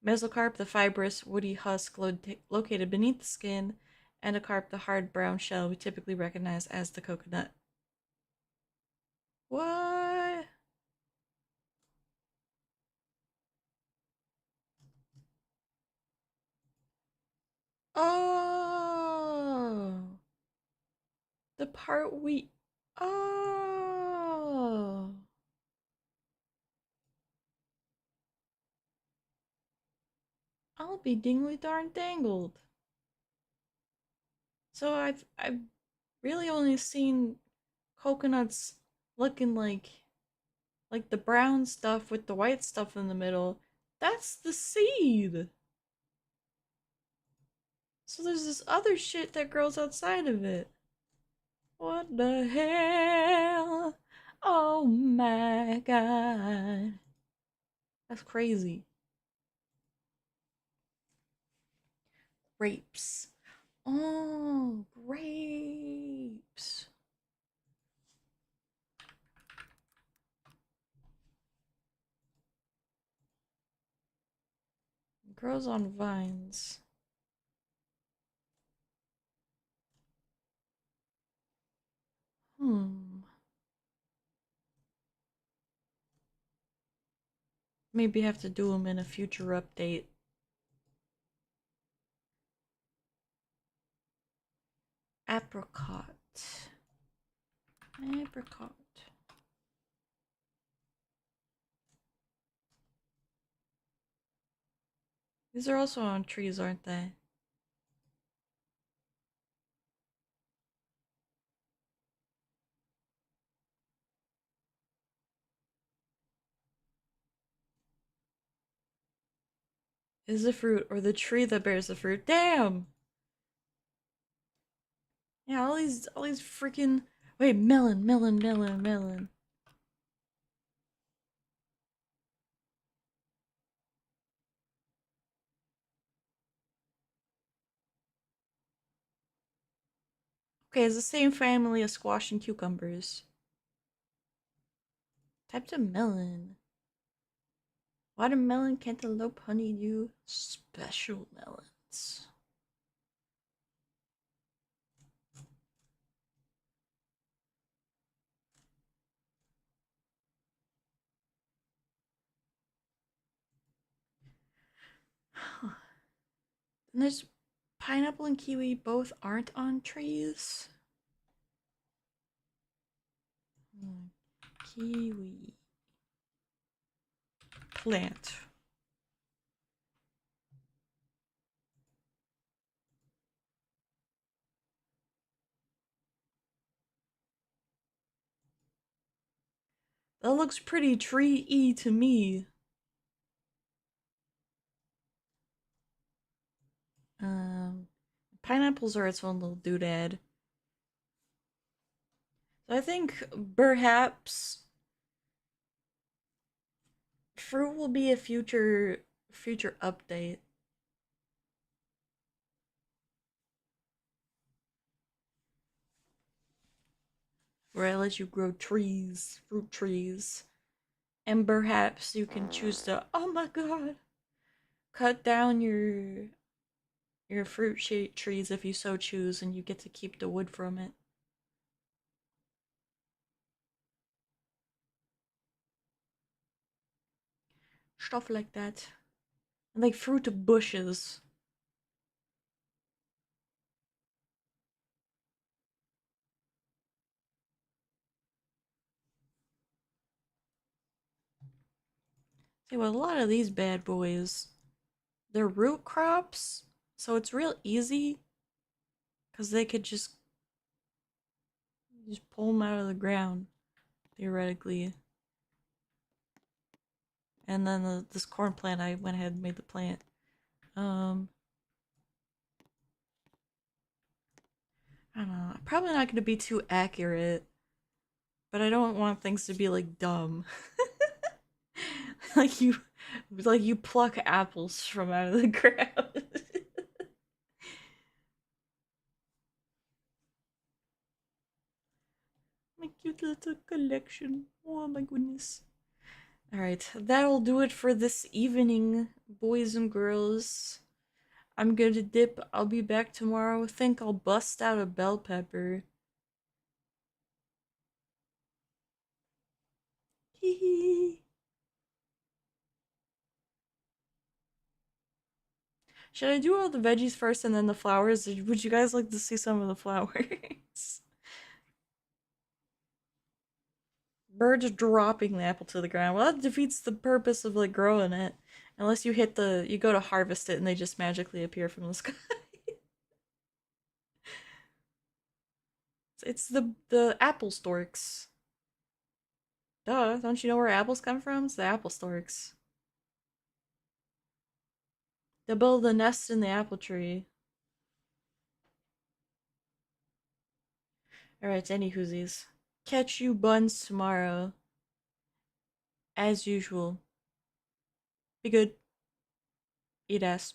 S1: mesocarp, the fibrous, woody husk located beneath the skin; endocarp, the hard brown shell we typically recognize as the coconut. What? Oh! The part we... Oh! I'll be dingly darn dangled. So I've really only seen coconuts looking like the brown stuff with the white stuff in the middle. That's the seed. So there's this other shit that grows outside of it. What the hell? Oh my god. That's crazy. Grapes. Oh, grapes. It grows on vines. Maybe have to do them in a future update. Apricot. Apricot. These are also on trees, aren't they? Is the fruit or the tree that bears the fruit? Damn! Yeah, all these freaking... Wait, melon, melon, melon, melon. Okay, it's the same family as squash and cucumbers. Types of melon. Watermelon, cantaloupe, honeydew, special melons. And there's pineapple and kiwi, both aren't on trees. Kiwi. Plant. That looks pretty tree-y to me. Pineapples are its own little doodad. So I think perhaps fruit will be a future update. where I let you grow trees, fruit trees. And perhaps you can choose to, oh my god, cut down your fruit trees if you so choose, and you get to keep the wood from it. Stuff like that. And like fruit bushes. See, with a lot of these bad boys, they're root crops, so it's real easy because they could just pull them out of the ground, theoretically. And then this corn plant, I went ahead and made the plant. I don't know. I'm probably not going to be too accurate, but I don't want things to be like dumb. like you pluck apples from out of the ground. My cute little collection. Oh my goodness. Alright, that'll do it for this evening, boys and girls. I'm gonna dip. I'll be back tomorrow. I think I'll bust out a bell pepper. Hee hee. Should I do all the veggies first and then the flowers? Would you guys like to see some of the flowers? Birds dropping the apple to the ground. Well, that defeats the purpose of like growing it. Unless you you go to harvest it and they just magically appear from the sky. It's the apple storks. Duh, don't you know where apples come from? It's the apple storks. They build a nest in the apple tree. Alright, any whoosies. Catch you buns tomorrow. As usual. Be good. Eat ass.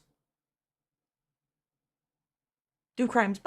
S1: Do crimes. Bye!